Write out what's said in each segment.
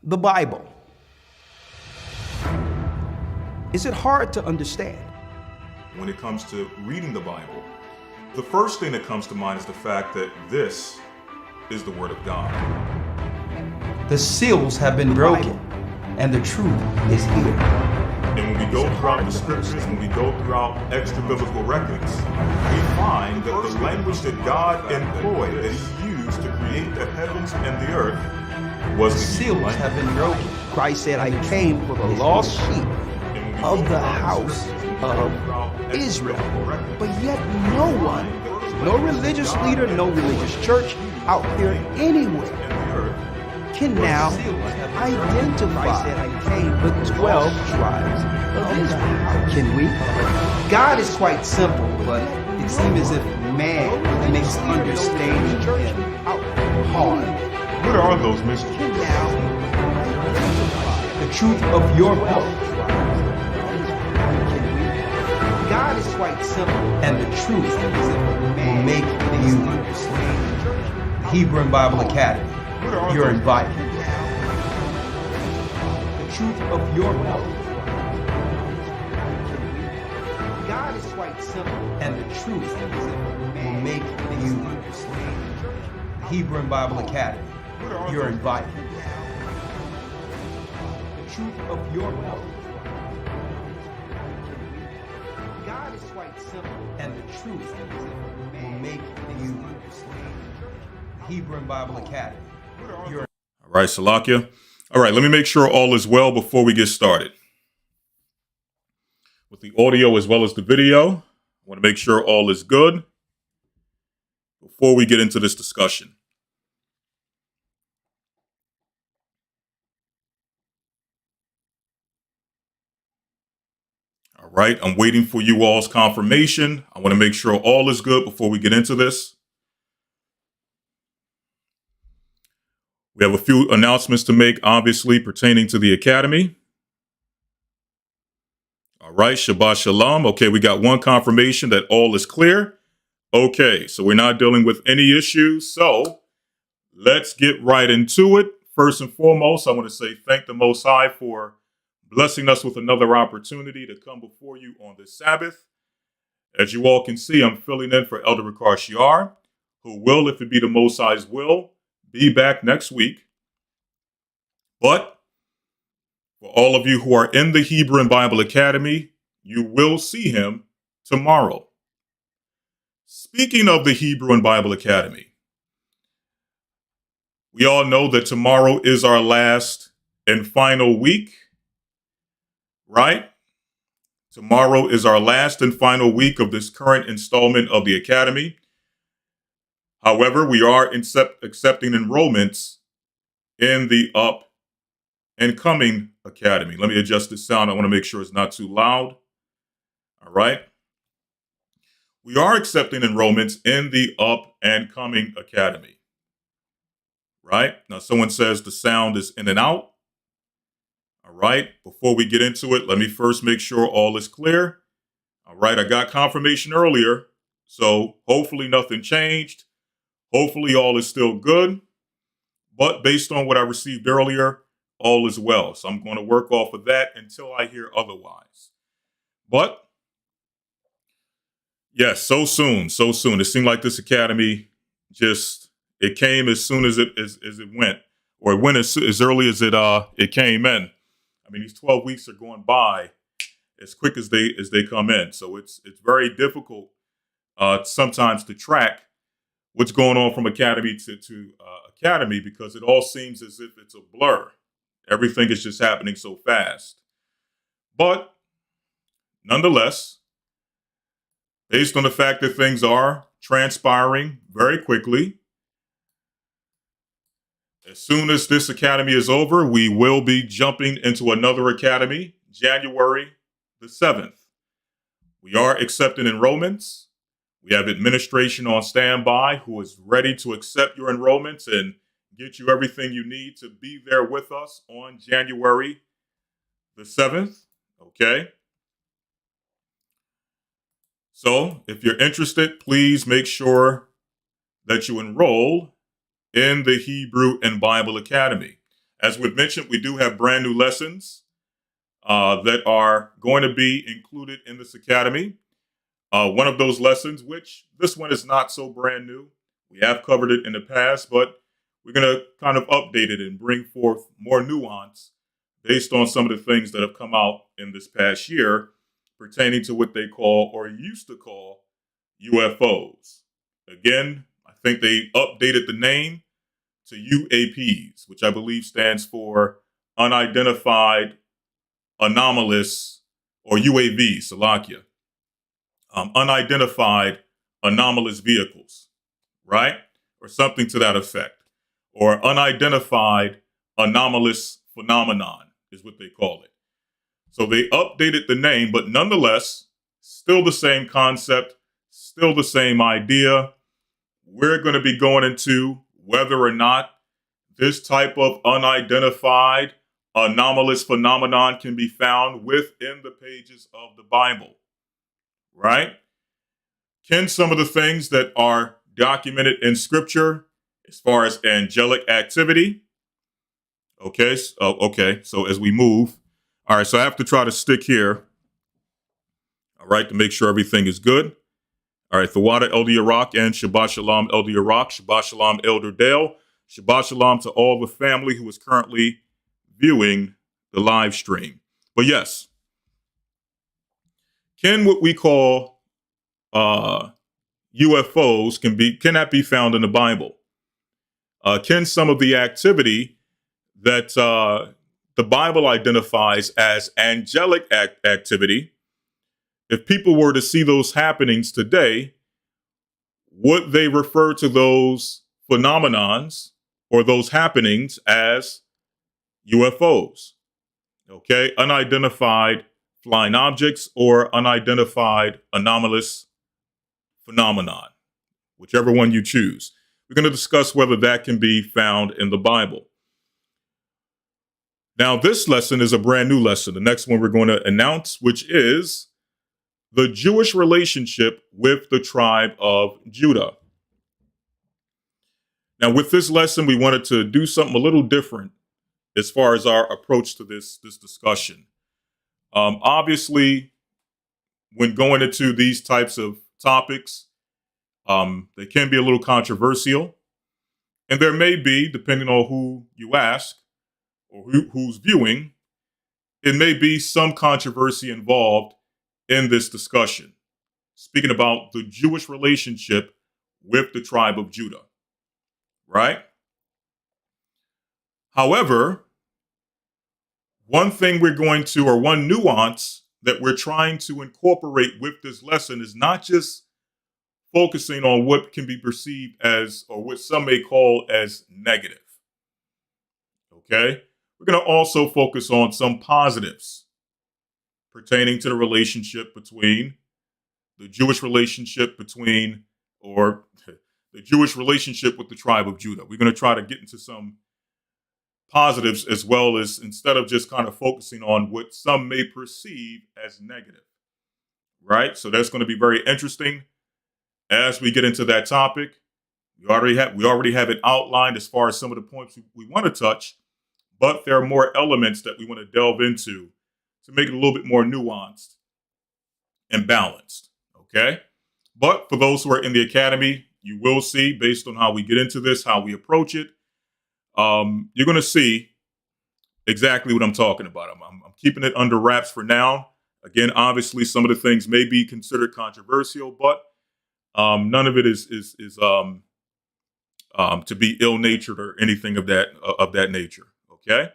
The Bible. Is it hard to understand? When it comes to reading the Bible, the first thing that comes to mind is the fact that this is the Word of God. The seals have been broken, and the truth is here. And when we go throughout the scriptures, when we go throughout extra biblical records, we find that the language that God employed, that He used to create the heavens and the earth, was The the Hebrew seals have language. been broken. Christ said, I came for the lost sheep of the house of Israel. But yet no one, no religious leader, no religious church out there anywhere can now identify the 12 tribes of Israel. Can we? God is quite simple, but it seems as if man makes understanding him hard. What are those mysteries? Can now identify the truth of your book. God is quite simple, and the truth will make you understand. Hebrew and Bible Academy. You're invited. The truth of your book. God is quite simple, and the truth will make you understand. Hebrew and Bible Academy. You're invited. The truth of your book. God is quite simple, and the truth will make you understand. Hebrew and Bible Academy. You're All right, Salakia. All right, let me make sure all is well before we get started. With the audio as well as the video, I want to make sure all is good before we get into this discussion. All right, I'm waiting for you all's confirmation. I want to make sure all is good before we get into this. We have a few announcements to make, obviously, pertaining to the Academy. All right, Shabbat Shalom. Okay, we got one confirmation that all is clear. Okay, so we're not dealing with any issues. So let's get right into it. First and foremost, I want to say thank the Most High for blessing us with another opportunity to come before you on this Sabbath. As you all can see, I'm filling in for Elder Ricard Shiar, who will, if it be the Most High's will, be back next week. But for all of you who are in the Hebrew and Bible Academy, you will see him tomorrow. Speaking of the Hebrew and Bible Academy, we all know that tomorrow is our last and final week, right? Tomorrow is our last and final week of this current installment of the Academy. However, we are accepting enrollments in the up and coming Academy. Let me adjust the sound. I want to make sure it's not too loud. All right. We are accepting enrollments in the up and coming Academy. Right? Now, someone says the sound is in and out. All right. Before we get into it, let me first make sure all is clear. All right. I got confirmation earlier. So hopefully nothing changed. Hopefully all is still good. But based on what I received earlier, all is well. So I'm going to work off of that until I hear otherwise. But yes, so soon. It seemed like this Academy it came as soon as it went, or it went as early as it came in. I mean, these 12 weeks are going by as quick as they come in. So it's very difficult sometimes to track what's going on from Academy to Academy, because it all seems as if it's a blur. Everything is just happening so fast. But nonetheless, based on the fact that things are transpiring very quickly, as soon as this Academy is over, we will be jumping into another Academy, January the 7th. We are accepting enrollments. We have administration on standby who is ready to accept your enrollments and get you everything you need to be there with us on January the 7th. Okay? So if you're interested, please make sure that you enroll in the Hebrew and Bible Academy. As we've mentioned, we do have brand new lessons that are going to be included in this academy. One of those lessons, which this one is not so brand new, we have covered it in the past, but we're going to kind of update it and bring forth more nuance based on some of the things that have come out in this past year pertaining to what they call or used to call UFOs. Again, I think they updated the name to UAPs, which I believe stands for Unidentified Anomalous, or UAV, Salakia. Unidentified anomalous vehicles, right? Or something to that effect. Or unidentified anomalous phenomenon is what they call it. So they updated the name, but nonetheless, still the same concept, still the same idea. We're going to be going into whether or not this type of unidentified anomalous phenomenon can be found within the pages of the Bible, right? Can some of the things that are documented in Scripture, as far as angelic activity, okay, so as we move, all right, so I have to try to stick here, all right, to make sure everything is good. All right, Thawada Elder Iraq and Shabbat Shalom Elder Iraq, Shabbat Shalom Elder Dale, Shabbat Shalom to all the family who is currently viewing the live stream. But yes, can what we call UFOs cannot be found in the Bible? Can some of the activity that the Bible identifies as angelic activity, if people were to see those happenings today, would they refer to those phenomenons or those happenings as UFOs? Okay, unidentified flying objects or unidentified anomalous phenomenon, whichever one you choose. We're going to discuss whether that can be found in the Bible. Now, this lesson is a brand new lesson. The next one we're going to announce, which is the Jewish relationship with the tribe of Judah. Now, with this lesson, we wanted to do something a little different as far as our approach to this discussion. Obviously, when going into these types of topics, they can be a little controversial. And there may be, depending on who you ask or who's viewing, it may be some controversy involved in this discussion. Speaking about the Jewish relationship with the tribe of Judah, right? However, one nuance that we're trying to incorporate with this lesson is not just focusing on what can be perceived as, or what some may call as negative. Okay? We're going to also focus on some positives pertaining to the relationship between the Jewish relationship between, or the Jewish relationship with the tribe of Judah. We're going to try to get into some positives as well, as instead of just kind of focusing on what some may perceive as negative, right? So that's going to be very interesting as we get into that topic. We already have it outlined as far as some of the points we want to touch, but there are more elements that we want to delve into to make it a little bit more nuanced and balanced, okay? But for those who are in the academy, you will see, based on how we get into this, how we approach it, you're going to see exactly what I'm talking about. I'm keeping it under wraps for now. Again, obviously, some of the things may be considered controversial, but none of it is to be ill-natured or anything of that nature. Okay,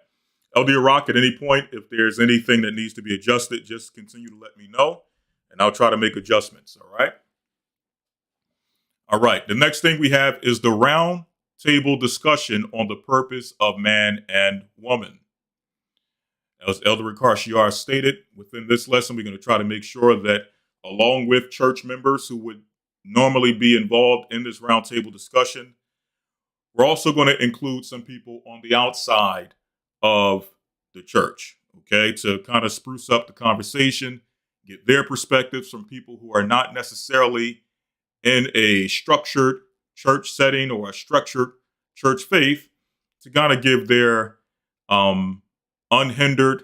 Elder Iraq, at any point, if there's anything that needs to be adjusted, just continue to let me know, and I'll try to make adjustments. All right. All right. The next thing we have is the round table discussion on the purpose of man and woman. As Elder Ricard Shiar stated, within this lesson, we're going to try to make sure that, along with church members who would normally be involved in this roundtable discussion, we're also going to include some people on the outside of the church, okay, to kind of spruce up the conversation, get their perspectives from people who are not necessarily in a structured church setting or a structured church faith, to kind of give their um, unhindered.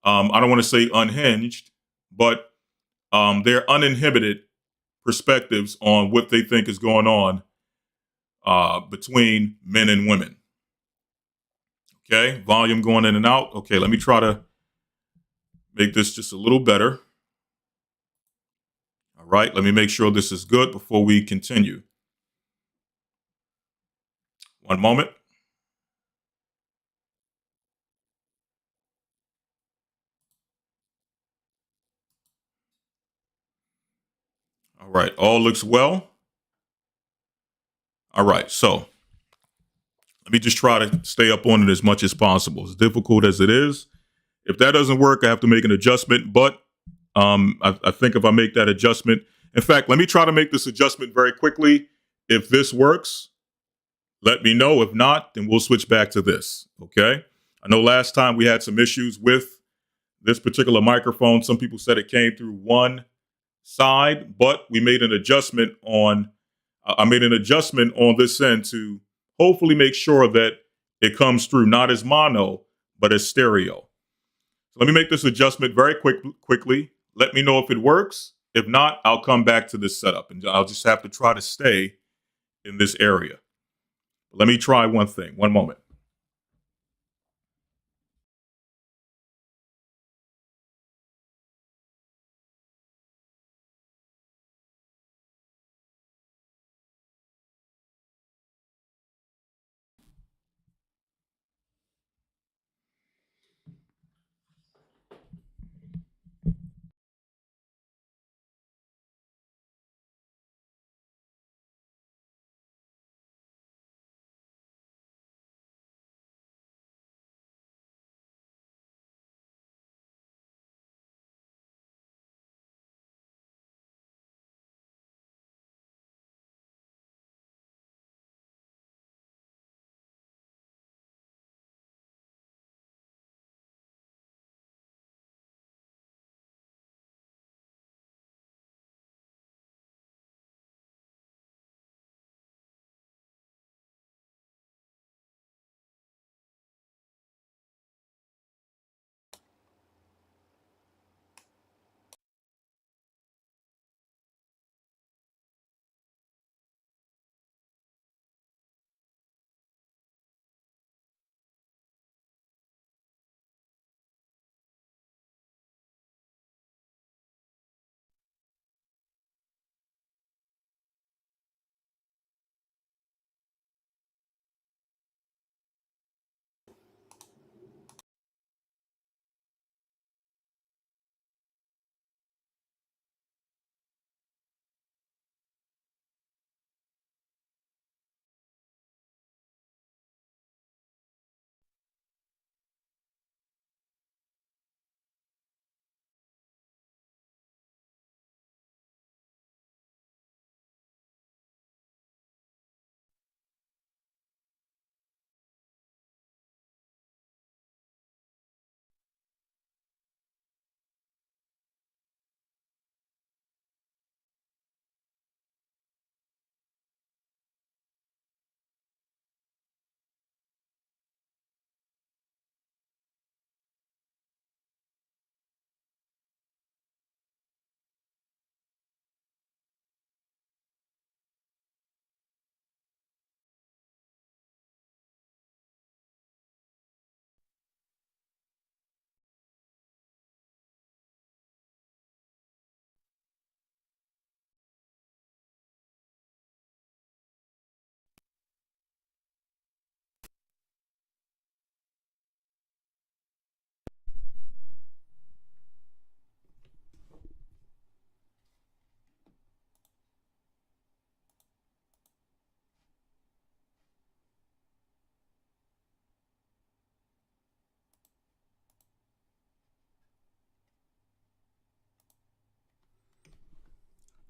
I don't want to say unhinged, but they're uninhibited perspectives on what they think is going on between men and women. Okay, volume going in and out. Okay, let me try to make this just a little better. All right, let me make sure this is good before we continue. One moment. All right, all looks well. All right, so let me just try to stay up on it as much as possible, as difficult as it is. If that doesn't work, I have to make an adjustment. But I think if I make that adjustment, in fact, let me try to make this adjustment very quickly. If this works, let me know. If not, then we'll switch back to this. Okay. I know last time we had some issues with this particular microphone. Some people said it came through one side, but we made an adjustment on. I made an adjustment on this end to hopefully make sure that it comes through not as mono, but as stereo. So let me make this adjustment very quickly. Let me know if it works. If not, I'll come back to this setup and I'll just have to try to stay in this area. Let me try one thing. One moment.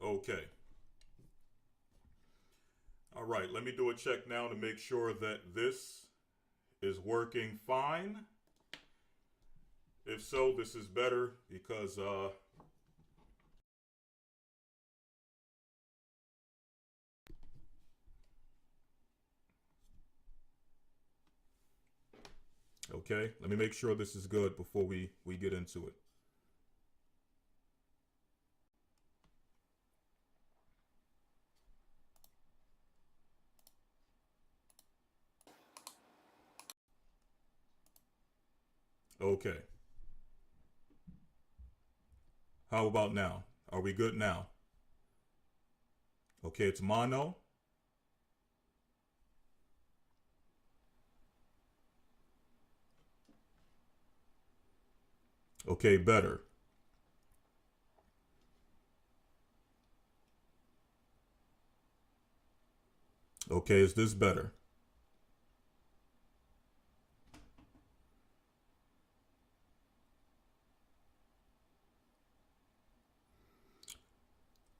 Okay. All right. Let me do a check now to make sure that this is working fine. If so, this is better because Okay, let me make sure this is good before we get into it. Okay. How about now? Are we good now? Okay, it's mono. Okay, better. Okay, is this better?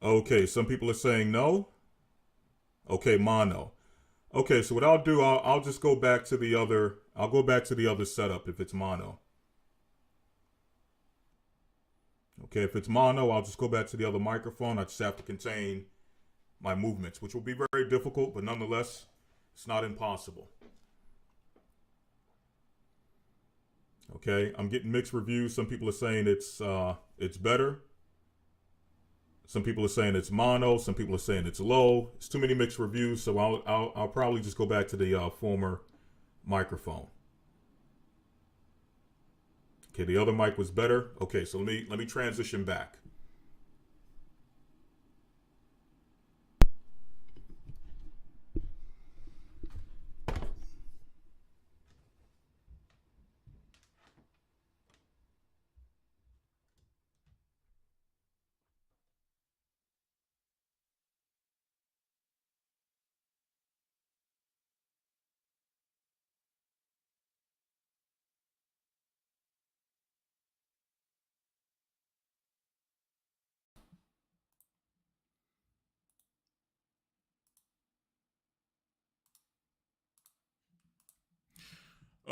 Okay, some people are saying no. Okay, mono. Okay, so what I'll do, I'll just go back to the other. I'll go back to the other setup if it's mono. Okay, if it's mono, I'll just go back to the other microphone. I just have to contain my movements, which will be very difficult, but nonetheless, it's not impossible. Okay, I'm getting mixed reviews. Some people are saying it's better. Some people are saying it's mono. Some people are saying it's low. It's too many mixed reviews, so I'll probably just go back to the former microphone. Okay, the other mic was better. Okay, so let me transition back.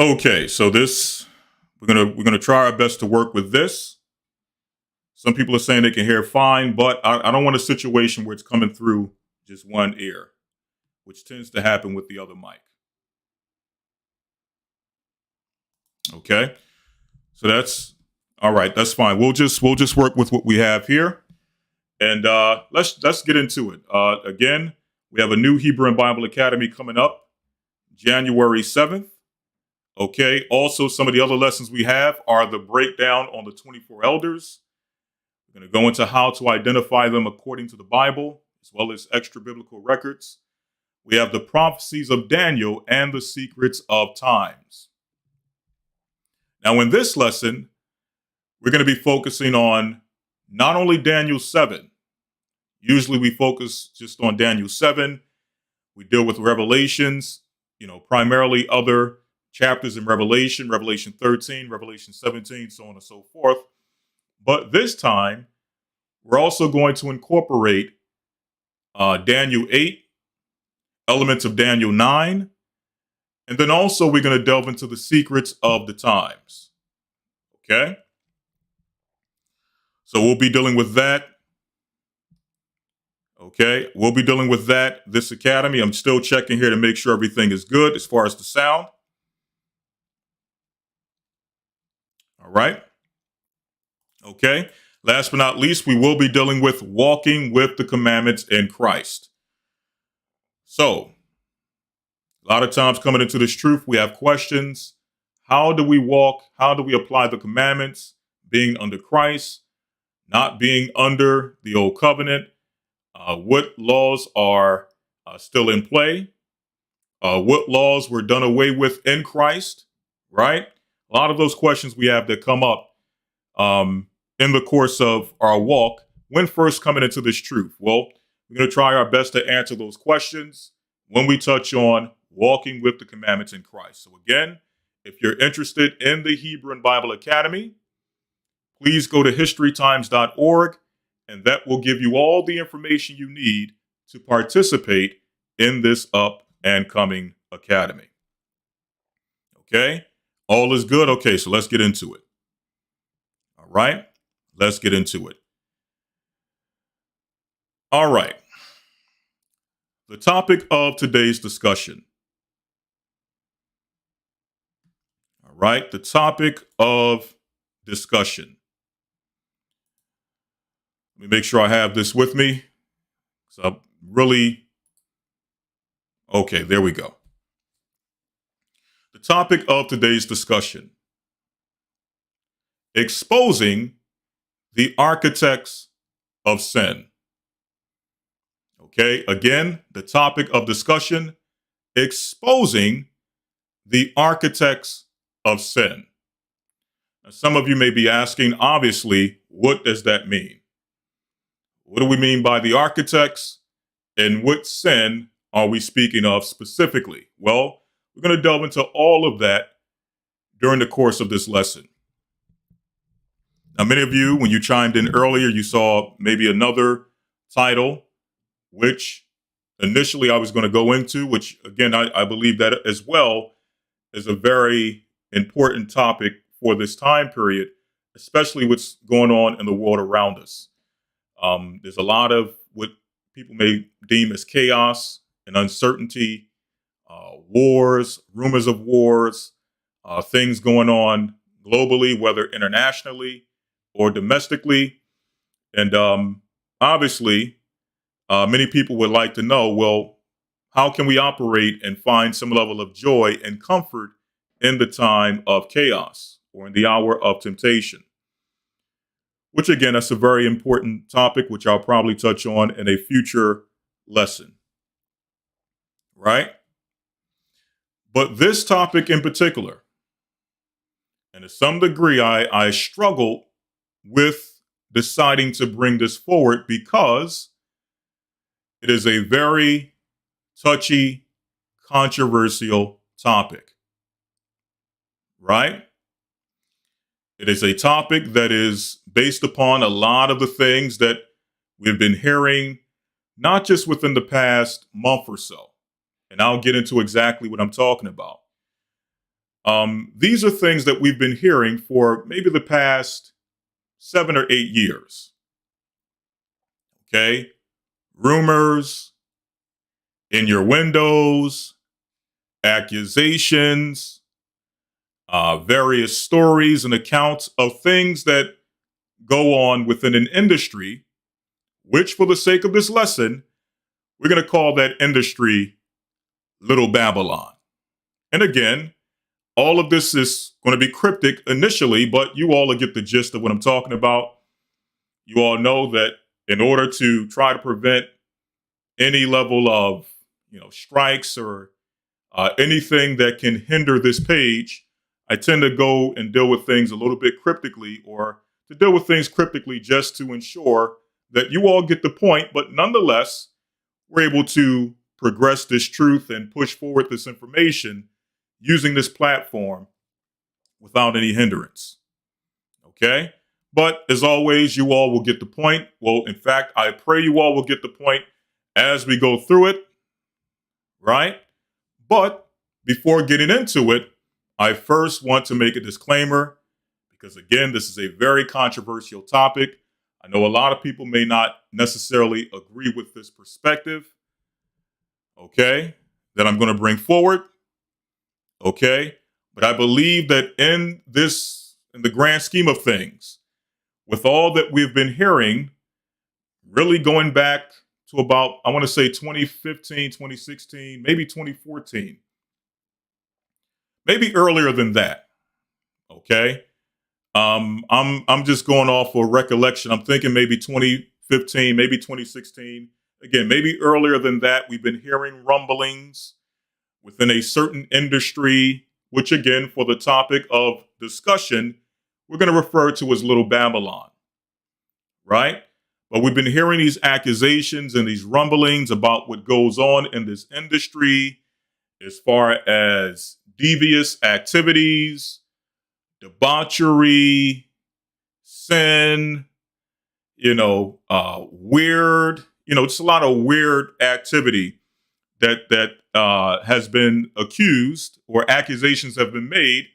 Okay, so this we're gonna try our best to work with this. Some people are saying they can hear fine, but I don't want a situation where it's coming through just one ear, which tends to happen with the other mic. Okay, so that's all right. That's fine. We'll just work with what we have here, and let's get into it. Again, we have a new Hebrew and Bible Academy coming up January 7th. Okay. Also, some of the other lessons we have are the breakdown on the 24 elders. We're going to go into how to identify them according to the Bible, as well as extra biblical records. We have the prophecies of Daniel and the secrets of times. Now, in this lesson, we're going to be focusing on not only Daniel 7. Usually we focus just on Daniel 7. We deal with Revelations, primarily other chapters in Revelation, Revelation 13, Revelation 17, so on and so forth. But this time, we're also going to incorporate Daniel 8, elements of Daniel 9, and then also we're going to delve into the secrets of the times. Okay? So we'll be dealing with that. Okay? We'll be dealing with that this academy. I'm still checking here to make sure everything is good as far as the sound. All right? Okay? Last but not least, we will be dealing with walking with the commandments in Christ. So, a lot of times coming into this truth, we have questions. How do we walk? How do we apply the commandments? Being under Christ, not being under the old covenant. What laws are still in play? What laws were done away with in Christ? Right? A lot of those questions we have that come up in the course of our walk when first coming into this truth. Well, we're going to try our best to answer those questions when we touch on walking with the commandments in Christ. So again, if you're interested in the Hebrew and Bible Academy, please go to historytimes.org, and that will give you all the information you need to participate in this up and coming academy. Okay? All is good? Okay, so let's get into it. All right? Let's get into it. All right. The topic of today's discussion. All right? The topic of discussion. Let me make sure I have this with me. So okay, there we go. The topic of today's discussion: exposing the architects of sin. Okay, again, the topic of discussion: exposing the architects of sin. Now, some of you may be asking, obviously, what does that mean? What do we mean by the architects, and what sin are we speaking of specifically? Well, we're going to delve into all of that during the course of this lesson. Now, many of you, when you chimed in earlier, you saw maybe another title, which initially I was going to go into, which again, I believe that as well is a very important topic for this time period, especially what's going on in the world around us. There's a lot of what people may deem as chaos and uncertainty, wars, rumors of wars, things going on globally, whether internationally or domestically. And obviously, many people would like to know, well, how can we operate and find some level of joy and comfort in the time of chaos or in the hour of temptation? Which, again, that's a very important topic, which I'll probably touch on in a future lesson. Right? But this topic in particular, and to some degree, I struggled with deciding to bring this forward because it is a very touchy, controversial topic. Right? It is a topic that is based upon a lot of the things that we've been hearing, not just within the past month or so. And I'll get into exactly what I'm talking about. These are things that we've been hearing for maybe the past 7 or 8 years. Okay? Rumors, in your windows, accusations, various stories and accounts of things that go on within an industry, which for the sake of this lesson, we're going to call that industry Little Babylon. And again, all of this is going to be cryptic initially, but you all will get the gist of what I'm talking about. You all know that in order to try to prevent any level of, strikes or anything that can hinder this page, I tend to go and deal with things a little bit cryptically, or to deal with things cryptically just to ensure that you all get the point, but nonetheless, we're able to progress this truth and push forward this information using this platform without any hindrance. Okay? But as always, you all will get the point. Well, in fact, I pray you all will get the point as we go through it, right? But before getting into it, I first want to make a disclaimer because, again, this is a very controversial topic. I know a lot of people may not necessarily agree with this perspective, okay, that I'm going to bring forward, okay? But I believe that in the grand scheme of things, with all that we've been hearing, really going back to about, I want to say 2015, 2016, maybe 2014, maybe earlier than that, okay? I'm just going off for recollection. I'm thinking maybe 2015, maybe 2016. Again, maybe earlier than that, we've been hearing rumblings within a certain industry, which again, for the topic of discussion, we're going to refer to as Little Babylon, right? But we've been hearing these accusations and these rumblings about what goes on in this industry as far as devious activities, debauchery, sin, weird, just a lot of weird activity that has been accused or accusations have been made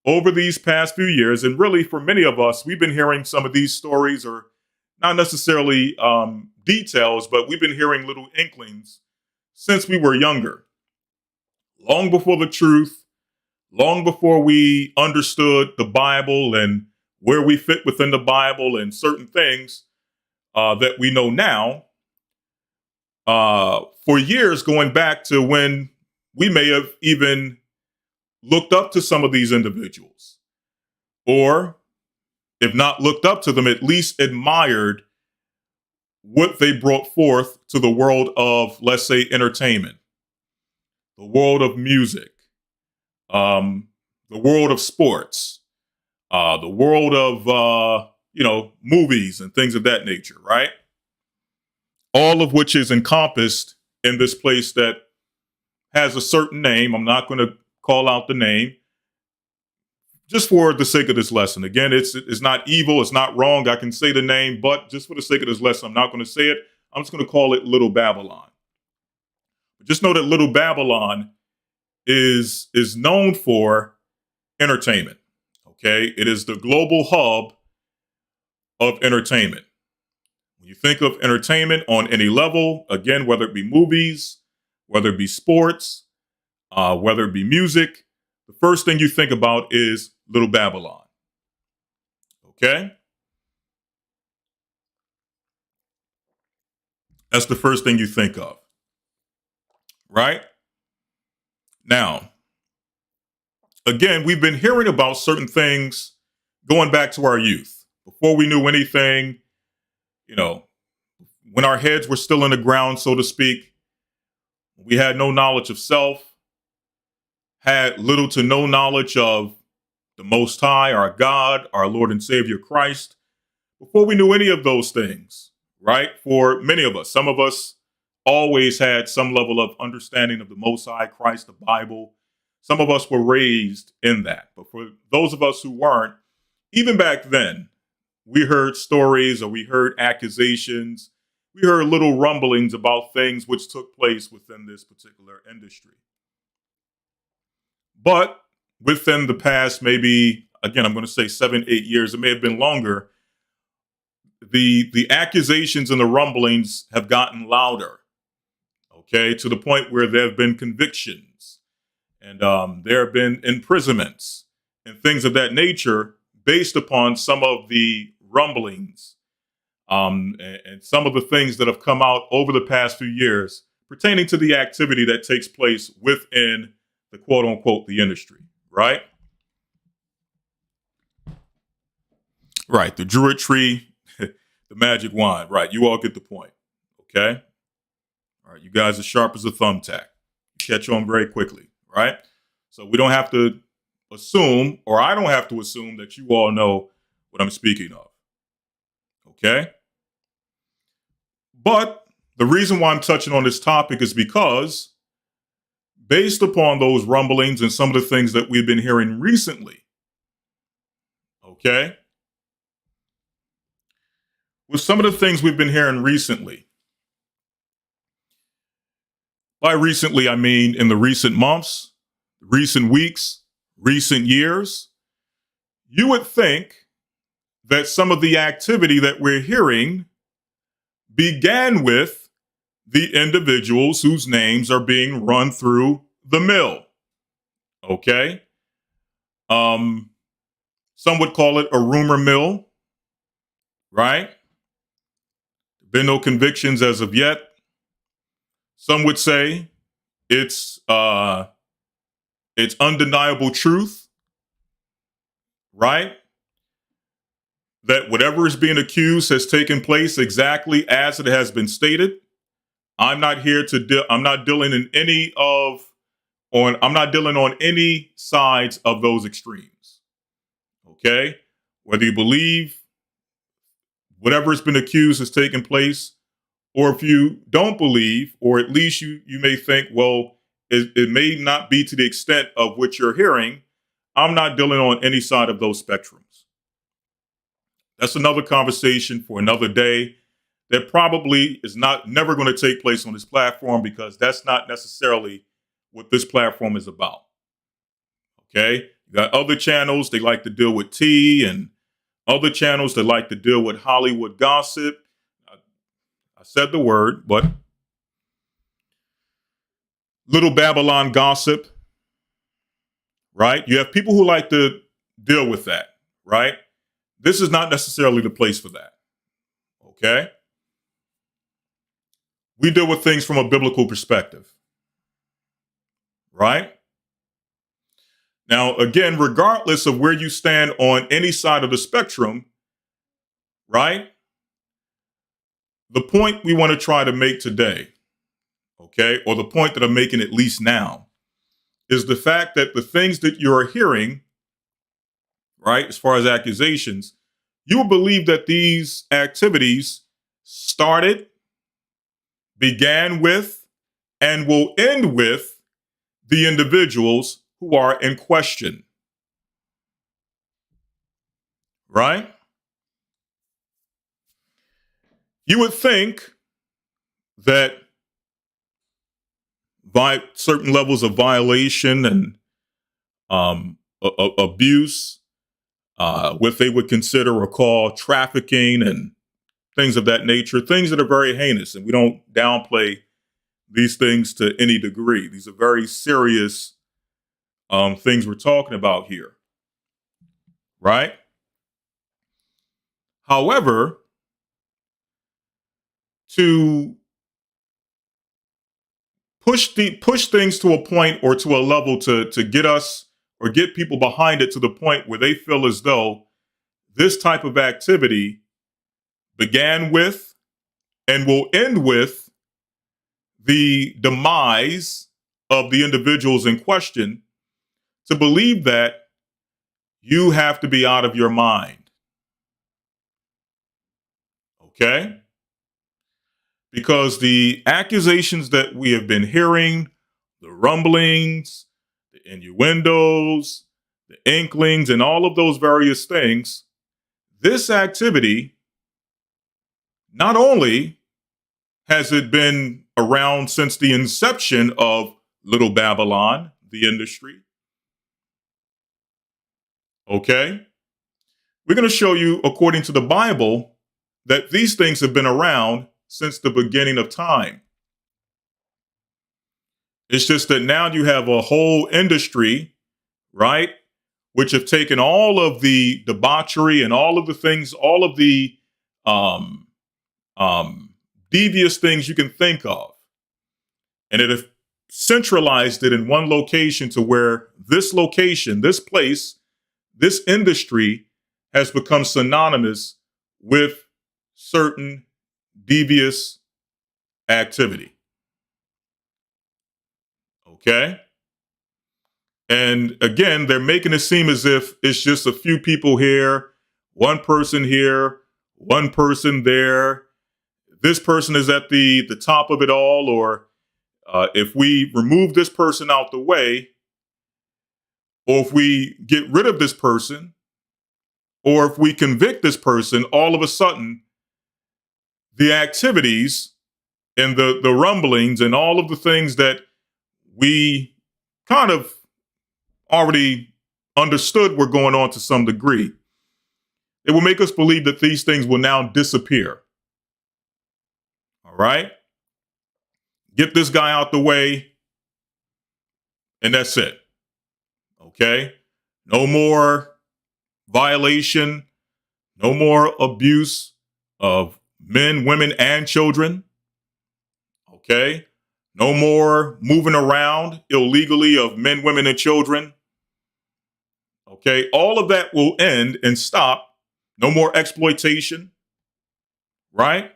over these past few years. And really, for many of us, we've been hearing some of these stories, or not necessarily details, but we've been hearing little inklings since we were younger. Long before the truth, long before we understood the Bible and where we fit within the Bible and certain things that we know now, for years going back to when we may have even looked up to some of these individuals, or if not looked up to them, at least admired what they brought forth to the world of, let's say, entertainment, the world of music, the world of sports, the world of movies and things of that nature, right? All of which is encompassed in this place that has a certain name. I'm not going to call out the name, just for the sake of this lesson. Again, it's not evil, it's not wrong. I can say the name, but just for the sake of this lesson, I'm not going to say it. I'm just going to call it Little Babylon. But just know that Little Babylon is known for entertainment. Okay, it is the global hub of entertainment. When you think of entertainment on any level, again, whether it be movies, whether it be sports, whether it be music, the first thing you think about is Little Babylon. Okay? That's the first thing you think of. Right? Now, again, we've been hearing about certain things going back to our youth. Before we knew anything, when our heads were still in the ground, so to speak, we had no knowledge of self, had little to no knowledge of the Most High, our God, our Lord and Savior Christ. Before we knew any of those things, right? For many of us, some of us always had some level of understanding of the Most High, Christ, the Bible. Some of us were raised in that. But for those of us who weren't, even back then, we heard stories or we heard accusations. We heard little rumblings about things which took place within this particular industry. But within the past, maybe, again, I'm going to say 7-8 years, it may have been longer, the accusations and the rumblings have gotten louder, okay, to the point where there have been convictions and there have been imprisonments and things of that nature based upon some of the rumblings and some of the things that have come out over the past few years pertaining to the activity that takes place within the quote unquote, the industry, right? Right, the Druid tree, the magic wand, right? You all get the point, okay? All right, you guys are sharp as a thumbtack. You catch on very quickly, right? So we don't have to assume, or I don't have to assume that you all know what I'm speaking of, okay? But the reason why I'm touching on this topic is because based upon those rumblings and some of the things that we've been hearing recently, okay? With some of the things we've been hearing recently, by recently, I mean in the recent months, recent weeks, recent years, you would think that some of the activity that we're hearing began with the individuals whose names are being run through the mill. Okay? Some would call it a rumor mill, right? Been no convictions as of yet. Some would say it's undeniable truth, right? That whatever is being accused has taken place exactly as it has been stated. I'm not here to I'm not dealing on any sides of those extremes. Okay? Whether you believe whatever has been accused has taken place, or if you don't believe, or at least you may think, well, it may not be to the extent of what you're hearing, I'm not dealing on any side of those spectrums. That's another conversation for another day. That probably is never going to take place on this platform because that's not necessarily what this platform is about. Okay? You got other channels, they like to deal with tea, and other channels that like to deal with Hollywood gossip. I said the word, but Little Babylon gossip, right? You have people who like to deal with that, right? This is not necessarily the place for that, okay? We deal with things from a biblical perspective, right? Now, again, regardless of where you stand on any side of the spectrum, right? The point we want to try to make today, okay, or the point that I'm making at least now, is the fact that the things that you're hearing, right, as far as accusations, you will believe that these activities started, began with, and will end with the individuals who are in question. Right? You would think that by certain levels of violation and abuse, what they would consider or call trafficking and things of that nature, things that are very heinous, and we don't downplay these things to any degree. These are very serious things we're talking about here, right? However, to push things to a point or to a level to get us or get people behind it to the point where they feel as though this type of activity began with and will end with the demise of the individuals in question, to believe that, you have to be out of your mind. Okay? Because the accusations that we have been hearing, the rumblings, the innuendos, the inklings, and all of those various things, this activity, not only has it been around since the inception of Little Babylon, the industry, okay? We're going to show you, according to the Bible, that these things have been around since the beginning of time. It's just that now you have a whole industry, right, which have taken all of the debauchery and all of the things, all of the devious things you can think of, and it have centralized it in one location to where this location, this place, this industry has become synonymous with certain devious activity. Okay? And again, they're making it seem as if it's just a few people here, one person here, one person there. This person is at the top of it all, or if we remove this person out the way, or if we get rid of this person, or if we convict this person, all of a sudden, the activities and the rumblings and all of the things that we kind of already understood were going on to some degree, it will make us believe that these things will now disappear. All right? Get this guy out the way, and that's it. Okay? No more violation, no more abuse of men, women, and children. Okay? No more moving around illegally of men, women, and children. Okay? All of that will end and stop. No more exploitation. Right?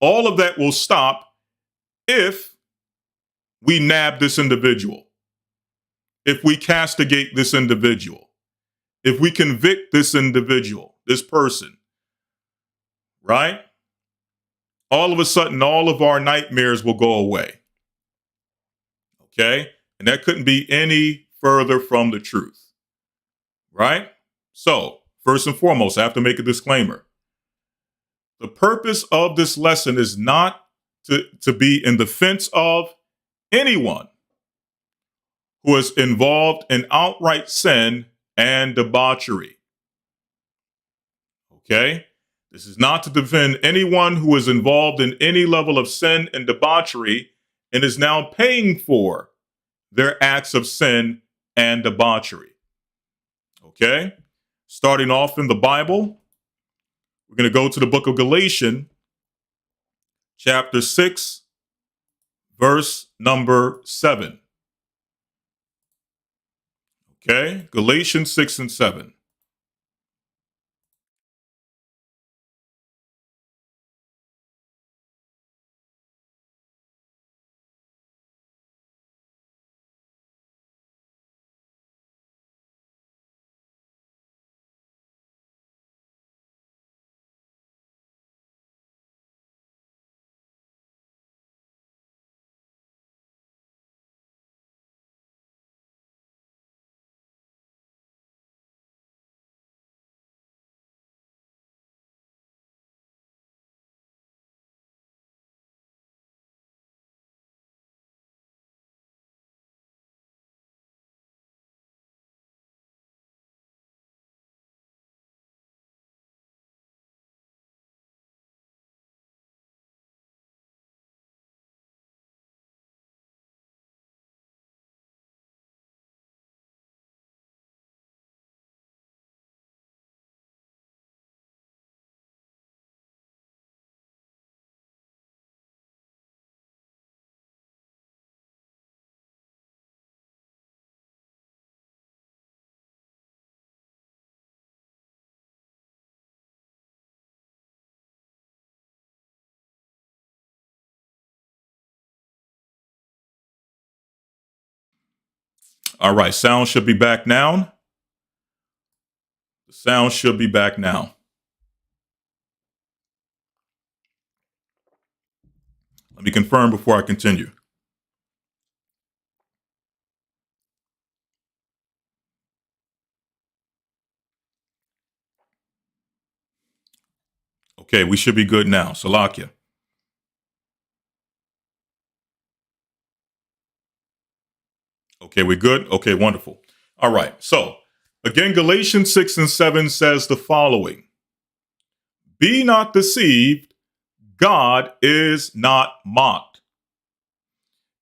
All of that will stop if we nab this individual, if we castigate this individual, if we convict this individual, this person, right? All of a sudden, all of our nightmares will go away. Okay? And that couldn't be any further from the truth, right? So, first and foremost, I have to make a disclaimer. The purpose of this lesson is not to be in defense of anyone who is involved in outright sin and debauchery. Okay? This is not to defend anyone who is involved in any level of sin and debauchery and is now paying for their acts of sin and debauchery. Okay? Starting off in the Bible, we're going to go to the book of Galatians, chapter 6, verse number 7. Okay? Galatians 6 and 7. All right, sound should be back now. The sound should be back now. Let me confirm before I continue. Okay, we should be good now. Salakia. Okay, we're good? Okay, wonderful. All right, so again, Galatians 6 and 7 says the following. Be not deceived, God is not mocked.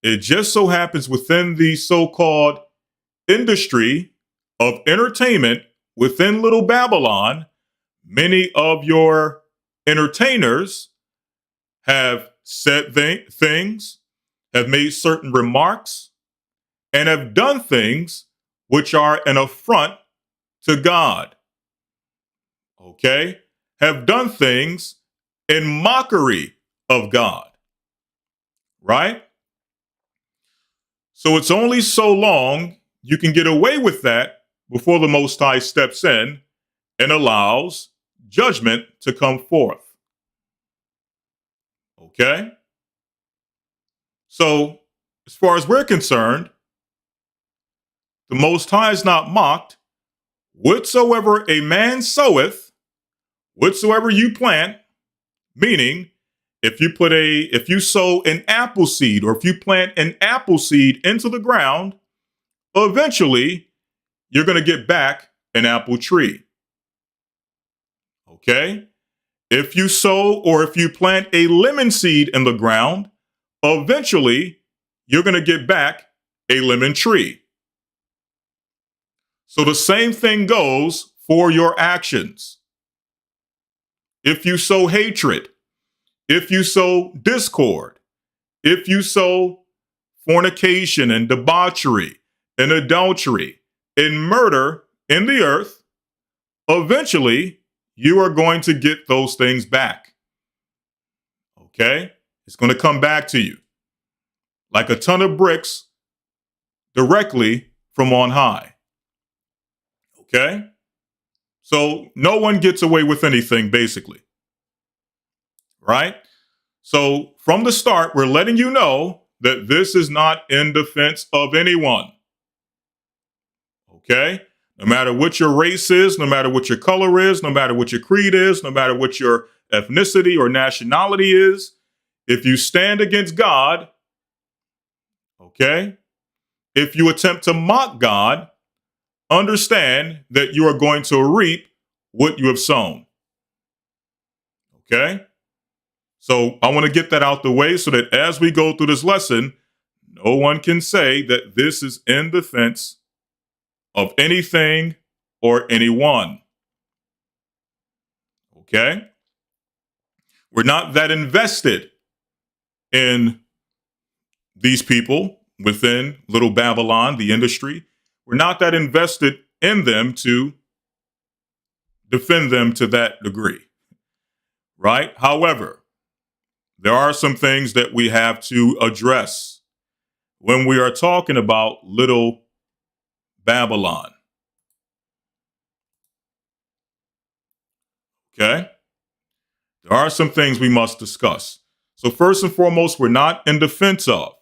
It just so happens within the so-called industry of entertainment within Little Babylon, many of your entertainers have said things, have made certain remarks, and have done things which are an affront to God. Okay? Have done things in mockery of God. Right? So it's only so long you can get away with that before the Most High steps in and allows judgment to come forth. Okay? So, as far as we're concerned, the Most High is not mocked. Whatsoever a man soweth, whatsoever you plant, meaning if you sow an apple seed or if you plant an apple seed into the ground, eventually you're going to get back an apple tree. Okay? If you sow or if you plant a lemon seed in the ground, eventually you're going to get back a lemon tree. So the same thing goes for your actions. If you sow hatred, if you sow discord, if you sow fornication and debauchery and adultery and murder in the earth, eventually you are going to get those things back. Okay? It's going to come back to you like a ton of bricks directly from on high. Okay? So no one gets away with anything, basically. Right? So from the start, we're letting you know that this is not in defense of anyone. Okay? No matter what your race is, no matter what your color is, no matter what your creed is, no matter what your ethnicity or nationality is, if you stand against God, okay, if you attempt to mock God, understand that you are going to reap what you have sown. Okay? So I want to get that out the way so that as we go through this lesson, no one can say that this is in defense of anything or anyone. Okay? We're not that invested in these people within Little Babylon, the industry. We're not that invested in them to defend them to that degree, right? However, there are some things that we have to address when we are talking about Little Babylon. Okay? There are some things we must discuss. So first and foremost, we're not in defense of.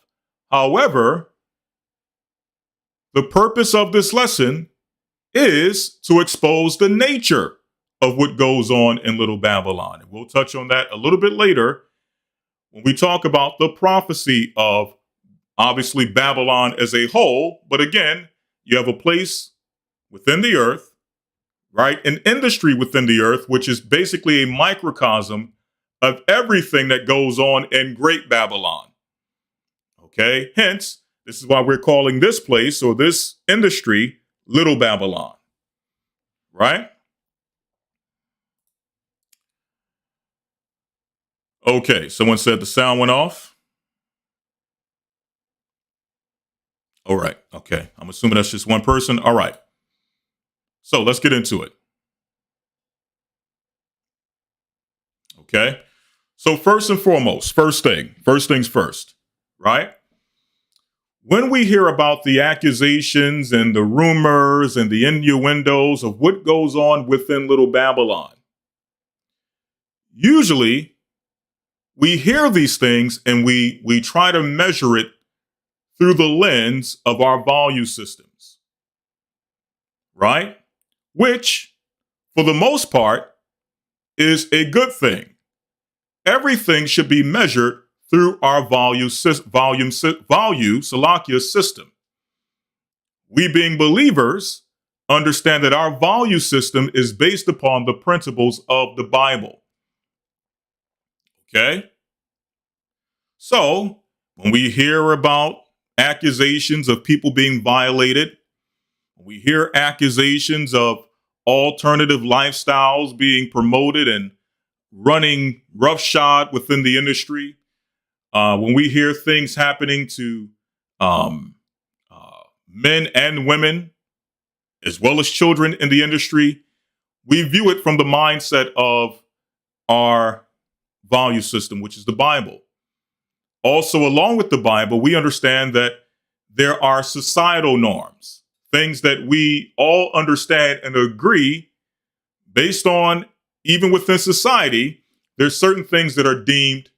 However, the purpose of this lesson is to expose the nature of what goes on in Little Babylon. And we'll touch on that a little bit later when we talk about the prophecy of obviously Babylon as a whole. But again, you have a place within the earth, right? An industry within the earth, which is basically a microcosm of everything that goes on in Great Babylon. Okay, hence, this is why we're calling this place or this industry Little Babylon, right? Okay, someone said the sound went off. All right, okay. I'm assuming that's just one person. All right. So let's get into it. Okay. So first and foremost, first things first, right? When we hear about the accusations and the rumors and the innuendos of what goes on within Little Babylon, usually we hear these things and we try to measure it through the lens of our value systems, right? Which, for the most part, is a good thing. Everything should be measured through our value Salakia system. We being believers understand that our value system is based upon the principles of the Bible. Okay? So, when we hear about accusations of people being violated, we hear accusations of alternative lifestyles being promoted and running roughshod within the industry, when we hear things happening to men and women, as well as children in the industry, we view it from the mindset of our value system, which is the Bible. Also, along with the Bible, we understand that there are societal norms, things that we all understand and agree based on, even within society, there's certain things that are deemed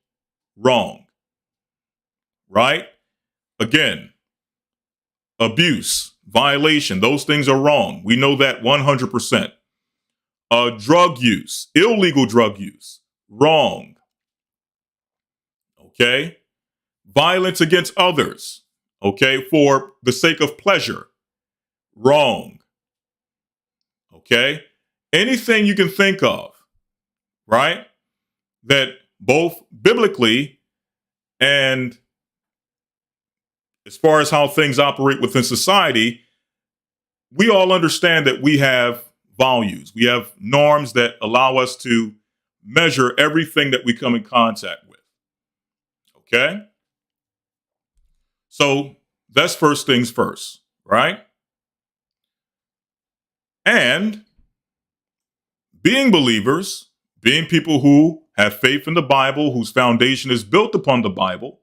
wrong, right? Again, abuse, violation, those things are wrong. We know that 100%. Drug use, illegal drug use, wrong. Okay? Violence against others, okay, for the sake of pleasure, wrong. Okay? Anything you can think of, right? That both biblically and as far as how things operate within society, we all understand that we have values. We have norms that allow us to measure everything that we come in contact with. Okay? So that's first things first, right? And being believers, being people who have faith in the Bible, whose foundation is built upon the Bible,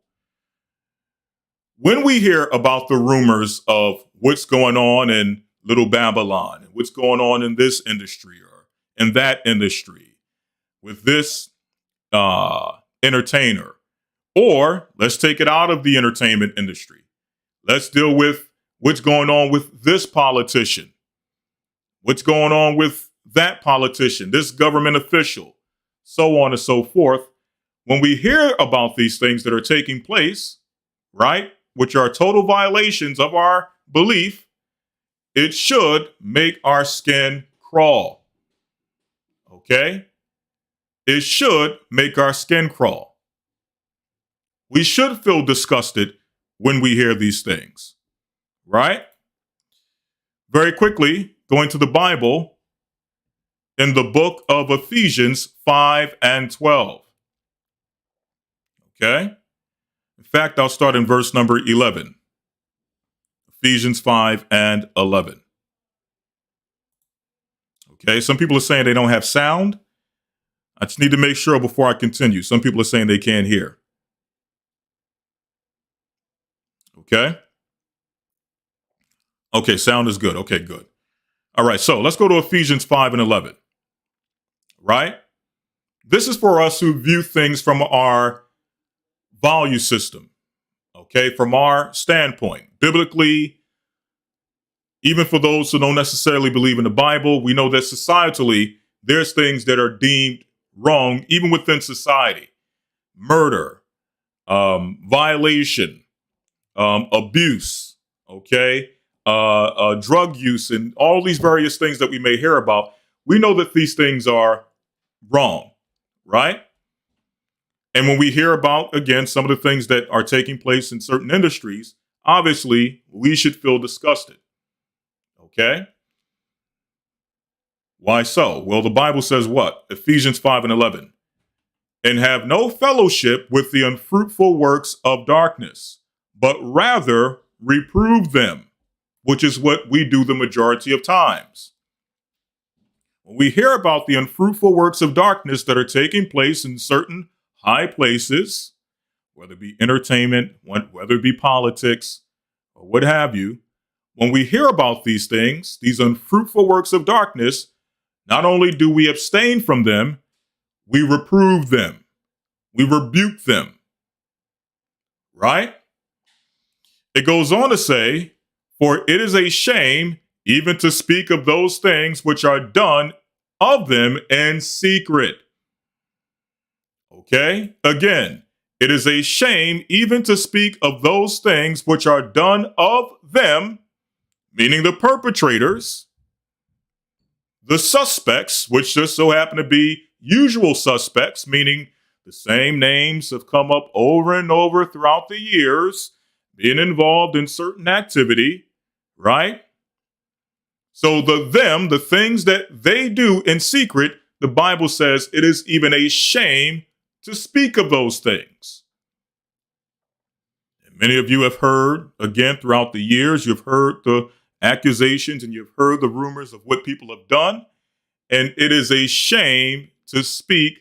when we hear about the rumors of what's going on in Little Babylon, and what's going on in this industry or in that industry with this entertainer, or let's take it out of the entertainment industry. Let's deal with what's going on with this politician, what's going on with that politician, this government official, so on and so forth. When we hear about these things that are taking place, right, which are total violations of our belief, it should make our skin crawl. Okay? It should make our skin crawl. We should feel disgusted when we hear these things, right? Very quickly, going to the Bible in the book of Ephesians 5 and 12. Okay? In fact, I'll start in verse number 11. Ephesians 5 and 11. Okay, some people are saying they don't have sound. I just need to make sure before I continue. Some people are saying they can't hear. Okay? Okay, sound is good. Okay, good. All right, so let's go to Ephesians 5 and 11. Right? This is for us who view things from our value system. Okay, from our standpoint. Biblically, even for those who don't necessarily believe in the Bible, we know that societally, there's things that are deemed wrong, even within society. Murder, violation, abuse, okay, drug use, and all these various things that we may hear about. We know that these things are wrong, right? And when we hear about, again, some of the things that are taking place in certain industries, obviously, we should feel disgusted. Okay? Why so? Well, the Bible says what? Ephesians 5 and 11. And have no fellowship with the unfruitful works of darkness, but rather reprove them, which is what we do the majority of times. When we hear about the unfruitful works of darkness that are taking place in certain high places, whether it be entertainment, whether it be politics, or what have you, when we hear about these things, these unfruitful works of darkness, not only do we abstain from them, we reprove them. We rebuke them. Right? It goes on to say, for it is a shame even to speak of those things which are done of them in secret. Okay? Again, it is a shame even to speak of those things which are done of them, meaning the perpetrators, the suspects, which just so happen to be usual suspects, meaning the same names have come up over and over throughout the years, being involved in certain activity, right? So the things that they do in secret, the Bible says it is even a shame to speak of those things. And many of you have heard, again, throughout the years, you've heard the accusations and you've heard the rumors of what people have done. And it is a shame to speak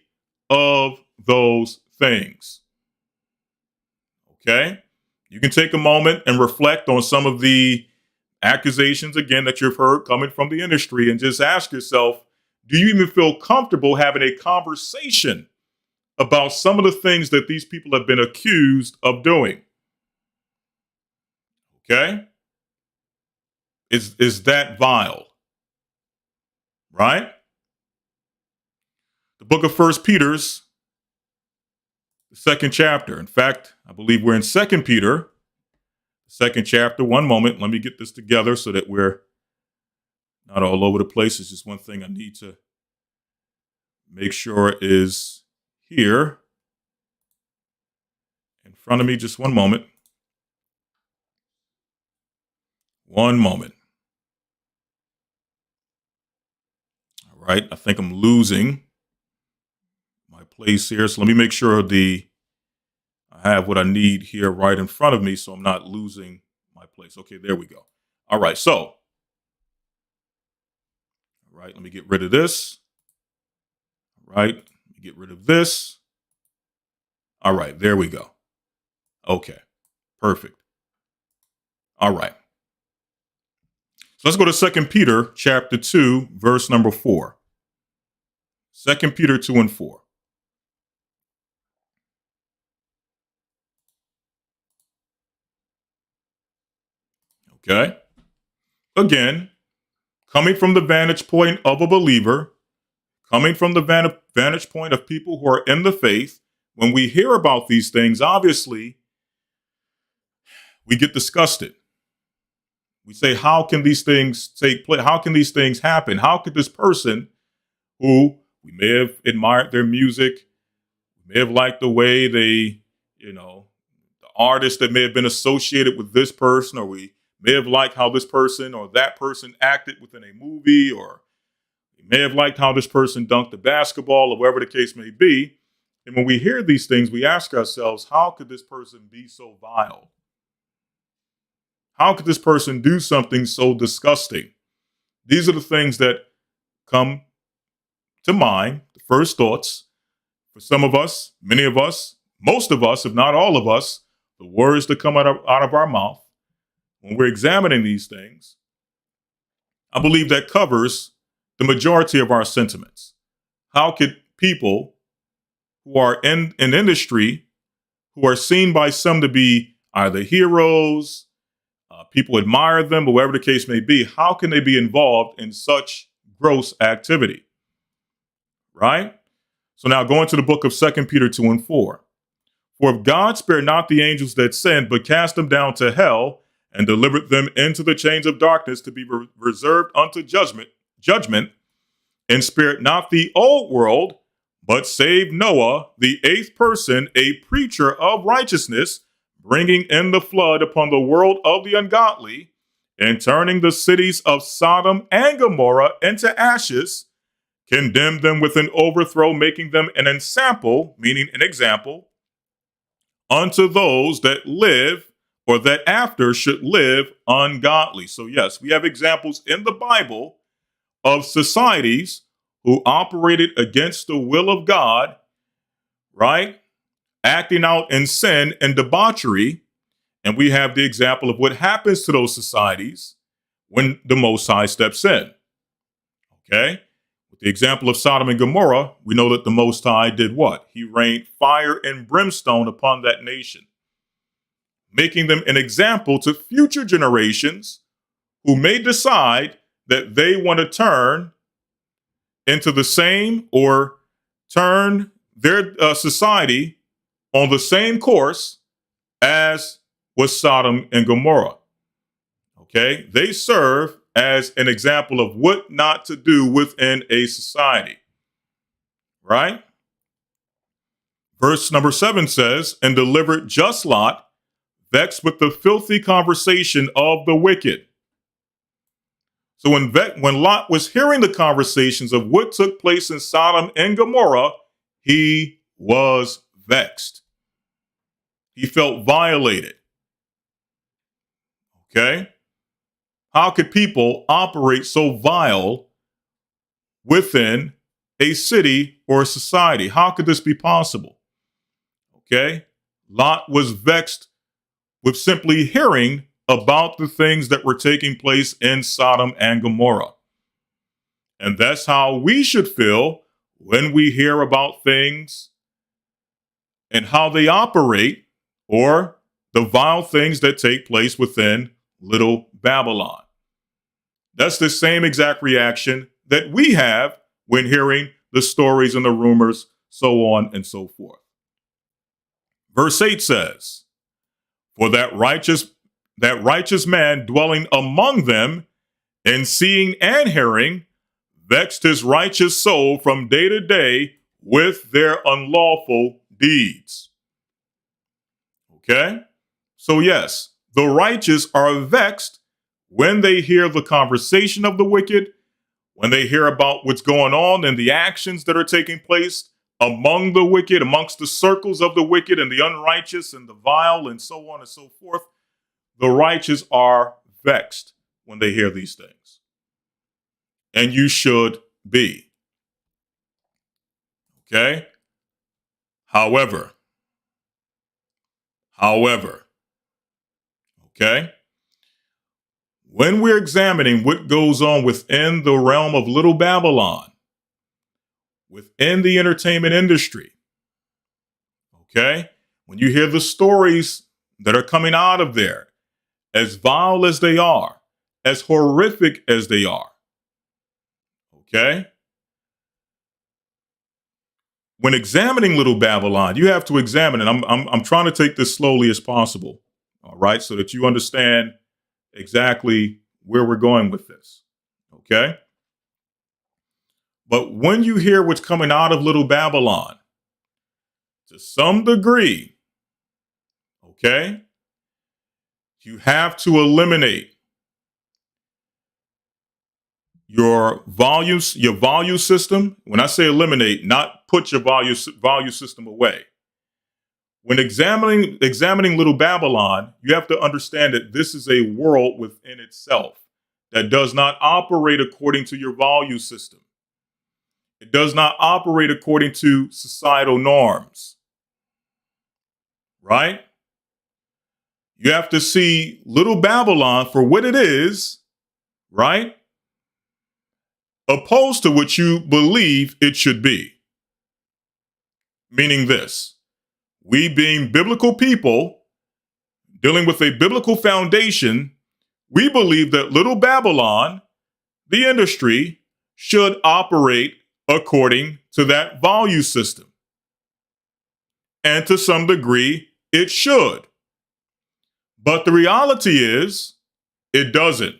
of those things. Okay? You can take a moment and reflect on some of the accusations, again, that you've heard coming from the industry and just ask yourself, do you even feel comfortable having a conversation about some of the things that these people have been accused of doing? Okay? Is that vile? Right? The book of 1 Peter's, the second chapter. In fact, I believe we're in 2 Peter, the second chapter. One moment, let me get this together so that we're not all over the place. It's just one thing I need to make sure is here in front of me. Just one moment. One moment. All right, I think I'm losing my place here. So let me make sure I have what I need here right in front of me so I'm not losing my place. Okay, there we go. All right, let me get rid of this. All right, let me get rid of this. All right, there we go. Okay, perfect. All right. So let's go to 2 Peter chapter 2, verse number 4. 2 Peter 2 and 4. Okay. Again, coming from the vantage point of a believer, coming from the vantage point of people who are in the faith, when we hear about these things, obviously, we get disgusted. We say, how can these things take place? How can these things happen? How could this person who we may have admired their music, may have liked the way they, the artist that may have been associated with this person, or we may have liked how this person or that person acted within a movie, or you may have liked how this person dunked the basketball, or whatever the case may be. And when we hear these things, we ask ourselves, how could this person be so vile? How could this person do something so disgusting? These are the things that come to mind, the first thoughts. For some of us, many of us, most of us, if not all of us, the words that come out of our mouth when we're examining these things, I believe that covers the majority of our sentiments. How could people who are in an industry, who are seen by some to be either heroes, people admire them, but whatever the case may be, how can they be involved in such gross activity? Right? So now going to the book of 2 Peter 2 and 4. For if God spared not the angels that sinned, but cast them down to hell and delivered them into the chains of darkness to be reserved unto judgment, and spared not the old world, but saved Noah, the eighth person, a preacher of righteousness, bringing in the flood upon the world of the ungodly, and turning the cities of Sodom and Gomorrah into ashes, condemned them with an overthrow, making them an ensample, meaning an example, unto those that live, or that after should live ungodly. So yes, we have examples in the Bible of societies who operated against the will of God, right? Acting out in sin and debauchery. And we have the example of what happens to those societies when the Most High steps in. Okay? With the example of Sodom and Gomorrah, we know that the Most High did what? He rained fire and brimstone upon that nation, making them an example to future generations who may decide that they want to turn into the same, or turn their society on the same course as was Sodom and Gomorrah. Okay? They serve as an example of what not to do within a society. Right? Verse number 7 says, and delivered just Lot, vexed with the filthy conversation of the wicked. So when Lot was hearing the conversations of what took place in Sodom and Gomorrah, he was vexed. He felt violated. Okay? How could people operate so vile within a city or a society? How could this be possible? Okay? Lot was vexed with simply hearing about the things that were taking place in Sodom and Gomorrah. And that's how we should feel when we hear about things and how they operate, or the vile things that take place within Little Babylon. That's the same exact reaction that we have when hearing the stories and the rumors, so on and so forth. Verse 8 says, for that righteous man dwelling among them, and seeing and hearing, vexed his righteous soul from day to day with their unlawful deeds. Okay? So yes, the righteous are vexed when they hear the conversation of the wicked, when they hear about what's going on and the actions that are taking place among the wicked, amongst the circles of the wicked and the unrighteous and the vile and so on and so forth. The righteous are vexed when they hear these things. And you should be. Okay? However, okay? When we're examining what goes on within the realm of Little Babylon, within the entertainment industry, okay? When you hear the stories that are coming out of there, as vile as they are, as horrific as they are, okay? When examining Little Babylon, you have to examine it. I'm trying to take this slowly as possible, all right, so that you understand exactly where we're going with this, okay? But when you hear what's coming out of Little Babylon, to some degree, okay, you have to eliminate your value system. When I say eliminate, not put your value system away. When examining Little Babylon, you have to understand that this is a world within itself that does not operate according to your value system. It does not operate according to societal norms, right? You have to see Little Babylon for what it is, right? Opposed to what you believe it should be. Meaning this, we being biblical people, dealing with a biblical foundation, we believe that Little Babylon, the industry, should operate according to that value system. And to some degree, it should. But the reality is, it doesn't.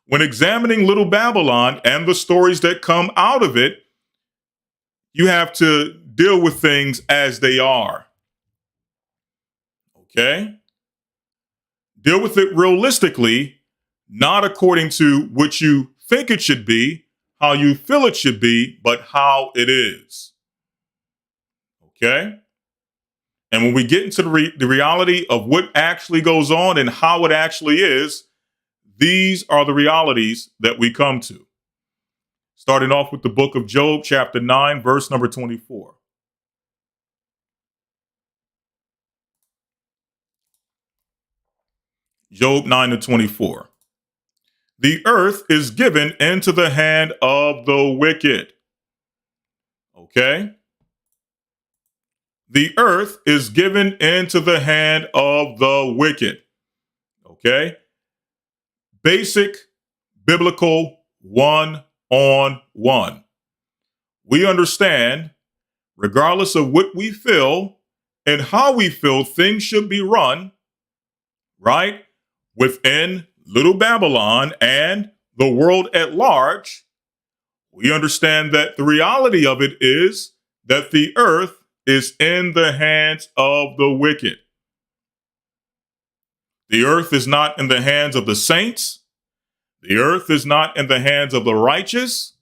When examining Little Babylon and the stories that come out of it, you have to deal with things as they are. Okay? Deal with it realistically, not according to what you think it should be, how you feel it should be, but how it is. Okay? And when we get into the reality of what actually goes on and how it actually is, these are the realities that we come to. Starting off with the book of Job, chapter 9, verse number 24. Job 9-24. The earth is given into the hand of the wicked. Okay? The earth is given into the hand of the wicked. Okay? Basic biblical one-on-one. We understand, regardless of what we feel and how we feel things should be run, right? Within Little Babylon and the world at large, we understand that the reality of it is that the earth is in the hands of the wicked. The earth is not in the hands of the saints. The earth is not in the hands of the righteous.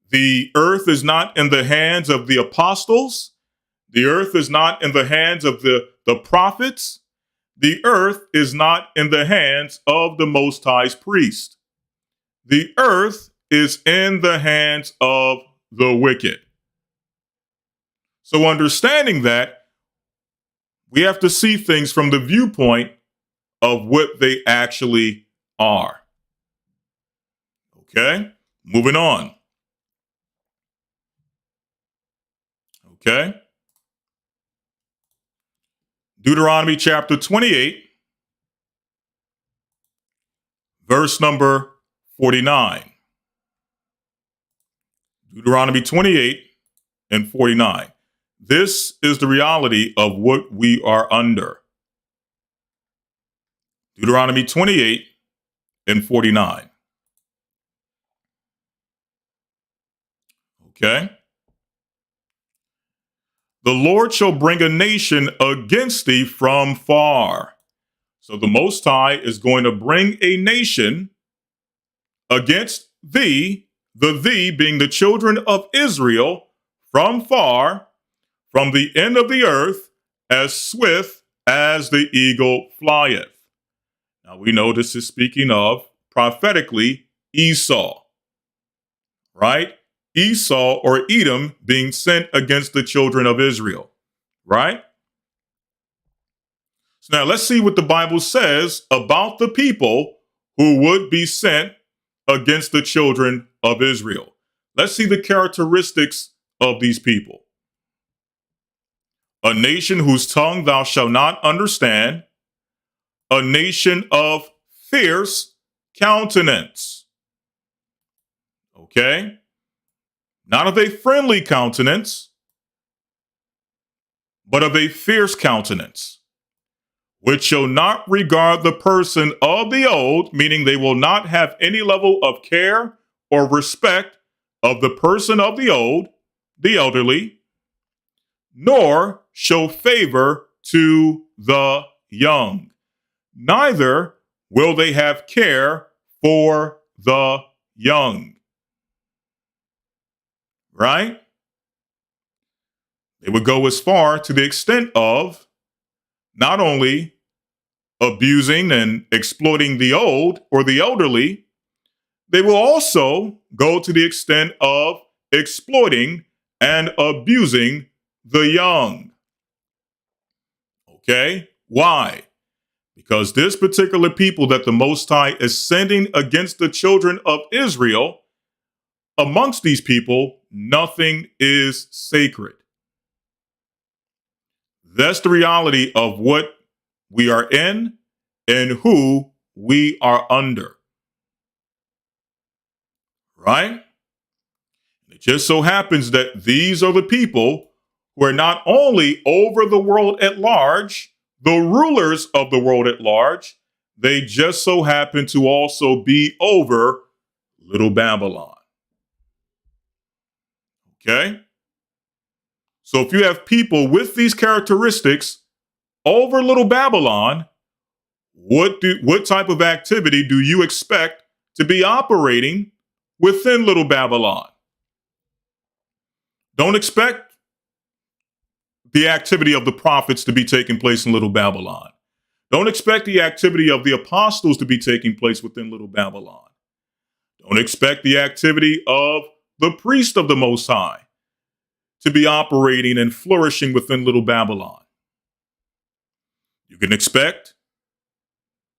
The earth is not in the hands of the apostles. The earth is not in the hands of the prophets. The earth is not in the hands of the Most High's priest. The earth is in the hands of the wicked. So understanding that, we have to see things from the viewpoint of what they actually are. Okay, moving on. Okay. Deuteronomy chapter 28, verse number 49. Deuteronomy 28 and 49. This is the reality of what we are under. Deuteronomy 28 and 49. Okay. The Lord shall bring a nation against thee from far. So the Most High is going to bring a nation against thee, the thee being the children of Israel, from far, from the end of the earth, as swift as the eagle flieth. Now we know this is speaking of, prophetically, Esau, right? Esau or Edom being sent against the children of Israel, right? So now let's see what the Bible says about the people who would be sent against the children of Israel. Let's see the characteristics of these people. A nation whose tongue thou shalt not understand, a nation of fierce countenance. Okay? Not of a friendly countenance, but of a fierce countenance, which shall not regard the person of the old, meaning they will not have any level of care or respect of the person of the old, the elderly, nor show favor to the young. Neither will they have care for the young. Right? They would go as far to the extent of not only abusing and exploiting the old or the elderly, they will also go to the extent of exploiting and abusing the young. Okay? Why? Because this particular people that the Most High is sending against the children of Israel, amongst these people, nothing is sacred. That's the reality of what we are in and who we are under. Right? It just so happens that these are the people who are not only over the world at large, the rulers of the world at large, they just so happen to also be over Little Babylon. Okay? So if you have people with these characteristics over Little Babylon, what type of activity do you expect to be operating within Little Babylon? Don't expect the activity of the prophets to be taking place in Little Babylon. Don't expect the activity of the apostles to be taking place within Little Babylon. Don't expect the activity of the priest of the Most High to be operating and flourishing within Little Babylon. You can expect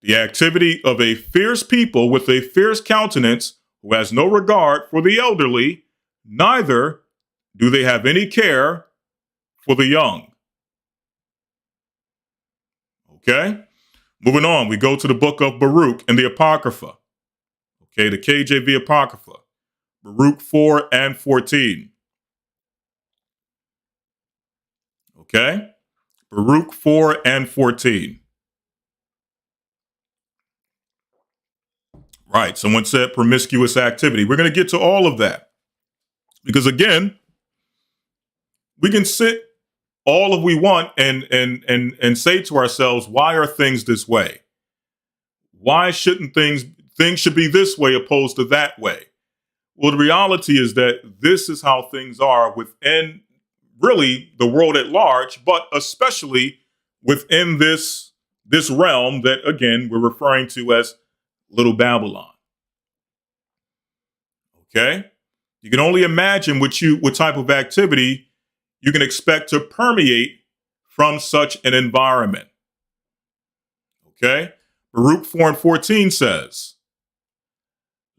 the activity of a fierce people with a fierce countenance who has no regard for the elderly, neither do they have any care for the young. Okay? Moving on, we go to the book of Baruch and the Apocrypha. Okay, the KJV Apocrypha. Baruch 4 and 14. Okay? Baruch 4 and 14. Right, someone said promiscuous activity. We're going to get to all of that. Because again, we can sit all of we want and say to ourselves, why are things this way? Why shouldn't things should be this way opposed to that way? Well, the reality is that this is how things are within really the world at large, but especially within this realm that, again, we're referring to as Little Babylon. Okay? You can only imagine what type of activity you can expect to permeate from such an environment. Okay? Baruch 4 and 14 says,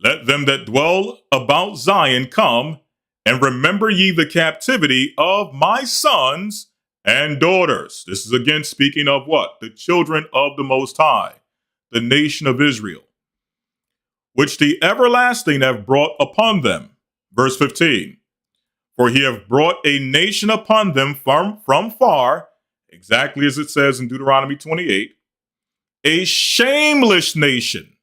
"Let them that dwell about Zion come, and remember ye the captivity of my sons and daughters." This is again speaking of what? The children of the Most High, the nation of Israel, which the everlasting have brought upon them. Verse 15, "For he have brought a nation upon them from far," exactly as it says in Deuteronomy 28, "a shameless nation."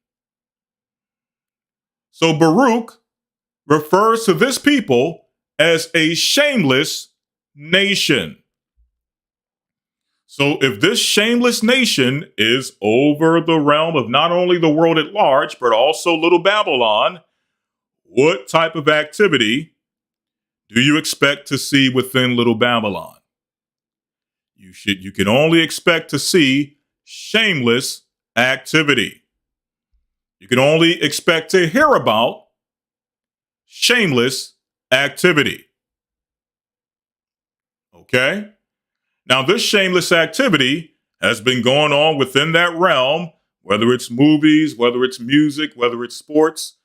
So Baruch refers to this people as a shameless nation. So if this shameless nation is over the realm of not only the world at large, but also Little Babylon, what type of activity do you expect to see within Little Babylon? You can only expect to see shameless activity. You can only expect to hear about shameless activity. Okay? Now, this shameless activity has been going on within that realm, whether it's movies, whether it's music, whether it's sports,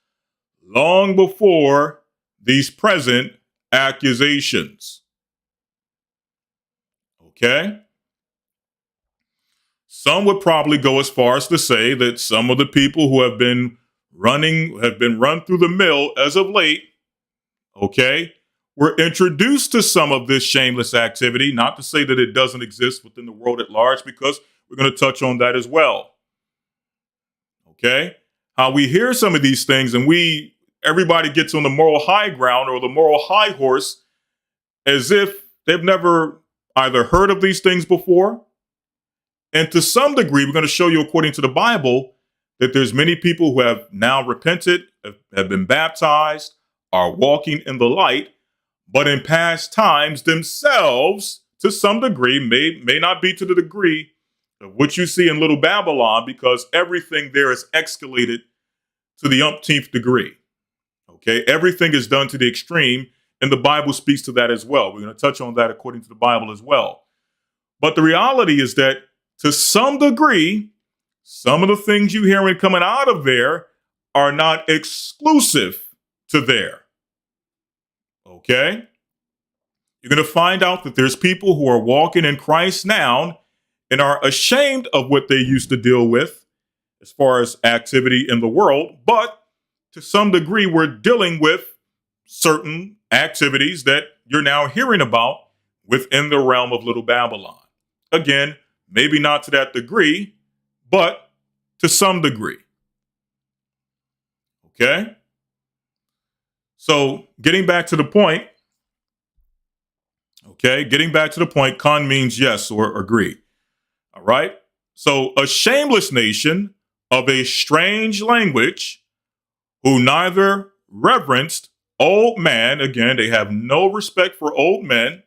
long before these present accusations. Okay? Some would probably go as far as to say that some of the people who have been run through the mill as of late, okay, were introduced to some of this shameless activity, not to say that it doesn't exist within the world at large, because we're going to touch on that as well. Okay? How we hear some of these things and everybody gets on the moral high ground or the moral high horse as if they've never either heard of these things before. And to some degree, we're going to show you, according to the Bible, that there's many people who have now repented, have been baptized, are walking in the light, but in past times themselves, to some degree, may not be to the degree of what you see in Little Babylon, because everything there is escalated to the umpteenth degree. Okay, everything is done to the extreme, and the Bible speaks to that as well. We're going to touch on that according to the Bible as well. But the reality is that to some degree, some of the things you hearing coming out of there are not exclusive to there. Okay? You're going to find out that there's people who are walking in Christ now and are ashamed of what they used to deal with as far as activity in the world, but to some degree, we're dealing with certain activities that you're now hearing about within the realm of Little Babylon. Again, maybe not to that degree, but to some degree. Okay? So getting back to the point, con means yes or agree. All right? So a shameless nation of a strange language who neither reverenced old man, again, they have no respect for old men,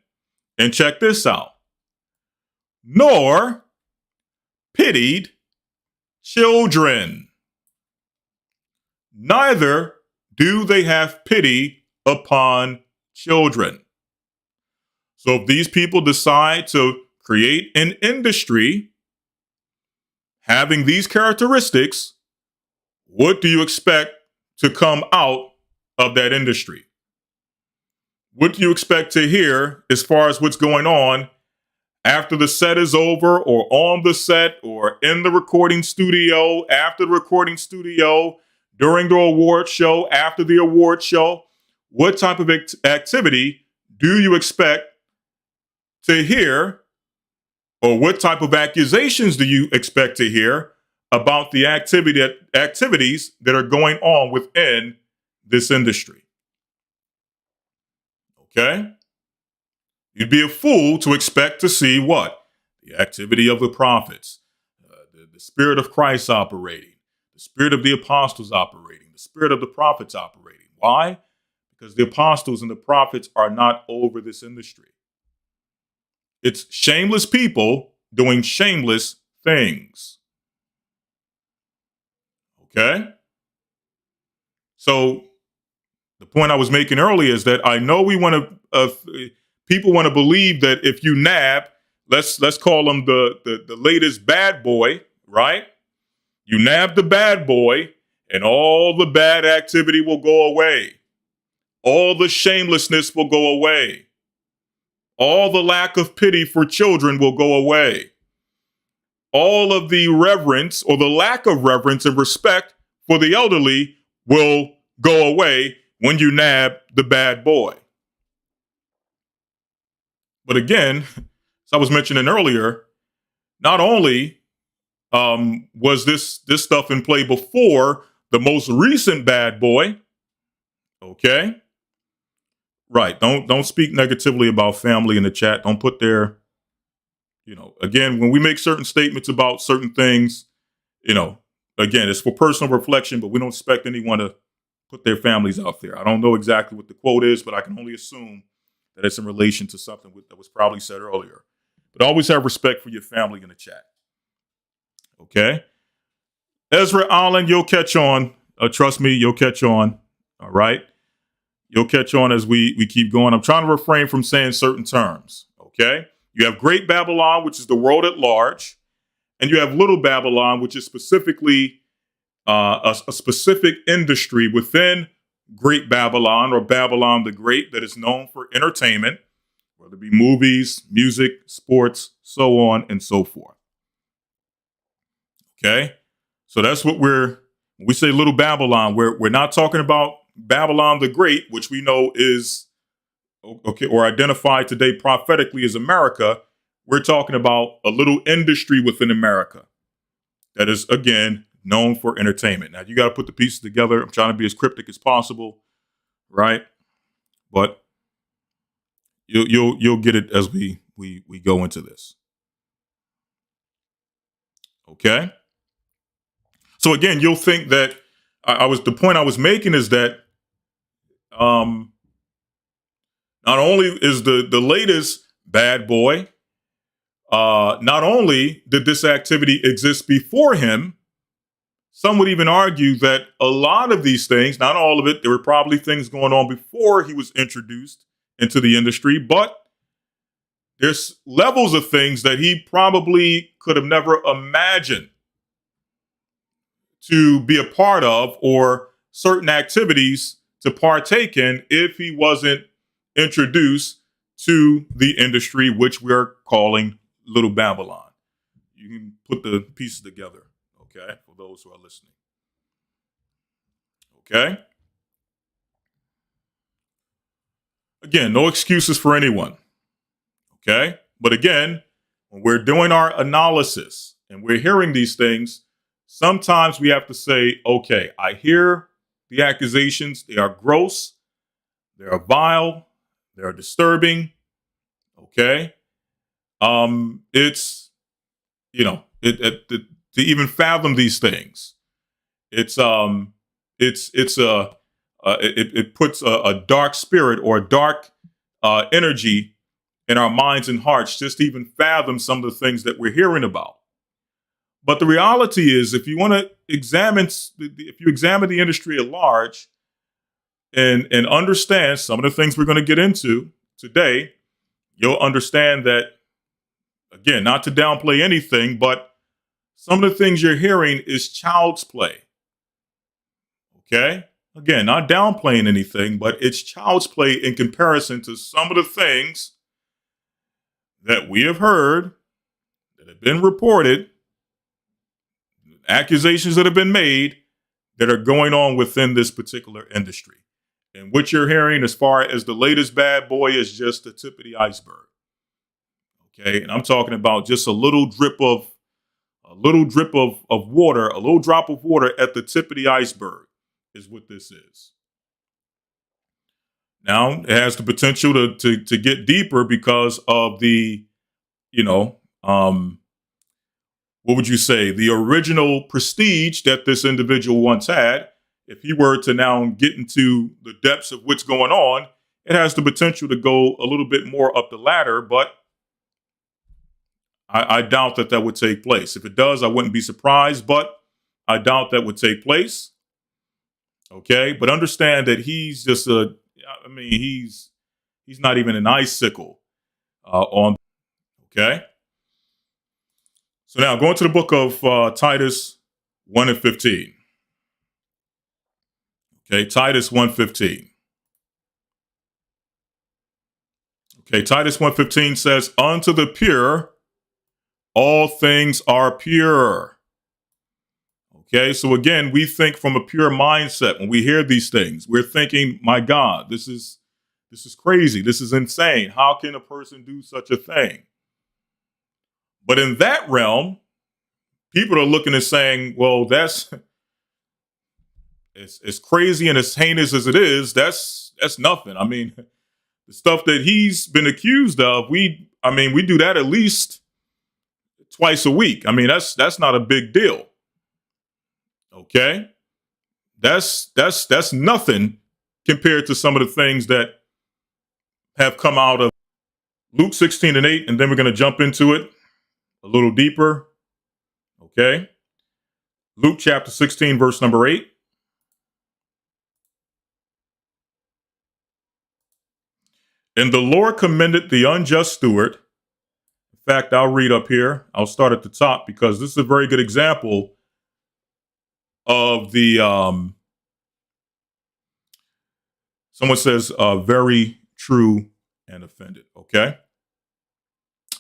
and check this out, nor pitied children. Neither do they have pity upon children. So if these people decide to create an industry having these characteristics, what do you expect to come out of that industry? What do you expect to hear as far as what's going on after the set is over, or on the set, or in the recording studio, after the recording studio, during the award show, after the award show? What type of activity do you expect to hear, or what type of accusations do you expect to hear about the activities that are going on within this industry? Okay? You'd be a fool to expect to see what? The activity of the prophets, the Spirit of Christ operating, the Spirit of the apostles operating, the Spirit of the prophets operating. Why? Because the apostles and the prophets are not over this industry. It's shameless people doing shameless things. Okay? So the point I was making earlier is that I know we want to, people want to believe that if you nab, let's call him the latest bad boy, right? You nab the bad boy, and all the bad activity will go away. All the shamelessness will go away. All the lack of pity for children will go away. All of the reverence, or the lack of reverence and respect for the elderly, will go away when you nab the bad boy. But again, as I was mentioning earlier, not only was this stuff in play before the most recent bad boy, okay? Right. Don't speak negatively about family in the chat. Don't put their, again, when we make certain statements about certain things, again, it's for personal reflection, but we don't expect anyone to put their families out there. I don't know exactly what the quote is, but I can only assume that it's in relation to something that was probably said earlier. But always have respect for your family in the chat. Okay? Ezra Allen, you'll catch on. Trust me, you'll catch on. All right? You'll catch on as we keep going. I'm trying to refrain from saying certain terms. Okay? You have Great Babylon, which is the world at large. And you have Little Babylon, which is specifically a specific industry within Great Babylon, or Babylon the Great, that is known for entertainment, whether it be movies, music, sports, so on and so forth. Okay? So that's what when we say Little Babylon, we're not talking about Babylon the Great, which we know is, okay, or identified today prophetically as America. We're talking about a little industry within America that is, again, known for entertainment. Now, you got to put the pieces together. I'm trying to be as cryptic as possible, right? But you'll get it as we go into this. Okay? So again, you'll think that the point I was making is that not only is the latest bad boy, not only did this activity exist before him, some would even argue that a lot of these things, not all of it, there were probably things going on before he was introduced into the industry, but there's levels of things that he probably could have never imagined to be a part of, or certain activities to partake in, if he wasn't introduced to the industry, which we're calling Little Babylon. You can put the pieces together, okay, for those who are listening. Okay? Again, no excuses for anyone. Okay? But again, when we're doing our analysis and we're hearing these things, sometimes we have to say, okay, I hear the accusations. They are gross. They are vile. They are disturbing. Okay? It's, to even fathom these things, it puts a dark spirit or a dark energy in our minds and hearts just to even fathom some of the things that we're hearing about. But the reality is, if you examine the industry at large and understand some of the things we're going to get into today, you'll understand that, again, not to downplay anything, but some of the things you're hearing is child's play. Okay? Again, not downplaying anything, but it's child's play in comparison to some of the things that we have heard, that have been reported, accusations that have been made that are going on within this particular industry. And what you're hearing as far as the latest bad boy is just the tip of the iceberg. Okay, and I'm talking about just a little drop of water, a little drop of water at the tip of the iceberg is what this is. Now, it has the potential to get deeper because of the, what would you say, the original prestige that this individual once had. If he were to now get into the depths of what's going on, it has the potential to go a little bit more up the ladder, but I doubt that would take place. If it does, I wouldn't be surprised, but I doubt that would take place. Okay, but understand that he's just he's not even an icicle on. Okay, so now going to the book of Titus 1:15. Okay, Titus 1:15. Okay, Titus 1:15 says, "Unto the pure, all things are pure." Okay, so again, we think from a pure mindset when we hear these things. We're thinking, my God, this is crazy. This is insane. How can a person do such a thing? But in that realm, people are looking and saying, well, that's as crazy and as heinous as it is, that's nothing. I mean, the stuff that he's been accused of, we do that at least twice a week. I mean, that's not a big deal. Okay? That's nothing compared to some of the things that have come out of Luke 16:8, and then we're going to jump into it a little deeper. Okay? Luke chapter 16, verse number 8. "And the Lord commended the unjust steward." In fact, I'll read up here. I'll start at the top because this is a very good example of the, someone says, very true and offended. Okay.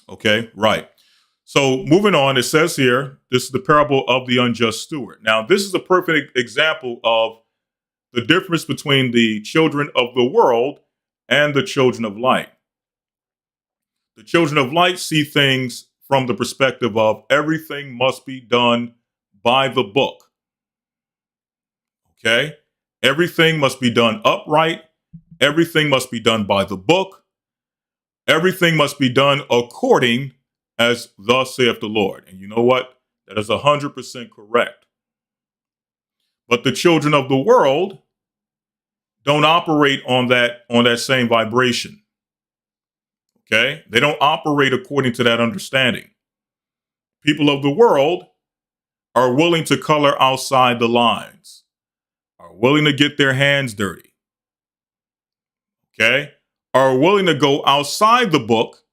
Okay. Right. So moving on, it says here, this is the parable of the unjust steward. Now, this is a perfect example of the difference between the children of the world and the children of light. The children of light see things from the perspective of everything must be done by the book. Okay? Everything must be done upright. Everything must be done by the book. Everything must be done according as thus saith the Lord. And you know what? That is 100% correct. But the children of the world don't operate on that same vibration. Okay? They don't operate according to that understanding. People of the world are willing to color outside the lines, are willing to get their hands dirty. Okay? Are willing to go outside the book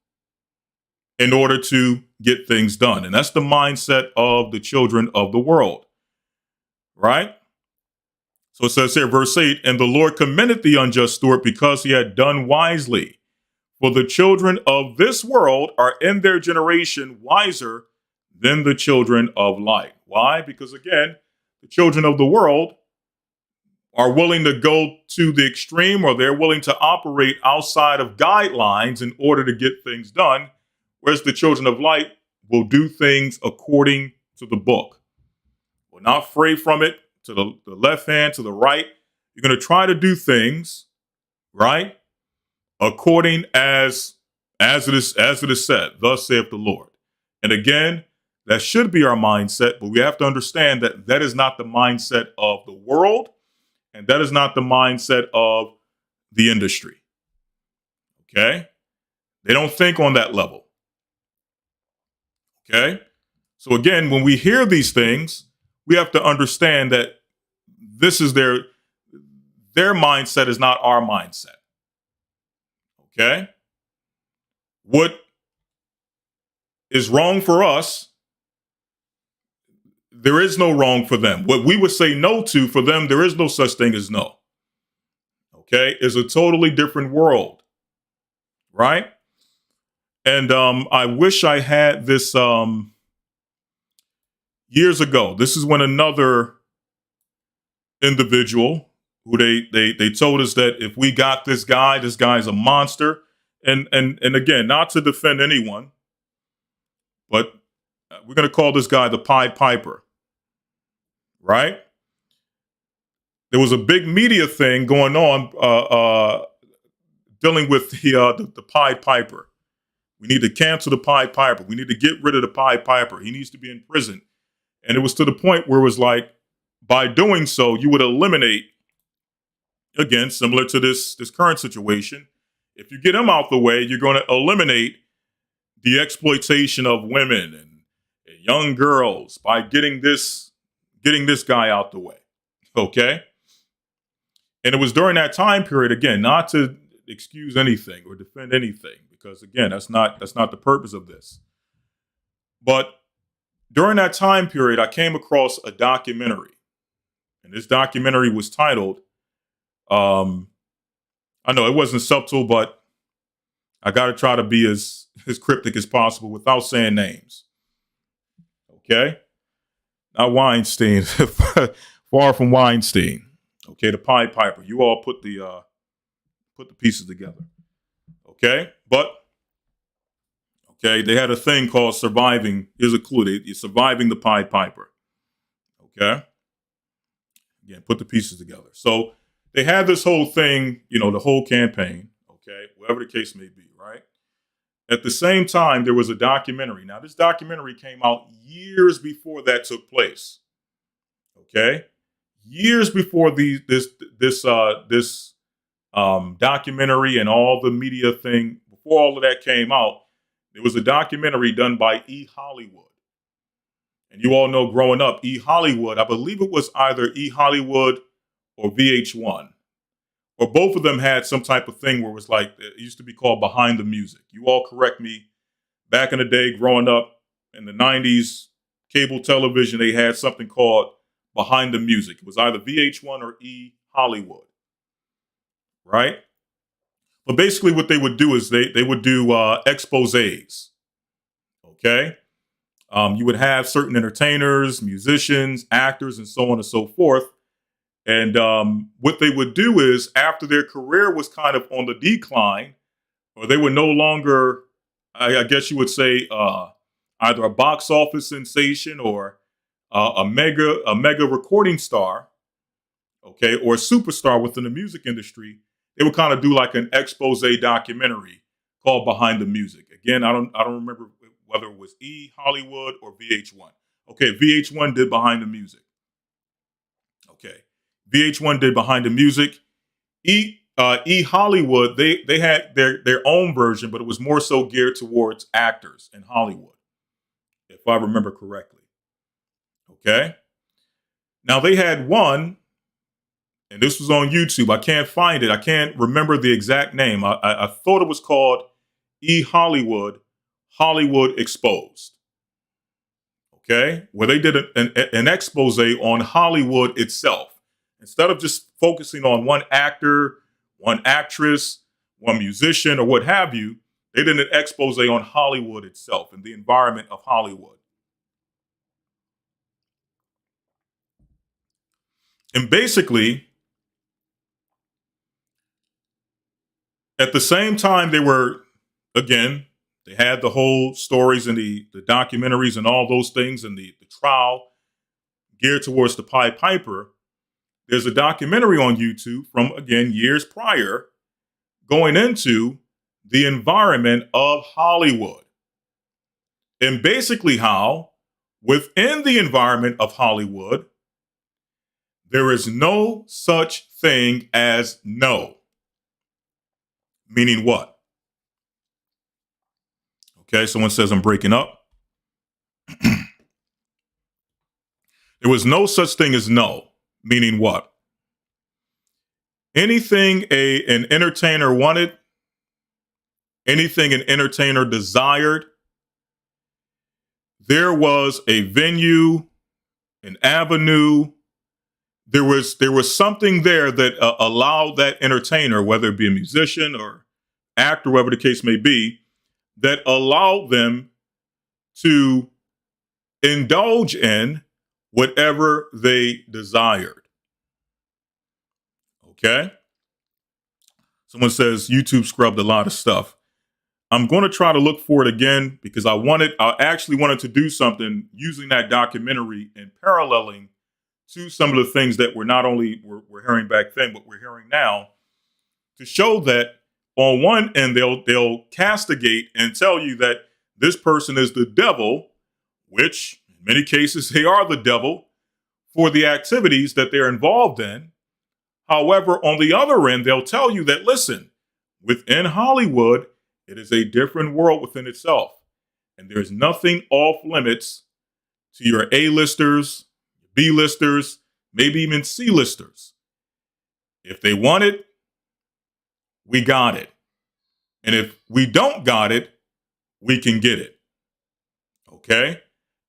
in order to get things done. And that's the mindset of the children of the world. Right? So it says here, verse 8, and the Lord commended the unjust steward because he had done wisely. For the children of this world are in their generation wiser than the children of light. Why? Because again, the children of the world are willing to go to the extreme, or they're willing to operate outside of guidelines in order to get things done, whereas the children of light will do things according to the book. Will not stray from it to the left hand, to the right. You're going to try to do things, right, according as it is said, thus saith the Lord. And again, that should be our mindset, but we have to understand that that is not the mindset of the world, and that is not the mindset of the industry. Okay? They don't think on that level. Okay? So again, when we hear these things, we have to understand that this is their mindset is not our mindset. Okay? What is wrong for us, there is no wrong for them. What we would say no to, for them, there is no such thing as no. Okay? It's a totally different world. Right? And I wish I had this years ago. This is when another individual who they told us that if we got this guy's a monster. And again, not to defend anyone, but we're going to call this guy the Pied Piper. Right? There was a big media thing going on dealing with the Pied Piper. We need to cancel the Pied Piper. We need to get rid of the Pied Piper. He needs to be in prison. And it was to the point where it was like, by doing so, you would eliminate, again, similar to this current situation, if you get him out the way, you're going to eliminate the exploitation of women and young girls by getting this guy out the way. Okay? And it was during that time period, again, not to excuse anything or defend anything, because again, that's not the purpose of this. But during that time period, I came across a documentary, and this documentary was titled, I know it wasn't subtle, but I got to try to be as cryptic as possible without saying names. Okay? Not Weinstein, far from Weinstein. Okay, the Pied Piper. You all put the pieces together. Okay? But okay, they had a thing called surviving. Here's a clue. You're surviving the Pied Piper. Okay? Again, put the pieces together. So they had this whole thing, the whole campaign, okay, whatever the case may be, right? At the same time, there was a documentary. Now, this documentary came out years before that took place. Okay? Years before this documentary and all the media thing, before all of that came out, there was a documentary done by E. Hollywood. And you all know, growing up, E. Hollywood, I believe it was either E. Hollywood or VH1, or both of them had some type of thing where it was like, it used to be called Behind the Music. You all correct me. Back in the day, growing up in the 90s, cable television, they had something called Behind the Music. It was either VH1 or E. Hollywood, right? But basically what they would do is they would do exposés, okay? You would have certain entertainers, musicians, actors, and so on and so forth. And what they would do is, after their career was kind of on the decline, or they were no longer, I guess you would say, either a box office sensation or a mega recording star, okay, or a superstar within the music industry, they would kind of do like an expose documentary called Behind the Music. Again, I don't remember whether it was E! Hollywood or VH1. Okay, VH1 did Behind the Music. Okay. VH1 did Behind the Music. E Hollywood, they had their own version, but it was more so geared towards actors in Hollywood, if I remember correctly. Okay. Now they had one, and this was on YouTube. I can't find it. I can't remember the exact name. I thought it was called E Hollywood, Hollywood Exposed. Okay, where they did an expose on Hollywood itself. Instead of just focusing on one actor, one actress, one musician, or what have you, they did an expose on Hollywood itself and the environment of Hollywood. And basically, at the same time they were, again, they had the whole stories and the documentaries and all those things and the trial geared towards the Pied Piper. There's a documentary on YouTube from, again, years prior going into the environment of Hollywood. And basically how within the environment of Hollywood, there is no such thing as no. Meaning what? Okay, someone says I'm breaking up. There was no such thing as no. Meaning what? Anything an entertainer wanted, anything an entertainer desired, there was a venue, an avenue. There was something there that allowed that entertainer, whether it be a musician or actor, whatever the case may be, that allowed them to indulge in whatever they desired. Okay? Someone says YouTube scrubbed a lot of stuff. I'm going to try to look for it again because I actually wanted to do something using that documentary and paralleling to some of the things that we're not only we're hearing back then, but we're hearing now, to show that on one end they'll castigate and tell you that this person is the devil, which in many cases they are the devil for the activities that they're involved in. However, on the other end, they'll tell you that, listen, within Hollywood, it is a different world within itself. And there's nothing off limits to your A-listers, B-listers, maybe even C-listers. If they want it, we got it. And if we don't got it, we can get it. Okay?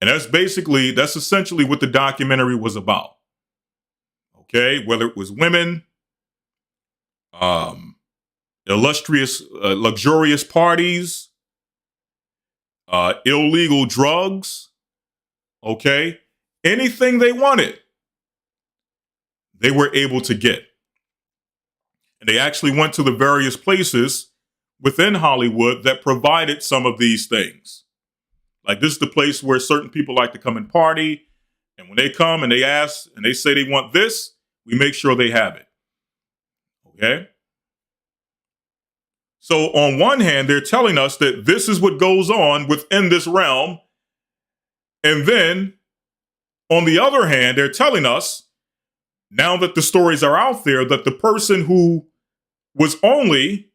And that's essentially what the documentary was about. Okay? Whether it was women, illustrious, luxurious parties, illegal drugs, okay? Anything they wanted, they were able to get. And they actually went to the various places within Hollywood that provided some of these things. Like this is the place where certain people like to come and party. And when they come and they ask and they say they want this, we make sure they have it. Okay? So on one hand, they're telling us that this is what goes on within this realm. And then on the other hand, they're telling us, now that the stories are out there, that the person who was only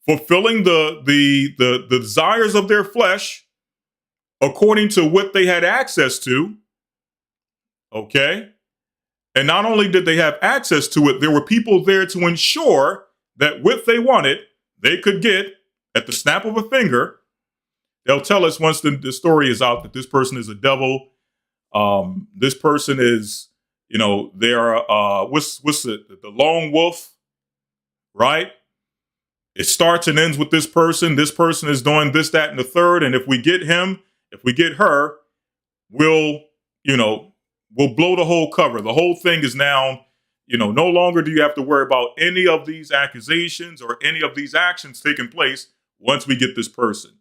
fulfilling the desires of their flesh, according to what they had access to, okay? And not only did they have access to it, there were people there to ensure that what they wanted, they could get at the snap of a finger. They'll tell us once the story is out that this person is a devil. This person is, they are, what's it? The lone wolf, right? It starts and ends with this person. This person is doing this, that, and the third. And if we get him, if we get her, we'll blow the whole cover. The whole thing is now, no longer do you have to worry about any of these accusations or any of these actions taking place once we get this person.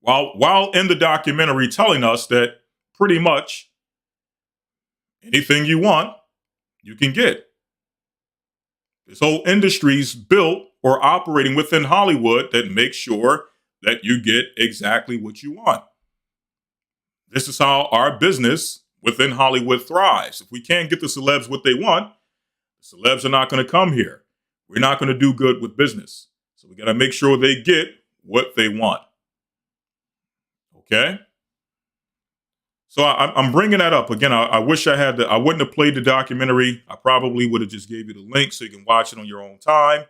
While in the documentary telling us that pretty much anything you want, you can get. This whole industry's built or operating within Hollywood that makes sure that you get exactly what you want. This is how our business within Hollywood thrives. If we can't get the celebs what they want, the celebs are not going to come here. We're not going to do good with business. So we got to make sure they get what they want. Okay? So I'm bringing that up. Again, I wish I had I wouldn't have played the documentary. I probably would have just gave you the link so you can watch it on your own time.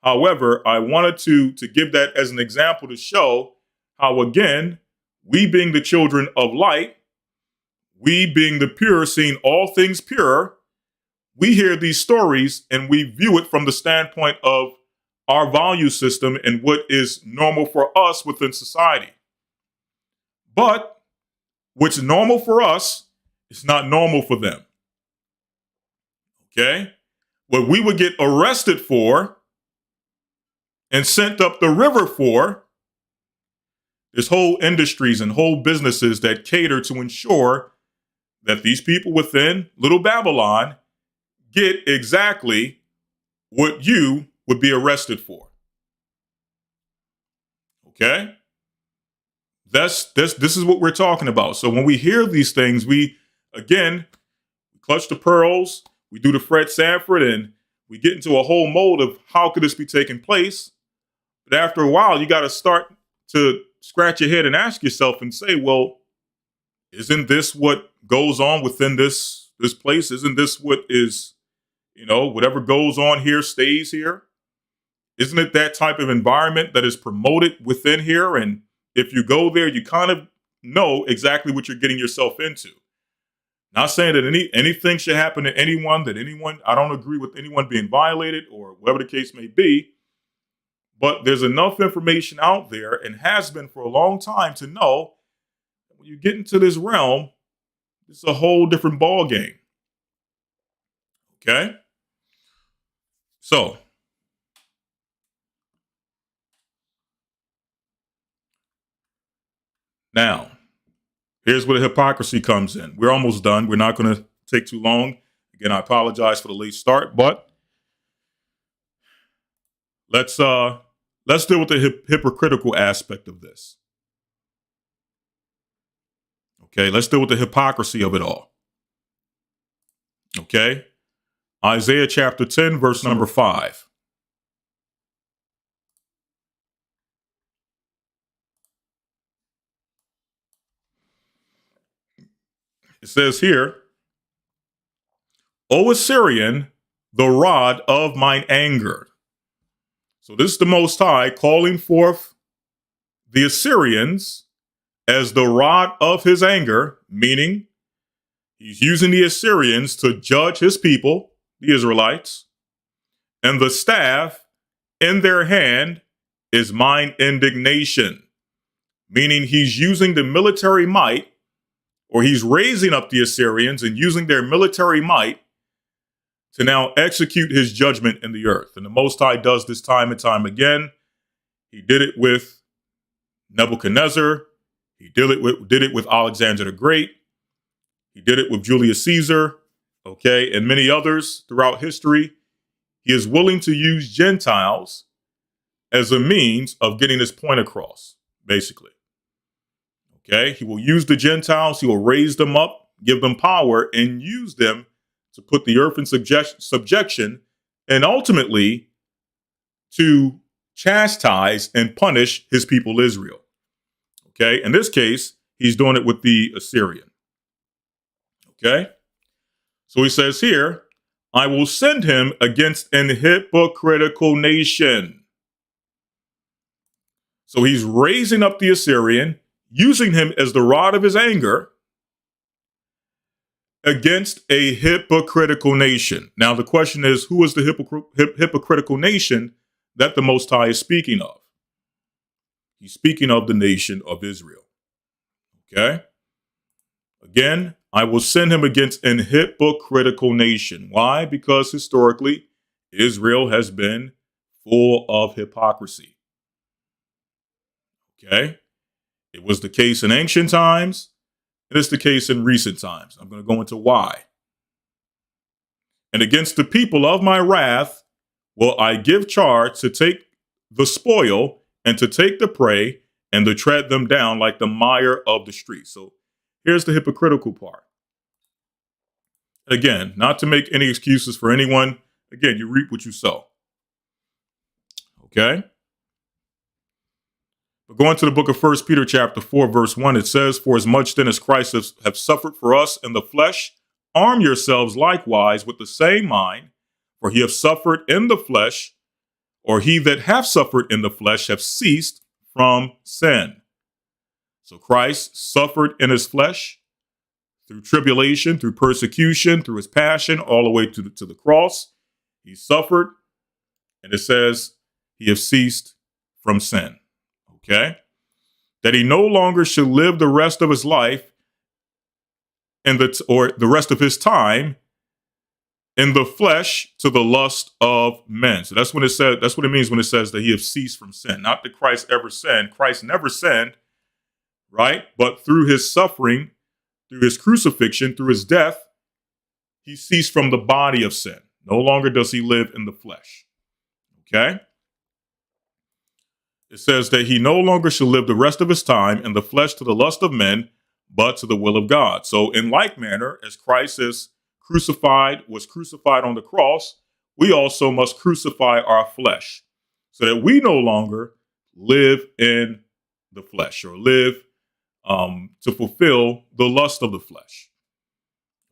However, I wanted to give that as an example to show how, again, we being the children of light, we being the pure, seeing all things pure, we hear these stories and we view it from the standpoint of our value system and what is normal for us within society. But what's normal for us is not normal for them. Okay? What we would get arrested for and sent up the river for, there's whole industries and whole businesses that cater to ensure that these people within Little Babylon get exactly what you would be arrested for. Okay? This is what we're talking about. So when we hear these things, we clutch the pearls, we do the Fred Sanford, and we get into a whole mode of how could this be taking place? But after a while, you got to start to scratch your head and ask yourself and say, well, isn't this what goes on within this place? Isn't this what is, whatever goes on here stays here? Isn't it that type of environment that is promoted within here? And if you go there, you kind of know exactly what you're getting yourself into. Not saying that anything should happen to anyone, I don't agree with anyone being violated or whatever the case may be. But there's enough information out there and has been for a long time to know that when you get into this realm, it's a whole different ball game. Okay? So, now, here's where the hypocrisy comes in. We're almost done. We're not going to take too long. Again, I apologize for the late start, but let's deal with the hypocritical aspect of this. Okay, let's deal with the hypocrisy of it all. Okay, Isaiah chapter 10, verse number 5. It says here, O Assyrian, the rod of mine anger. So this is the Most High calling forth the Assyrians as the rod of his anger, meaning he's using the Assyrians to judge his people, the Israelites, and the staff in their hand is mine indignation, meaning he's using the military might, or he's raising up the Assyrians and using their military might to now execute his judgment in the earth. And the Most High does this time and time again. He did it with Nebuchadnezzar. He did it with Alexander the Great. He did it with Julius Caesar, okay, and many others throughout history. He is willing to use Gentiles as a means of getting his point across, basically. Okay, he will use the Gentiles, he will raise them up, give them power, and use them to put the earth in subjection, and ultimately to chastise and punish his people Israel. Okay, in this case, he's doing it with the Assyrian. Okay, so he says here, I will send him against an hypocritical nation. So he's raising up the Assyrian, using him as the rod of his anger against a hypocritical nation. Now, the question is, who is the hypocritical nation that the Most High is speaking of? He's speaking of the nation of Israel. Okay? Again, I will send him against an hypocritical nation. Why? Because historically, Israel has been full of hypocrisy. Okay? It was the case in ancient times. It is the case in recent times. I'm going to go into why. And against the people of my wrath will I give charge to take the spoil and to take the prey and to tread them down like the mire of the street. So here's the hypocritical part. Again, not to make any excuses for anyone. Again, you reap what you sow. Okay? But going to the book of 1 Peter chapter 4, verse 1, it says, "For as much then as Christ have suffered for us in the flesh, arm yourselves likewise with the same mind, for he hath suffered in the flesh, or he that hath suffered in the flesh have ceased from sin." So Christ suffered in his flesh through tribulation, through persecution, through his passion, all the way to the cross. He suffered, and it says he have ceased from sin. Okay? That he no longer should live the rest of his life or the rest of his time in the flesh to the lust of men. So that's what it means when it says that he have ceased from sin. Not that Christ ever sinned. Christ never sinned, right? But through his suffering, through his crucifixion, through his death, he ceased from the body of sin. No longer does he live in the flesh. Okay? It says that he no longer shall live the rest of his time in the flesh to the lust of men, but to the will of God. So in like manner, as Christ was crucified on the cross, we also must crucify our flesh so that we no longer live in the flesh or live to fulfill the lust of the flesh.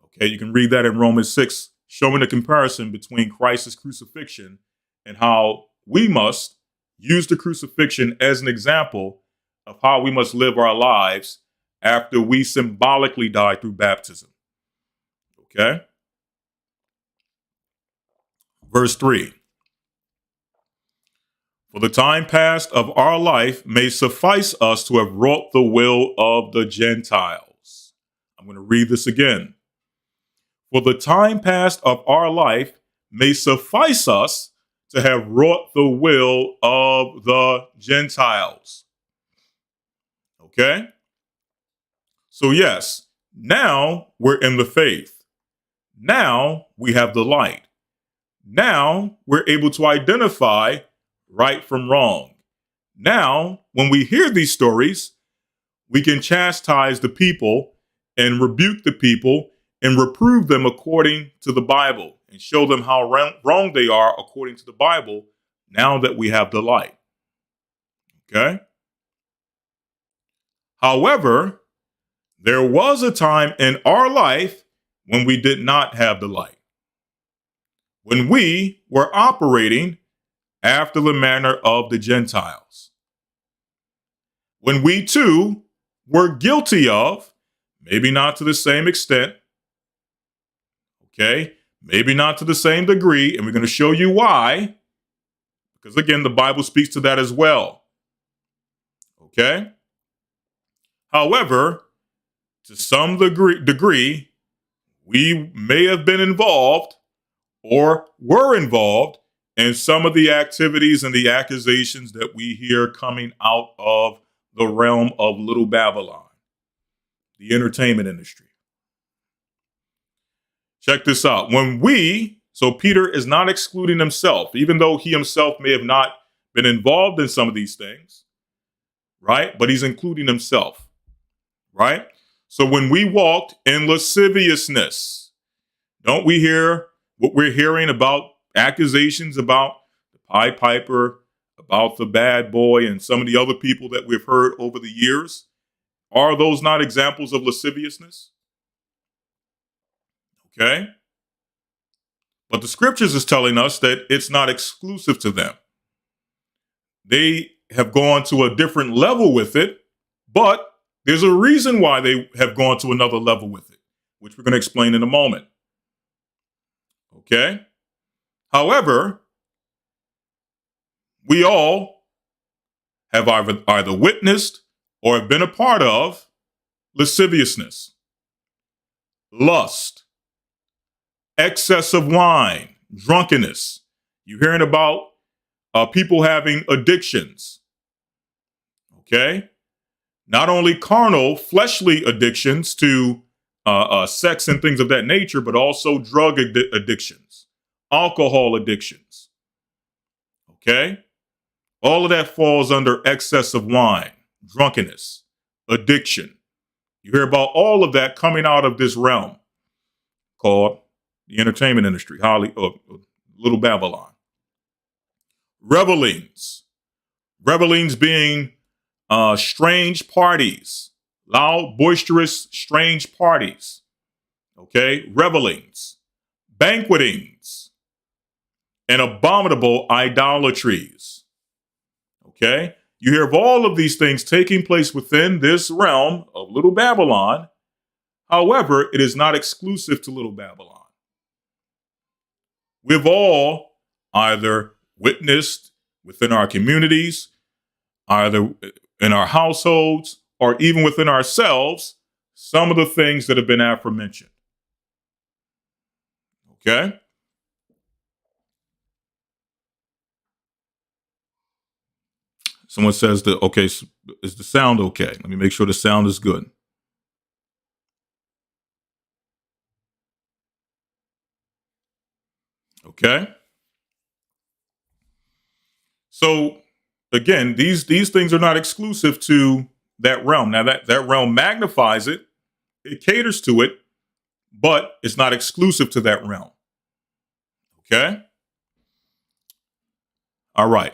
Okay, you can read that in Romans 6, showing the comparison between Christ's crucifixion and how we must use the crucifixion as an example of how we must live our lives after we symbolically die through baptism. Okay? Verse 3. "For the time past of our life may suffice us to have wrought the will of the Gentiles." I'm going to read this again. "For the time past of our life may suffice us to have wrought the will of the Gentiles." Okay? So yes, now we're in the faith. Now we have the light. Now we're able to identify right from wrong. Now, when we hear these stories, we can chastise the people and rebuke the people and reprove them according to the Bible and show them how wrong they are according to the Bible now that we have the light. Okay? However, there was a time in our life when we did not have the light, when we were operating after the manner of the Gentiles, when we too were guilty of, maybe not to the same extent, okay, maybe not to the same degree, and we're going to show you why, because again, the Bible speaks to that as well. Okay? However, to some degree, we may have been involved or were involved in some of the activities and the accusations that we hear coming out of the realm of Little Babylon, the entertainment industry. Check this out. So Peter is not excluding himself, even though he himself may have not been involved in some of these things, right? But he's including himself, right? So when we walked in lasciviousness, don't we hear what we're hearing about accusations about the Pied Piper, about the bad boy, and some of the other people that we've heard over the years? Are those not examples of lasciviousness? Okay? But the scriptures is telling us that it's not exclusive to them. They have gone to a different level with it, but there's a reason why they have gone to another level with it, which we're going to explain in a moment. Okay? However, we all have either witnessed or have been a part of lasciviousness, lust, excess of wine, drunkenness. You're hearing about people having addictions. Okay? Not only carnal, fleshly addictions to sex and things of that nature, but also drug addictions, alcohol addictions. Okay? All of that falls under excess of wine, drunkenness, addiction. You hear about all of that coming out of this realm. called the entertainment industry, Little Babylon. Revelings. Revelings being strange parties, loud, boisterous, strange parties. Okay, revelings, banquetings, and abominable idolatries. Okay, you hear of all of these things taking place within this realm of Little Babylon. However, it is not exclusive to Little Babylon. We've all either witnessed within our communities, either in our households, or even within ourselves, some of the things that have been aforementioned. Okay? Someone says that, okay, is the sound okay? Let me make sure the sound is good. Okay? So, again, these things are not exclusive to that realm. Now, that realm magnifies it, it caters to it, but it's not exclusive to that realm. Okay? All right.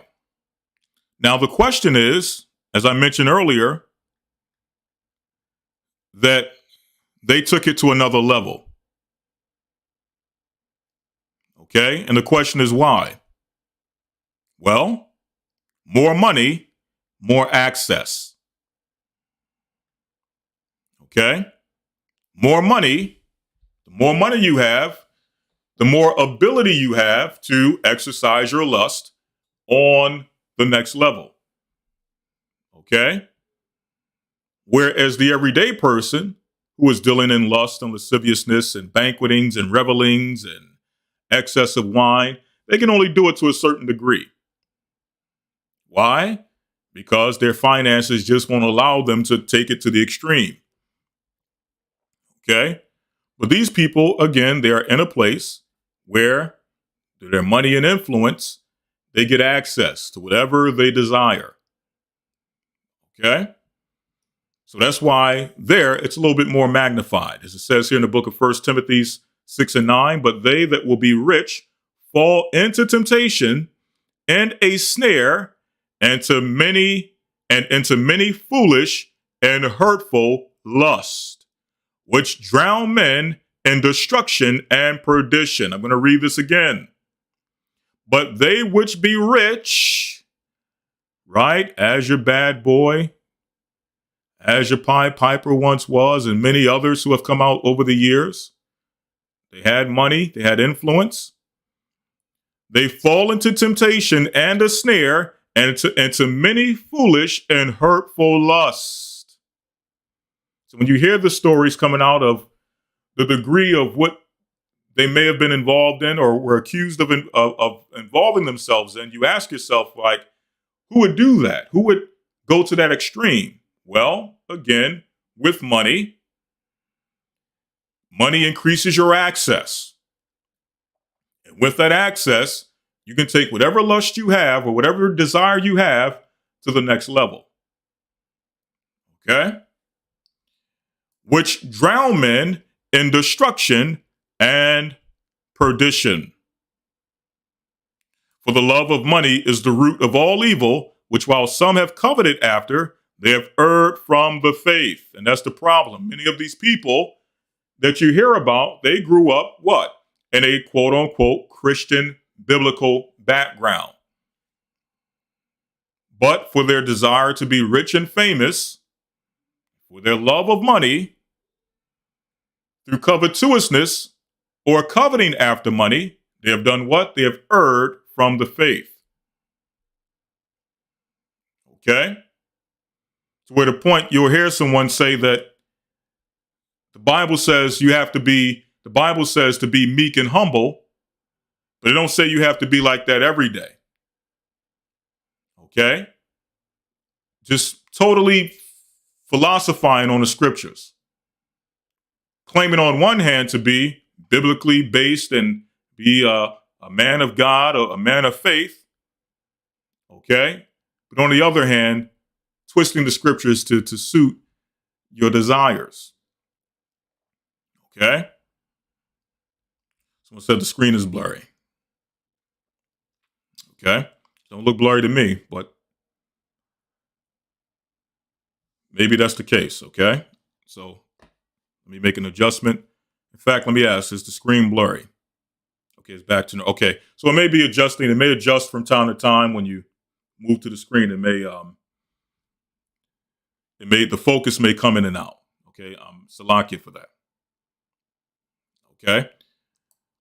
Now, the question is, as I mentioned earlier, that they took it to another level. Okay? And the question is why? Well, more money, more access. Okay? More money, the more money you have, the more ability you have to exercise your lust on the next level. Okay? Whereas the everyday person who is dealing in lust and lasciviousness and banquetings and revelings and excess of wine, they can only do it to a certain degree. Why? Because their finances just won't allow them to take it to the extreme. Okay? But these people, again, they are in a place where through their money and influence, they get access to whatever they desire. Okay? So that's why there it's a little bit more magnified. As it says here in the book of 1 Timothy 6 and 9, but they that will be rich fall into temptation and a snare and into many foolish and hurtful lusts, which drown men in destruction and perdition. I'm going to read this again. But they which be rich, right, as your bad boy, as your Pied Piper once was, and many others who have come out over the years, they had money, they had influence. They fall into temptation and a snare and into many foolish and hurtful lusts. So when you hear the stories coming out of the degree of what they may have been involved in or were accused of involving themselves in, you ask yourself, like, who would do that? Who would go to that extreme? Well, again, with money, money increases your access. And with that access, you can take whatever lust you have or whatever desire you have to the next level. Okay? Which drown men in destruction and perdition. For the love of money is the root of all evil, which while some have coveted after, they have erred from the faith. And that's the problem. Many of these people that you hear about, they grew up what? In a quote unquote Christian biblical background. But for their desire to be rich and famous, for their love of money, through covetousness or coveting after money, they have done what? They have erred from the faith. Okay? To where the point you'll hear someone say that the Bible says to be meek and humble, but it don't say you have to be like that every day. Okay? Just totally philosophizing on the scriptures. Claiming on one hand to be biblically based and be a man of God or a man of faith. Okay? But on the other hand, twisting the scriptures to suit your desires. Okay? Someone said the screen is blurry. Okay. Don't look blurry to me, but maybe that's the case. Okay. So let me make an adjustment. In fact, let me ask, is the screen blurry? Okay, it's back to, okay. So it may be adjusting. It may adjust from time to time when you move to the screen. The focus may come in and out. Okay. Salakia for that. Okay.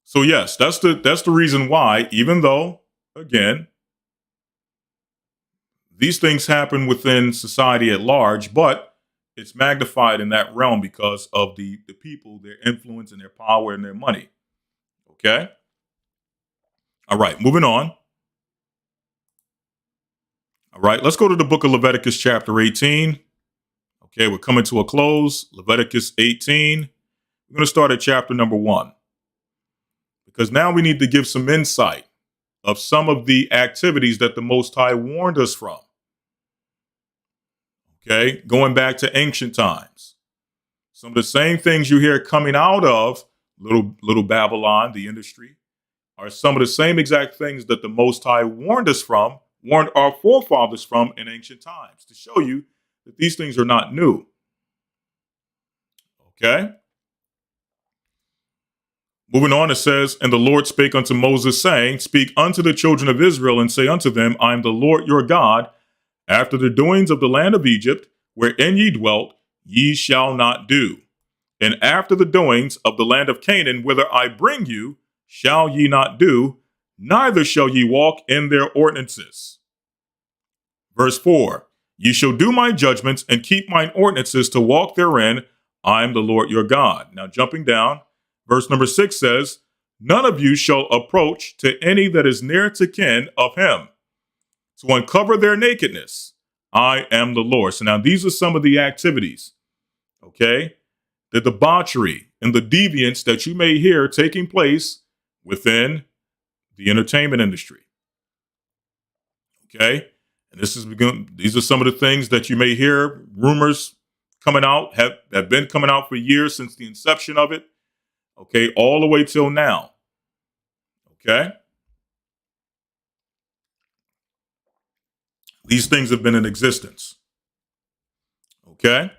So yes, that's the reason why, even though, again, these things happen within society at large, but it's magnified in that realm because of the people, their influence and their power and their money. Okay. All right, moving on. All right, let's go to the book of Leviticus chapter 18. Okay, we're coming to a close. Leviticus 18. We're going to start at chapter number 1. Because now we need to give some insight of some of the activities that the Most High warned us from. Okay, going back to ancient times. Some of the same things you hear coming out of little Babylon, the industry, are some of the same exact things that the Most High warned our forefathers from in ancient times, to show you that these things are not new. Okay? Moving on, it says, "And the Lord spake unto Moses, saying, Speak unto the children of Israel, and say unto them, I am the Lord your God. After the doings of the land of Egypt, wherein ye dwelt, ye shall not do. And after the doings of the land of Canaan, whither I bring you, shall ye not do, neither shall ye walk in their ordinances." Verse 4, "Ye shall do my judgments and keep mine ordinances to walk therein. I am the Lord your God." Now jumping down, verse number 6 says, "None of you shall approach to any that is near to kin of him, to uncover their nakedness. I am the Lord." So now these are some of the activities, okay? The debauchery and the deviance that you may hear taking place within the entertainment industry. Okay? And these are some of the things that you may hear rumors coming out, have been coming out for years since the inception of it. Okay, all the way till now. Okay? These things have been in existence. Okay?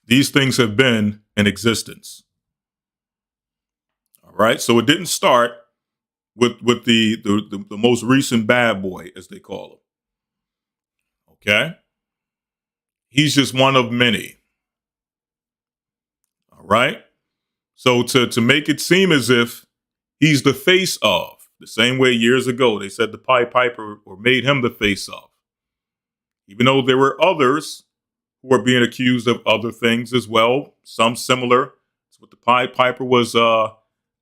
These things have been in existence. All right, so it didn't start with the most recent bad boy, as they call him. Okay? He's just one of many. All right? So to make it seem as if he's the face of, the same way years ago they said the Pied Piper or made him the face of. Even though there were others who were being accused of other things as well, some similar to what the Pied Piper was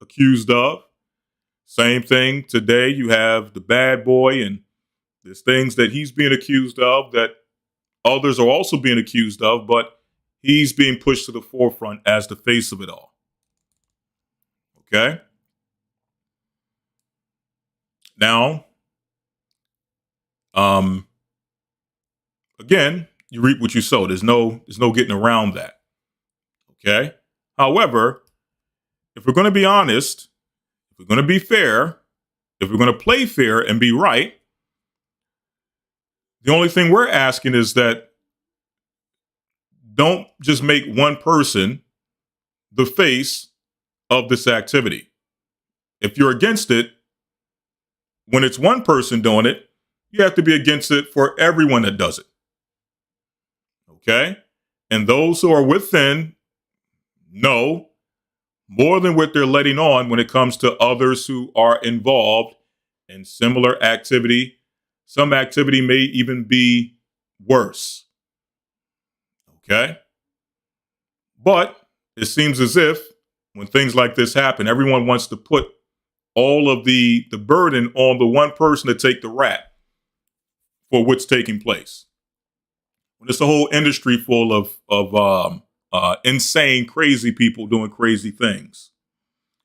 accused of. Same thing today. You have the bad boy, and there's things that he's being accused of that others are also being accused of, but he's being pushed to the forefront as the face of it all. Okay? Now, again, you reap what you sow. There's no getting around that. Okay? However, if we're going to be honest, if we're going to be fair, if we're going to play fair and be right, the only thing we're asking is that don't just make one person the face of this activity. If you're against it, when it's one person doing it, you have to be against it for everyone that does it. Okay? And those who are within know more than what they're letting on when it comes to others who are involved in similar activity. Some activity may even be worse. Okay? But it seems as if when things like this happen, everyone wants to put all of the burden on the one person to take the rap for what's taking place. When it's a whole industry full of insane, crazy people doing crazy things.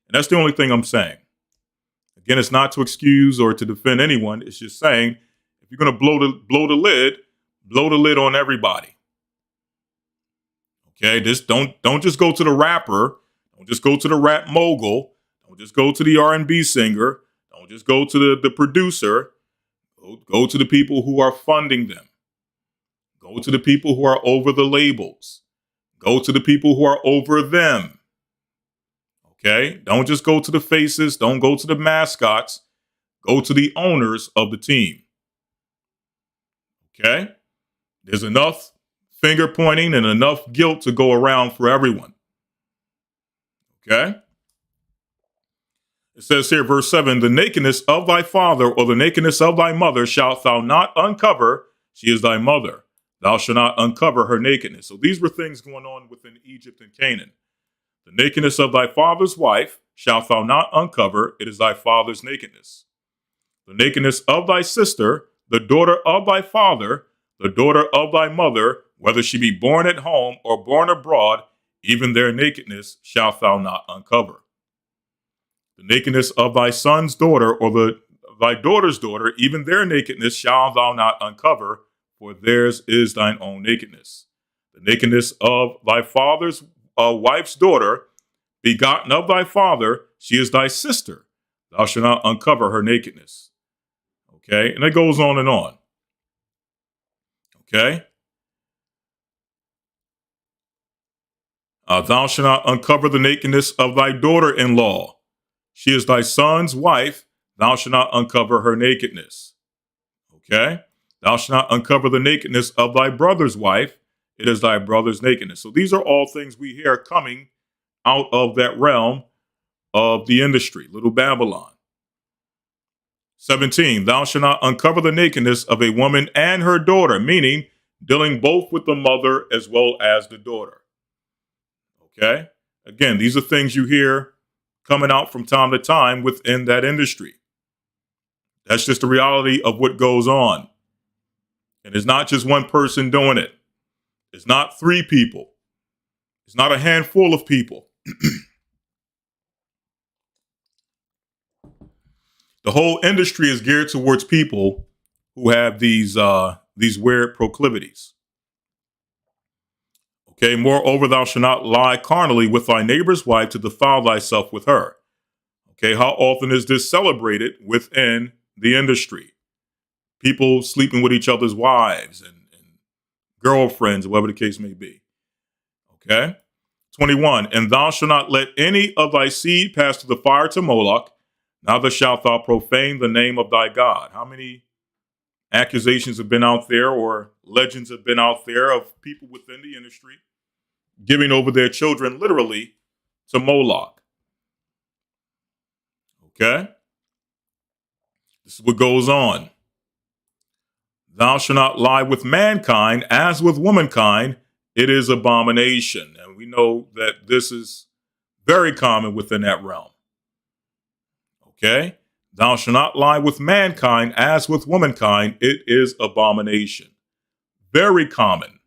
And that's the only thing I'm saying. Again, it's not to excuse or to defend anyone. It's just saying, if you're going to blow the lid on everybody. Okay, don't just go to the rapper. Don't just go to the rap mogul. Don't just go to the R&B singer. Don't just go to the producer. Go to the people who are funding them. Go to the people who are over the labels. Go to the people who are over them. Okay? Don't just go to the faces. Don't go to the mascots. Go to the owners of the team. Okay? There's enough finger pointing and enough guilt to go around for everyone. Okay? It says here, verse 7, the nakedness of thy father or the nakedness of thy mother shalt thou not uncover. She is thy mother. Thou shalt not uncover her nakedness. So these were things going on within Egypt and Canaan. The nakedness of thy father's wife shalt thou not uncover. It is thy father's nakedness. The nakedness of thy sister, the daughter of thy father, the daughter of thy mother, whether she be born at home or born abroad, even their nakedness shalt thou not uncover. The nakedness of thy son's daughter or thy daughter's daughter, even their nakedness shalt thou not uncover, for theirs is thine own nakedness. The nakedness of thy father's wife's daughter, begotten of thy father, she is thy sister. Thou shalt not uncover her nakedness. Okay, and it goes on and on. Okay. Thou shalt not uncover the nakedness of thy daughter-in-law. She is thy son's wife. Thou shalt not uncover her nakedness. Okay. Thou shalt not uncover the nakedness of thy brother's wife. It is thy brother's nakedness. So these are all things we hear coming out of that realm of the industry, Little Babylon. 17, thou shalt not uncover the nakedness of a woman and her daughter, meaning dealing both with the mother as well as the daughter. Okay? Again, these are things you hear coming out from time to time within that industry. That's just the reality of what goes on. And it's not just one person doing it. It's not 3 people. It's not a handful of people. The whole industry is geared towards people who have these weird proclivities. Okay, moreover, thou shalt not lie carnally with thy neighbor's wife to defile thyself with her. Okay, how often is this celebrated within the industry? People sleeping with each other's wives and girlfriends, whatever the case may be. Okay, 21, and thou shalt not let any of thy seed pass to the fire to Moloch, neither shalt thou profane the name of thy God. How many accusations have been out there or legends have been out there of people within the industry giving over their children literally to Moloch? Okay? This is what goes on. Thou shalt not lie with mankind as with womankind. It is abomination. And we know that this is very common within that realm. Okay? Thou shalt not lie with mankind as with womankind. It is abomination. Very common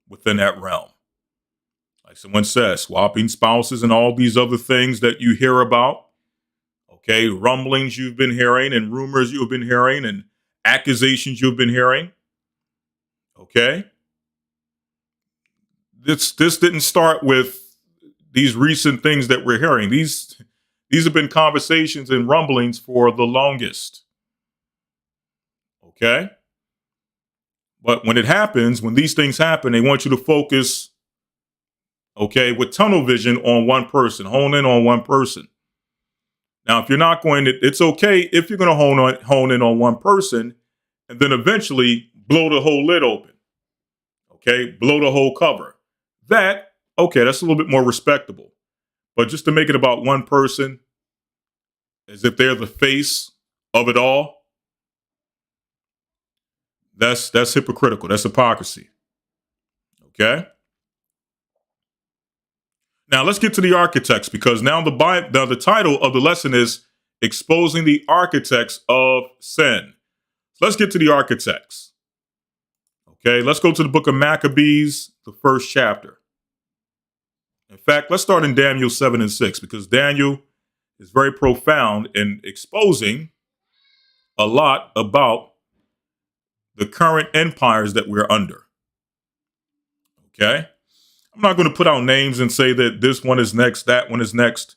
within that realm. Like someone says, swapping spouses and all these other things that you hear about. Okay? Rumblings you've been hearing and rumors you've been hearing and accusations you've been hearing. Okay? This didn't start with these recent things that we're hearing. These have been conversations and rumblings for the longest. Okay? But when it happens, when these things happen, they want you to focus, okay, with tunnel vision on one person, hone in on one person. Now, if you're not going to, it's okay if you're going to hone in on one person and then eventually blow the whole lid open. Okay? Blow the whole cover. Okay, that's a little bit more respectable. But just to make it about one person, as if they're the face of it all, that's hypocritical. That's hypocrisy. Okay? Now let's get to the architects, because now the title of the lesson is Exposing the Architects of Sin. So let's get to the architects. Okay, let's go to the book of Maccabees, the first chapter. In fact, let's start in Daniel 7 and 6, because Daniel is very profound in exposing a lot about the current empires that we're under. Okay? I'm not going to put out names and say that this one is next, that one is next.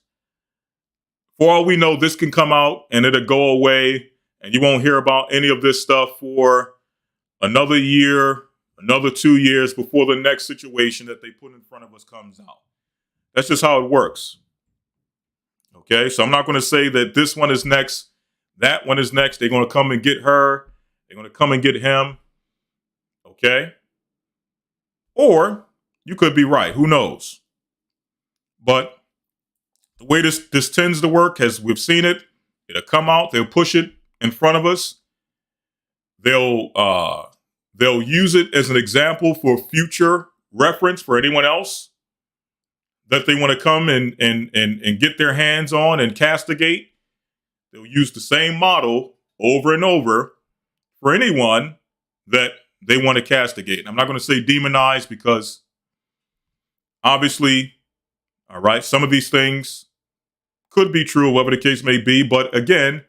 For all we know, this can come out and it'll go away, and you won't hear about any of this stuff for another year, another 2 years before the next situation that they put in front of us comes out. That's just how it works. Okay, so I'm not going to say that this one is next, that one is next. They're going to come and get her. They're going to come and get him. Okay? Or you could be right. Who knows? But the way this tends to work, as we've seen it, it'll come out. They'll push it in front of us. They'll use it as an example for future reference for anyone else that they want to come and get their hands on and castigate. They'll use the same model over and over for anyone that they want to castigate. And I'm not going to say demonize because obviously, all right, some of these things could be true, whatever the case may be. But again,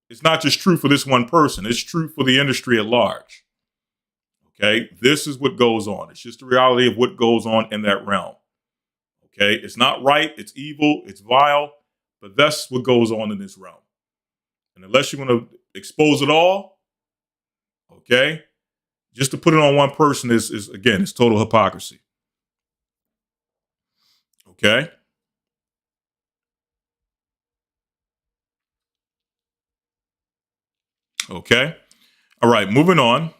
it's not just true for this one person. It's true for the industry at large. Okay, this is what goes on. It's just the reality of what goes on in that realm. Okay, it's not right. It's evil. It's vile. But that's what goes on in this realm. And unless you want to expose it all, okay, just to put it on one person is again, it's total hypocrisy. Okay. Okay. All right. Moving on.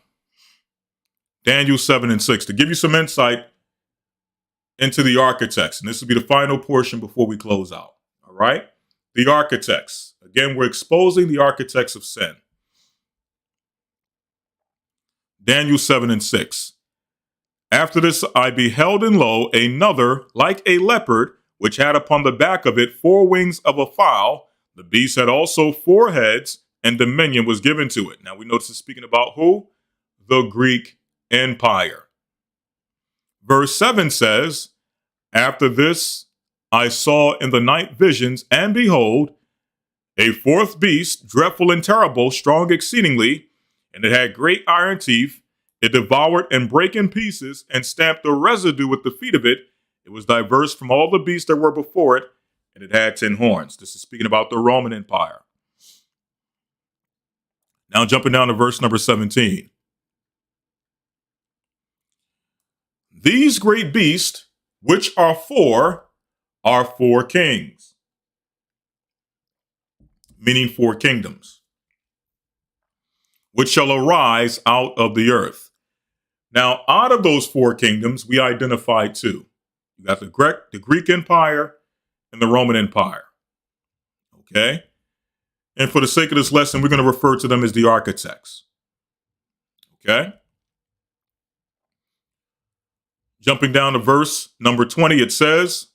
Daniel 7 and 6 to give you some insight into the architects. And this will be the final portion before we close out. All right. The architects. Again, we're exposing the architects of sin. Daniel 7 and 6. After this, I beheld, and lo, another like a leopard, which had upon the back of it 4 wings of a fowl. The beast had also 4 heads, and dominion was given to it. Now we know this is speaking about who? The Greek Empire. Verse 7 says, after this, I saw in the night visions, and behold, a 4th beast, dreadful and terrible, strong exceedingly, and it had great iron teeth. It devoured and brake in pieces, and stamped the residue with the feet of it. It was diverse from all the beasts that were before it, and it had 10 horns. This is speaking about the Roman Empire. Now jumping down to verse number 17. These great beasts, which are 4 kings, meaning 4 kingdoms, which shall arise out of the earth. Now, out of those 4 kingdoms, we identify 2. You got the Greek Empire and the Roman Empire. Okay? And for the sake of this lesson, we're going to refer to them as the architects. Okay? Jumping down to verse number 20, it says,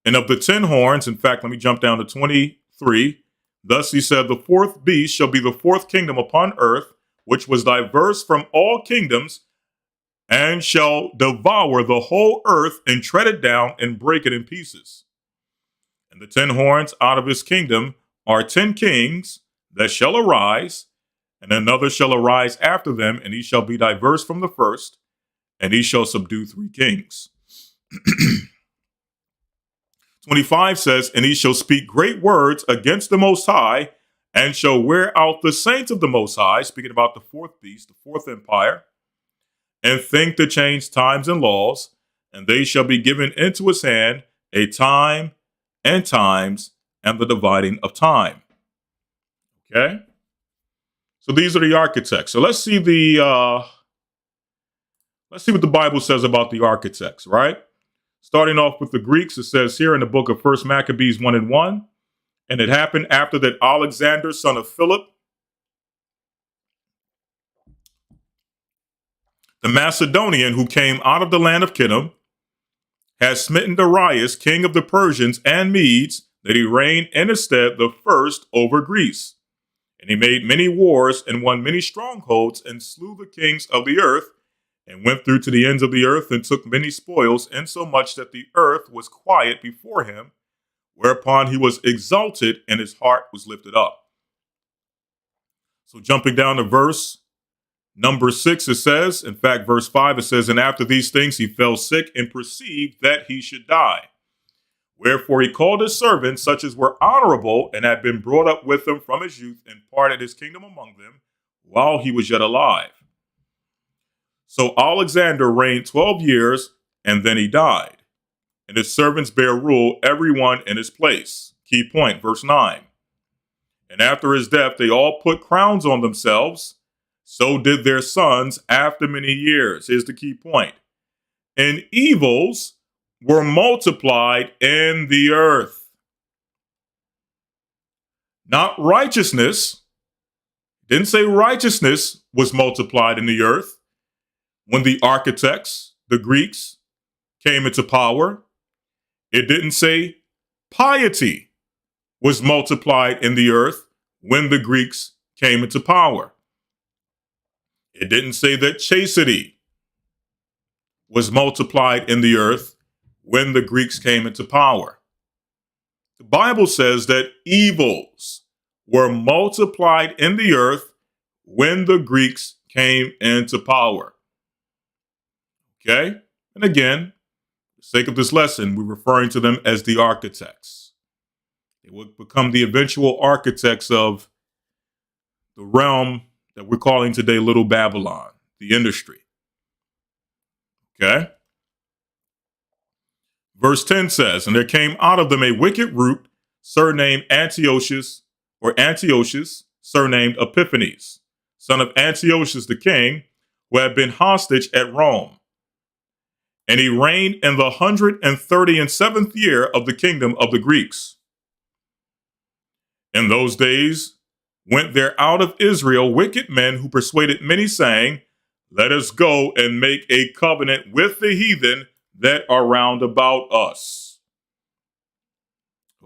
and of the 10 horns, in fact, let me jump down to 23. Thus he said, the 4th beast shall be the 4th kingdom upon earth, which was diverse from all kingdoms, and shall devour the whole earth, and tread it down, and break it in pieces. And the 10 horns out of his kingdom are 10 kings that shall arise, and another shall arise after them, and he shall be diverse from the first, and he shall subdue 3 kings. 25 says, and he shall speak great words against the Most High, and shall wear out the saints of the Most High, speaking about the 4th beast, the 4th empire, and think to change times and laws, and they shall be given into his hand a time and times and the dividing of time. Okay? So these are the architects. So let's see what the Bible says about the architects, right? Starting off with the Greeks, it says here in the book of 1 Maccabees 1 and 1, and it happened after that Alexander, son of Philip, the Macedonian, who came out of the land of Kittim, has smitten Darius, king of the Persians and Medes, that he reigned in his stead the first over Greece. And he made many wars and won many strongholds and slew the kings of the earth, and went through to the ends of the earth and took many spoils, insomuch that the earth was quiet before him, whereupon he was exalted and his heart was lifted up. So jumping down to verse Number 6, it says, in fact, verse 5, it says, and after these things he fell sick and perceived that he should die. Wherefore he called his servants, such as were honorable, and had been brought up with him from his youth, and parted his kingdom among them, while he was yet alive. So Alexander reigned 12 years, and then he died. And his servants bare rule, every one in his place. Key point, verse 9. And after his death, they all put crowns on themselves. So did their sons after many years. Here's the key point. And evils were multiplied in the earth. Not righteousness. Didn't say righteousness was multiplied in the earth when the architects, the Greeks, came into power. It didn't say piety was multiplied in the earth when the Greeks came into power. It didn't say that chastity was multiplied in the earth when the Greeks came into power. The Bible says that evils were multiplied in the earth when the Greeks came into power. Okay? And again, for the sake of this lesson, we're referring to them as the architects. They would become the eventual architects of the realm that we're calling today Little Babylon, the industry. Okay? Verse 10 says, and there came out of them a wicked root, surnamed Antiochus, surnamed Epiphanes, son of Antiochus the king, who had been hostage at Rome. And he reigned in the 137th year of the kingdom of the Greeks. In those days went there out of Israel wicked men who persuaded many, saying, let us go and make a covenant with the heathen that are round about us.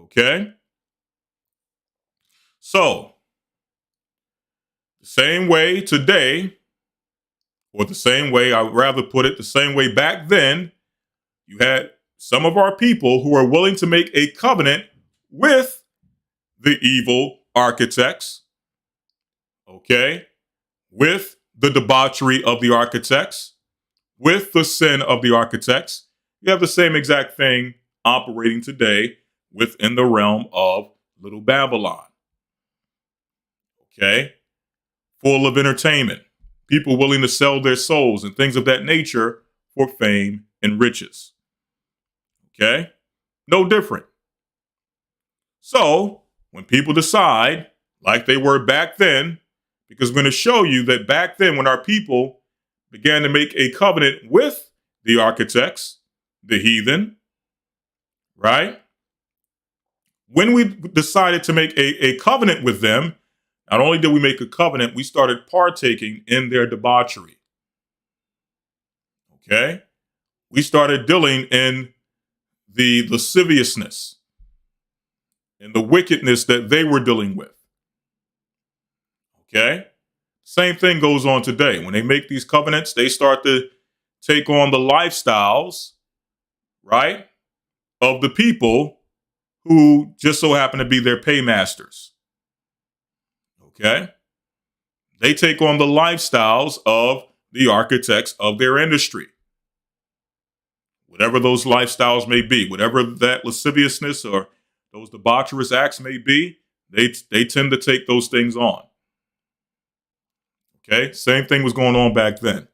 Okay? So, the same way today, or the same way, I would rather put it, the same way back then, you had some of our people who were willing to make a covenant with the evil architects, okay, with the debauchery of the architects, with the sin of the architects. You have the same exact thing operating today within the realm of Little Babylon. Okay? Full of entertainment. People willing to sell their souls and things of that nature for fame and riches. Okay? No different. So, when people decide, like they were back then, because we're going to show you that back then when our people began to make a covenant with the architects, the heathen, right? When we decided to make a covenant with them, not only did we make a covenant, we started partaking in their debauchery. Okay? We started dealing in the lasciviousness and the wickedness that they were dealing with. Okay? Same thing goes on today. When they make these covenants, they start to take on the lifestyles, right, of the people who just so happen to be their paymasters. Okay? They take on the lifestyles of the architects of their industry. Whatever those lifestyles may be, whatever that lasciviousness or those debaucherous acts may be, they tend to take those things on. Okay? Same thing was going on back then.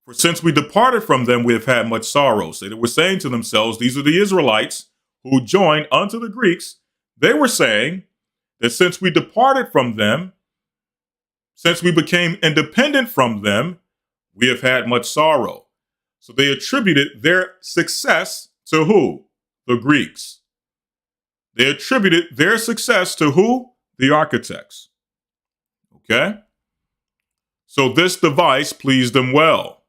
For since we departed from them, we have had much sorrow. So they were saying to themselves, these are the Israelites who joined unto the Greeks. They were saying that since we departed from them, since we became independent from them, we have had much sorrow. So they attributed their success to who? The Greeks. They attributed their success to who? The architects. Okay? So this device pleased them well.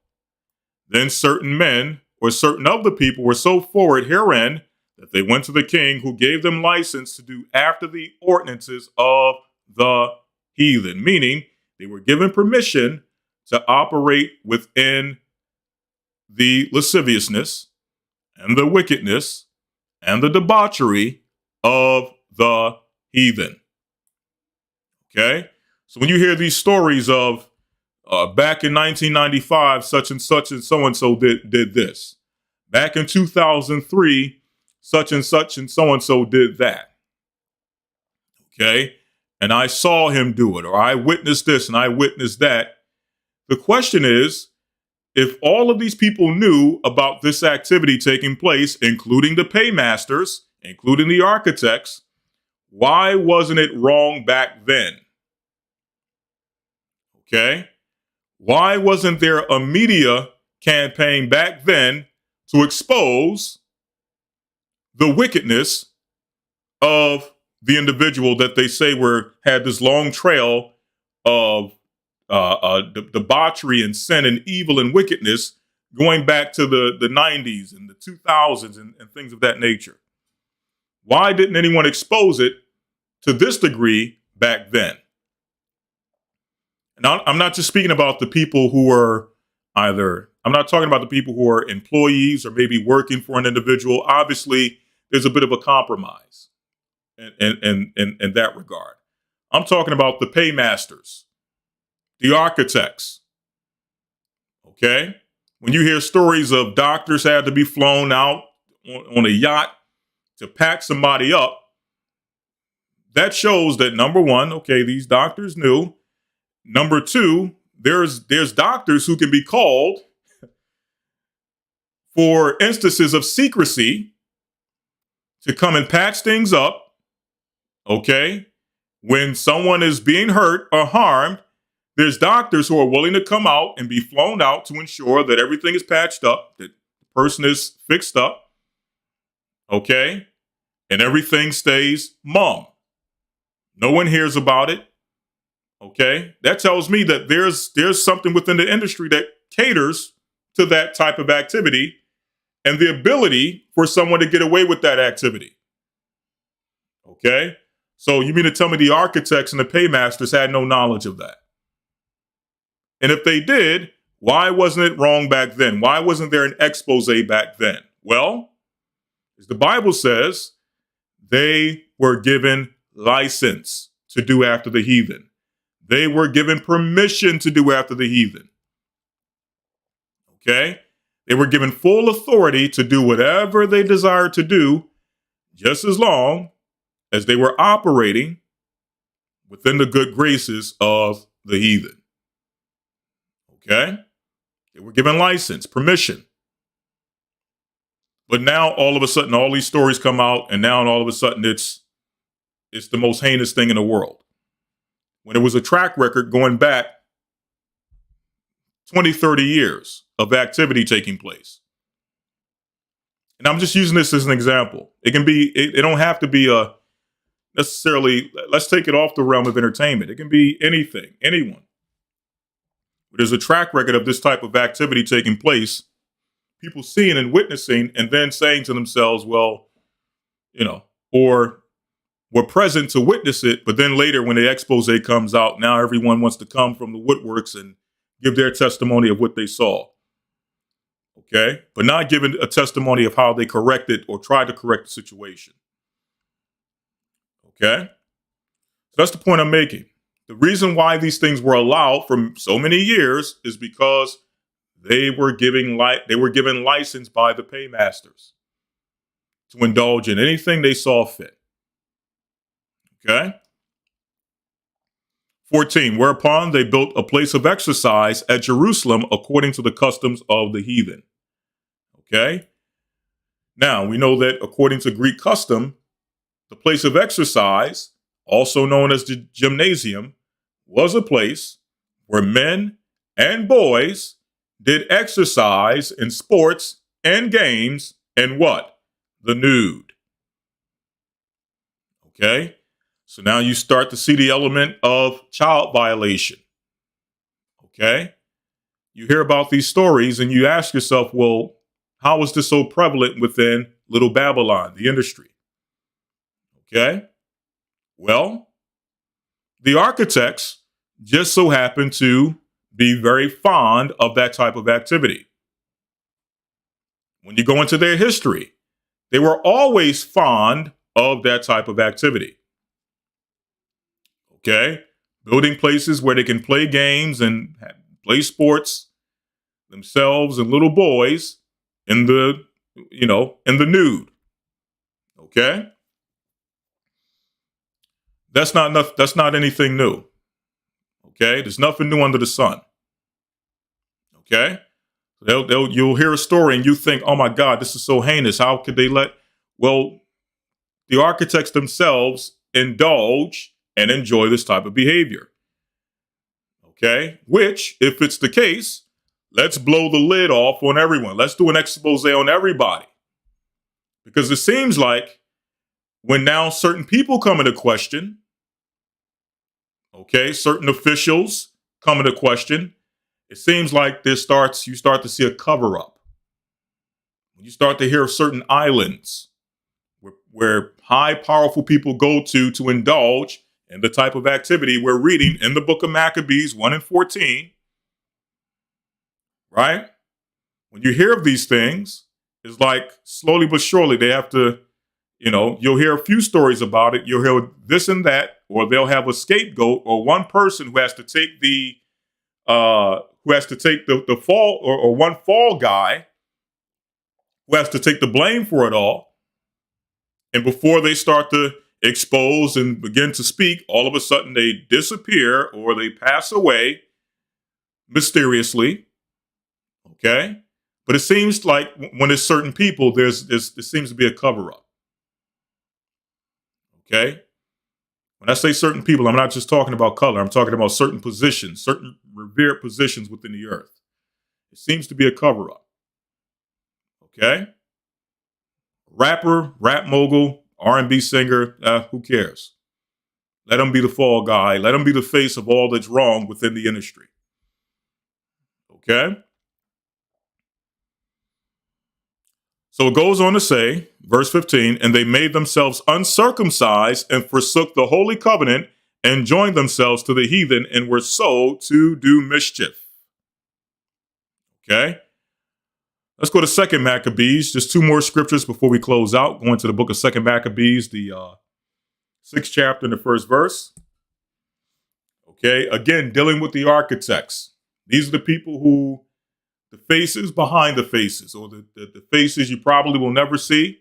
Then certain men, or certain of the people, were so forward herein that they went to the king, who gave them license to do after the ordinances of the heathen. Meaning, they were given permission to operate within the lasciviousness and the wickedness and the debauchery of the heathen. Okay? So when you hear these stories of back in 1995, such and so and so did this. Back in 2003, such and so did that. Okay. And I saw him do it, or I witnessed this and I witnessed that. The question is, if all of these people knew about this activity taking place, including the paymasters, including the architects, why wasn't it wrong back then? Okay. Why wasn't there a media campaign back then to expose the wickedness of the individual that they say had this long trail of debauchery and sin and evil and wickedness going back to the 90s and the 2000s and things of that nature? Why didn't anyone expose it to this degree back then? And I'm not just speaking about the people who are I'm not talking about the people who are employees or maybe working for an individual. Obviously, there's a bit of a compromise in that regard. I'm talking about the paymasters, the architects. Okay? When you hear stories of doctors had to be flown out on a yacht to pack somebody up, that shows that, number one, okay, these doctors knew. Number two, there's doctors who can be called for instances of secrecy to come and patch things up. Okay? When someone is being hurt or harmed, there's doctors who are willing to come out and be flown out to ensure that everything is patched up, that the person is fixed up. Okay? And everything stays mum. No one hears about it. Okay? That tells me that there's something within the industry that caters to that type of activity and the ability for someone to get away with that activity. Okay? So you mean to tell me the architects and the paymasters had no knowledge of that? And if they did, why wasn't it wrong back then? Why wasn't there an expose back then? Well, as the Bible says, they were given license to do after the heathen. They were given permission to do after the heathen. Okay? They were given full authority to do whatever they desired to do, just as long as they were operating within the good graces of the heathen. Okay? They were given license, permission. But now all of a sudden, all these stories come out, and now all of a sudden it's the most heinous thing in the world. When it was a track record going back 20, 30 years of activity taking place. And I'm just using this as an example. It don't have to be necessarily, let's take it off the realm of entertainment. It can be anything, anyone. There's a track record of this type of activity taking place, people seeing and witnessing, and then saying to themselves, well, or were present to witness it, but then later when the expose comes out, now everyone wants to come from the woodworks and give their testimony of what they saw. Okay? But not giving a testimony of how they corrected or tried to correct the situation. Okay? So that's the point I'm making. The reason why these things were allowed for so many years is because they were given license by the paymasters to indulge in anything they saw fit. Okay? 14, whereupon they built a place of exercise at Jerusalem according to the customs of the heathen. Okay? Now, we know that according to Greek custom, the place of exercise, also known as the gymnasium, was a place where men and boys did exercise in sports and games and what? The nude. Okay? So now you start to see the element of child violation. Okay? You hear about these stories and you ask yourself, well, how is this so prevalent within Little Babylon, the industry? Okay? Well, the architects just so happen to be very fond of that type of activity. When you go into their history, they were always fond of that type of activity. Okay? building places where they can play games and play sports themselves and little boys in the, in the nude. Okay? That's not anything new. Okay? There's nothing new under the sun. Okay? You'll hear a story and you think, oh my God, this is so heinous. How could they well, the architects themselves indulge and enjoy this type of behavior. Okay? Which, if it's the case, let's blow the lid off on everyone. Let's do an expose on everybody. Because it seems like when now certain people come into question, okay, certain officials come into question, it seems like you start to see a cover up. When you start to hear of certain islands where high, powerful people go to indulge in the type of activity we're reading in the book of Maccabees 1 and 14, right? When you hear of these things, it's like slowly but surely they have to, you'll hear a few stories about it. You'll hear this and that, or they'll have a scapegoat or one person who has to take the fall, or one fall guy who has to take the blame for it all. And before they start to expose and begin to speak, all of a sudden they disappear or they pass away mysteriously. Okay? But it seems like when it's certain people, there seems to be a cover-up. Okay? When I say certain people, I'm not just talking about color. I'm talking about certain positions, certain revered positions within the earth. It seems to be a cover-up. Okay? Rapper, rap mogul, R&B singer, who cares? Let him be the fall guy. Let him be the face of all that's wrong within the industry. Okay? So it goes on to say, verse 15, and they made themselves uncircumcised and forsook the holy covenant and joined themselves to the heathen and were sold to do mischief. Okay? Let's go to 2 Maccabees. Just two more scriptures before we close out. Going to the book of 2 Maccabees, the 6th chapter and the 1st verse. Okay, again, dealing with the architects. These are the people who, the faces behind the faces, or the faces you probably will never see.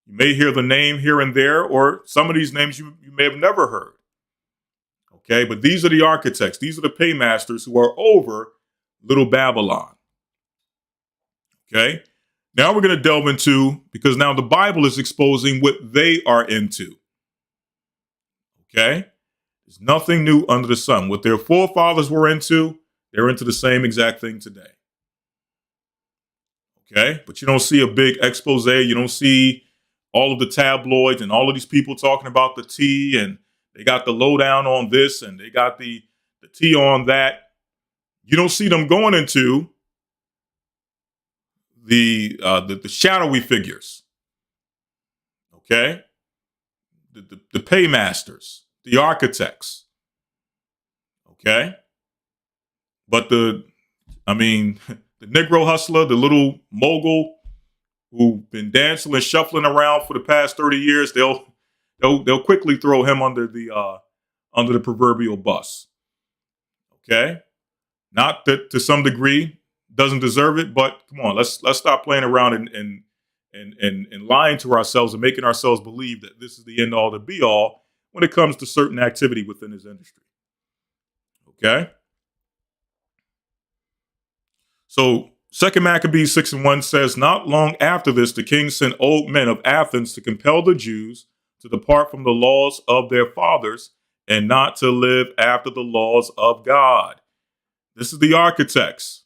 You may hear the name here and there, or some of these names you may have never heard. Okay, but these are the architects. These are the paymasters who are over Little Babylon. Okay, now we're going to delve into, because now the Bible is exposing what they are into. Okay, there's nothing new under the sun. What their forefathers were into, they're into the same exact thing today. Okay, but you don't see a big expose. You don't see all of the tabloids and all of these people talking about the tea, and they got the lowdown on this and they got the tea on that. You don't see them going into the shadowy figures. Okay, the paymasters, the architects. Okay, but the Negro hustler, the little mogul who've been dancing and shuffling around for the past 30 years, they'll quickly throw him under the proverbial bus. Okay, not that to some degree doesn't deserve it, but come on, let's stop playing around and lying to ourselves and making ourselves believe that this is the end all, the be all when it comes to certain activity within his industry. Okay. So 2 Maccabees 6 and 1 says, not long after this, the king sent old men of Athens to compel the Jews to depart from the laws of their fathers and not to live after the laws of God. This is the architects.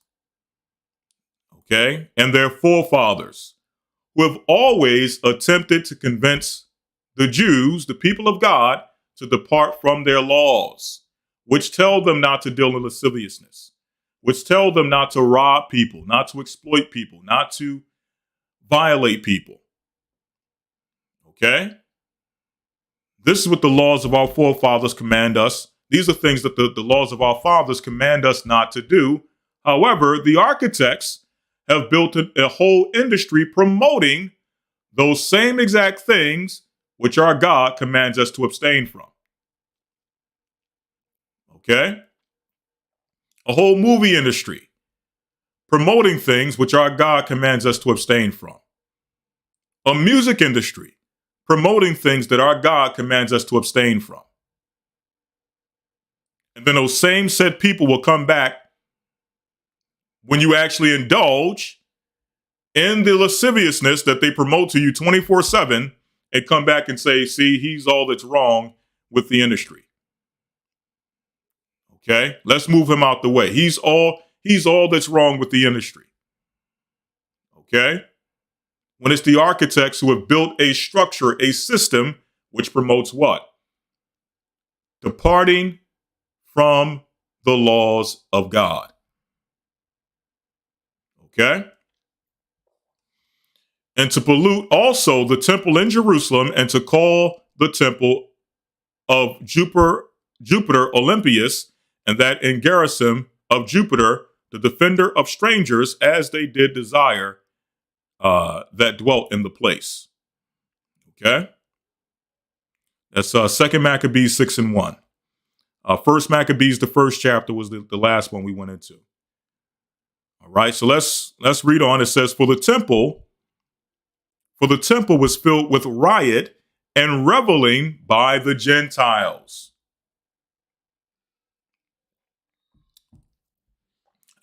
Okay, and their forefathers, who have always attempted to convince the Jews, the people of God, to depart from their laws, which tell them not to deal in lasciviousness, which tell them not to rob people, not to exploit people, not to violate people. Okay? This is what the laws of our forefathers command us. These are things that the laws of our fathers command us not to do. However, the architects have built a whole industry promoting those same exact things which our God commands us to abstain from. Okay? A whole movie industry promoting things which our God commands us to abstain from. A music industry promoting things that our God commands us to abstain from. And then those same said people will come back when you actually indulge in the lasciviousness that they promote to you 24/7 and come back and say, see, he's all that's wrong with the industry. Okay, let's move him out the way. He's all that's wrong with the industry. Okay, when it's the architects who have built a structure, a system which promotes what? Departing from the laws of God. Okay, and to pollute also the temple in Jerusalem and to call the temple of Jupiter Olympius, and that in Gerizim of Jupiter, the defender of strangers, as they did desire that dwelt in the place. Okay? That's 2 Maccabees 6:1. 1 Maccabees, the first chapter, was the last one we went into. All right, so let's read on. It says, For the temple was filled with riot and reveling by the Gentiles.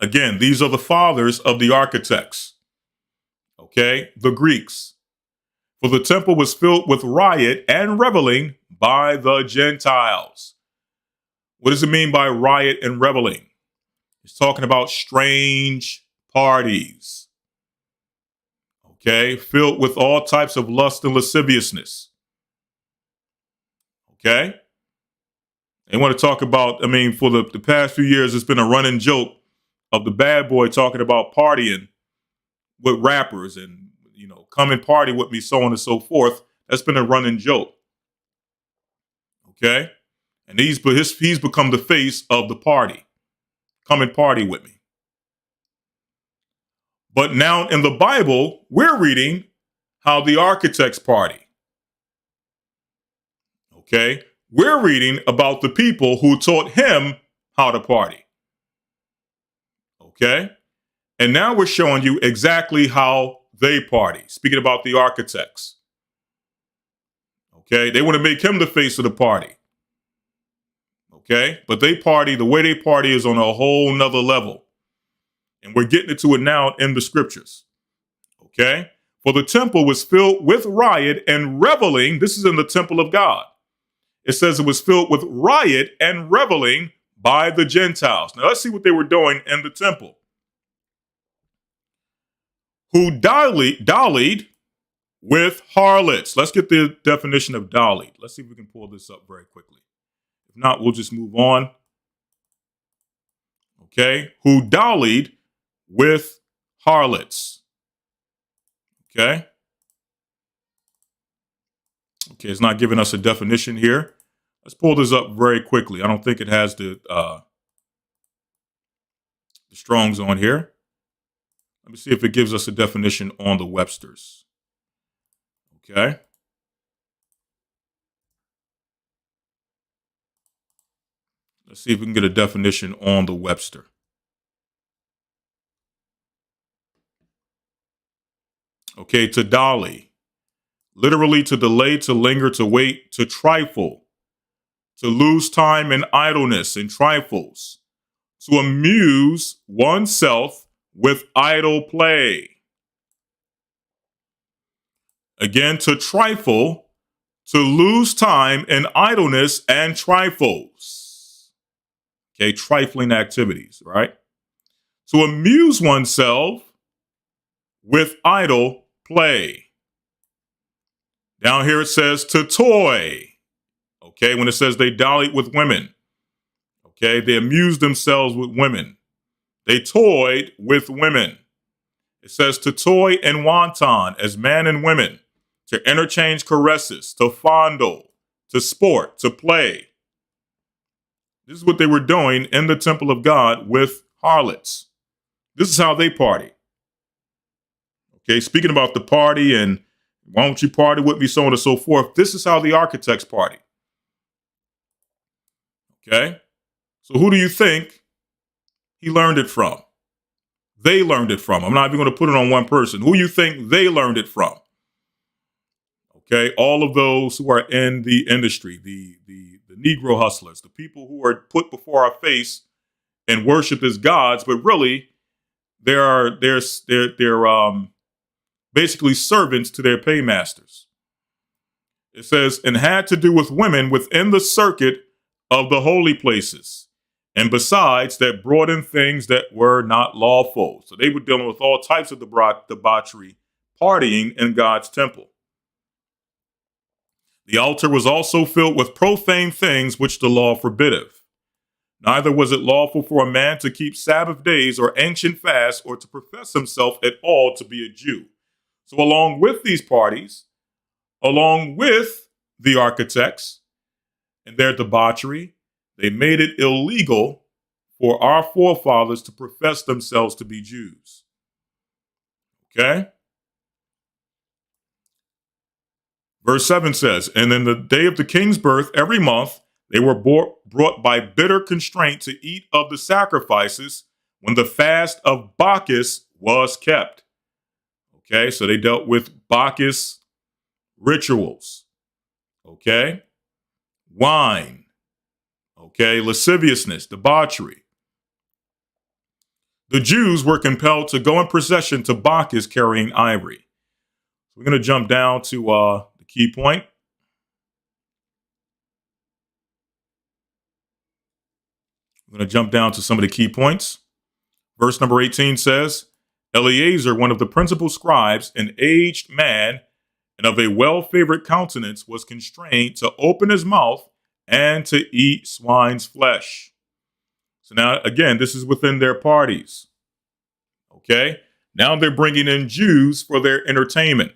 Again, these are the fathers of the architects. Okay, the Greeks. For the temple was filled with riot and reveling by the Gentiles. What does it mean by riot and reveling? It's talking about strange parties. Okay, filled with all types of lust and lasciviousness. Okay? They want to talk about, for the past few years, it's been a running joke of the bad boy talking about partying with rappers and, come and party with me, so on and so forth. That's been a running joke. Okay? And he's become the face of the party. Come and party with me. But now in the Bible, we're reading how the architects party. Okay? We're reading about the people who taught him how to party. Okay? And now we're showing you exactly how they party. Speaking about the architects. Okay? They want to make him the face of the party. Okay? But they party, the way they party is on a whole nother level. And we're getting into it now in the scriptures. Okay? For the temple was filled with riot and reveling. This is in the temple of God. It says it was filled with riot and reveling by the Gentiles. Now let's see what they were doing in the temple. Who dallied with harlots. Let's get the definition of dallied. Let's see if we can pull this up very quickly. If not, we'll just move on. Okay. Who dallied with harlots. Okay. Okay, it's not giving us a definition here. Let's pull this up very quickly. I don't think it has the Strong's on here. Let me see if it gives us a definition on the Webster's. Okay. Let's see if we can get a definition on the Webster. Okay, to dally. Literally to delay, to linger, to wait, to trifle, to lose time in idleness and trifles, to amuse oneself with idle play. Again, to trifle, to lose time in idleness and trifles. Okay, trifling activities, right? To amuse oneself with idle play. Down here it says to toy. Okay, when it says they dallied with women. Okay, they amused themselves with women. They toyed with women. It says to toy and wanton as man and women, to interchange caresses, to fondle, to sport, to play. This is what they were doing in the temple of God with harlots. This is how they party. Okay, speaking about the party and why don't you party with me, so on and so forth. This is how the architects party. Okay? So who do you think he learned it from? They learned it from. I'm not even going to put it on one person. Who you think they learned it from? Okay, all of those who are in the industry, the Negro hustlers, the people who are put before our face and worshipped as gods, but really they're basically servants to their paymasters. It says, and had to do with women within the circuit of the holy places, and besides that brought in things that were not lawful. So they were dealing with all types of debauchery, partying in God's temple. The altar was also filled with profane things which the law forbiddeth. Neither was it lawful for a man to keep Sabbath days or ancient fasts or to profess himself at all to be a Jew. So along with these parties, along with the architects and their debauchery, they made it illegal for our forefathers to profess themselves to be Jews. Okay? Verse 7 says, and in the day of the king's birth, every month, they were brought by bitter constraint to eat of the sacrifices when the fast of Bacchus was kept. Okay, so they dealt with Bacchus rituals. Okay, wine. Okay, lasciviousness, debauchery. The Jews were compelled to go in procession to Bacchus carrying ivory. We're going to jump down to the key point. I'm going to jump down to some of the key points. Verse number 18 says, Eleazar, one of the principal scribes, an aged man and of a well-favored countenance, was constrained to open his mouth and to eat swine's flesh. So now, again, this is within their parties. Okay? Now they're bringing in Jews for their entertainment.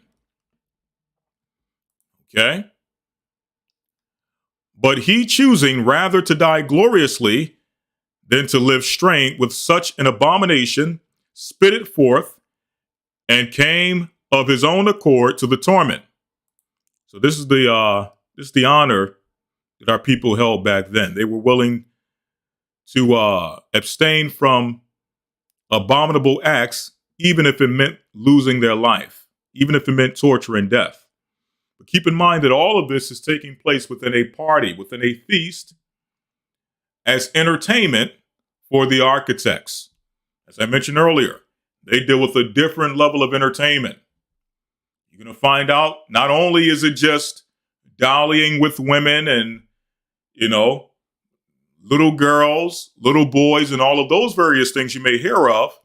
Okay? But he choosing rather to die gloriously than to live strained with such an abomination, spit it forth, and came of his own accord to the torment. So this is the honor that our people held back then. They were willing to abstain from abominable acts, even if it meant losing their life, even if it meant torture and death. But keep in mind that all of this is taking place within a party, within a feast, as entertainment for the architects. As I mentioned earlier, they deal with a different level of entertainment. You're going to find out not only is it just dallying with women and, little girls, little boys, and all of those various things you may hear of,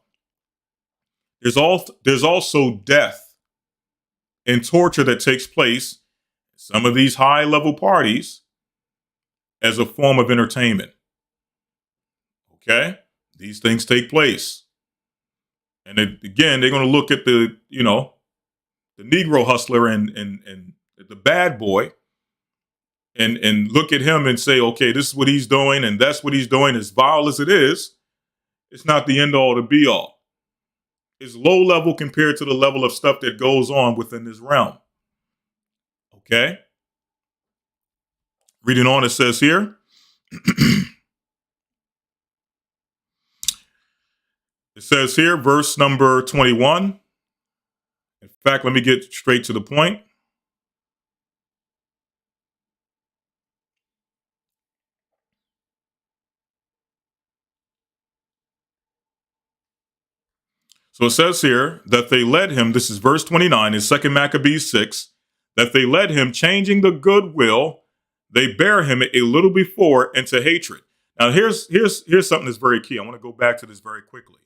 there's also death and torture that takes place in some of these high-level parties as a form of entertainment. Okay? These things take place. And again, they're going to look at the Negro hustler and the bad boy and look at him and say, okay, this is what he's doing and that's what he's doing. As vile as it is, it's not the end all to be all. It's low level compared to the level of stuff that goes on within this realm. Okay? Reading on, it says here, it says here, verse number 21. In fact, let me get straight to the point. So it says here that they led him, this is verse 29 in 2 Maccabees 6, that they led him, changing the goodwill, they bear him a little before into hatred. Now here's something that's very key. I want to go back to this very quickly.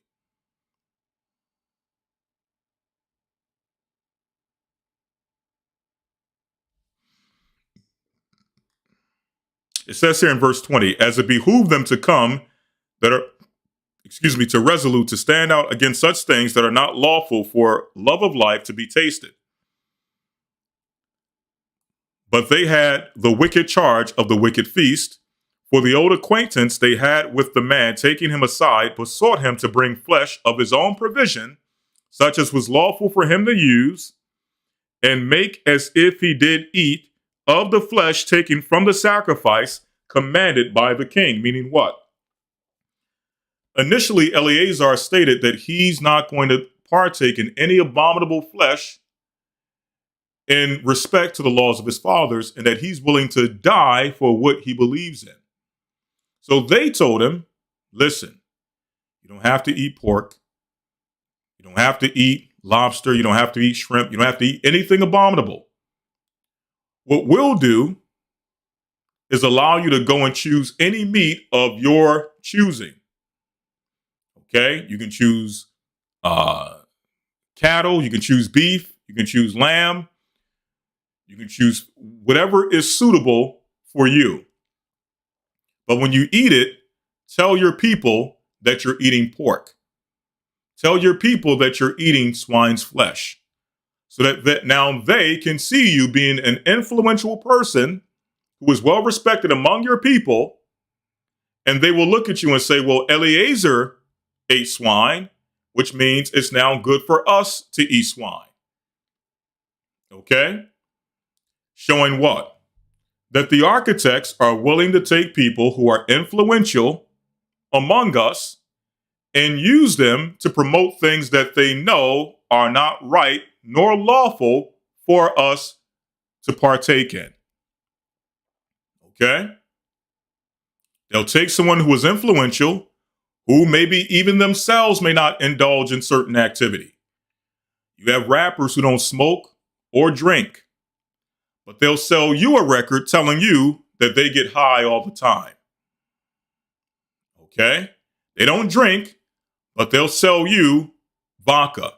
It says here in verse 20, as it behooved them to come to resolute to stand out against such things that are not lawful for love of life to be tasted. But they had the wicked charge of the wicked feast, for the old acquaintance they had with the man, taking him aside, besought him to bring flesh of his own provision, such as was lawful for him to use, and make as if he did eat of the flesh taken from the sacrifice commanded by the king. Meaning what? Initially, Eleazar stated that he's not going to partake in any abominable flesh in respect to the laws of his fathers, and that he's willing to die for what he believes in. So they told him, listen, you don't have to eat pork. You don't have to eat lobster. You don't have to eat shrimp. You don't have to eat anything abominable. What we'll do is allow you to go and choose any meat of your choosing. Okay? You can choose cattle. You can choose beef. You can choose lamb. You can choose whatever is suitable for you. But when you eat it, tell your people that you're eating pork. Tell your people that you're eating swine's flesh, so that now they can see you being an influential person who is well respected among your people. And they will look at you and say, well, Eleazar ate swine, which means it's now good for us to eat swine. Okay? Showing what? That the architects are willing to take people who are influential among us and use them to promote things that they know are not right nor lawful for us to partake in. Okay? They'll take someone who is influential, who maybe even themselves may not indulge in certain activity. You have rappers who don't smoke or drink, but they'll sell you a record telling you that they get high all the time. Okay? They don't drink, but they'll sell you vodka.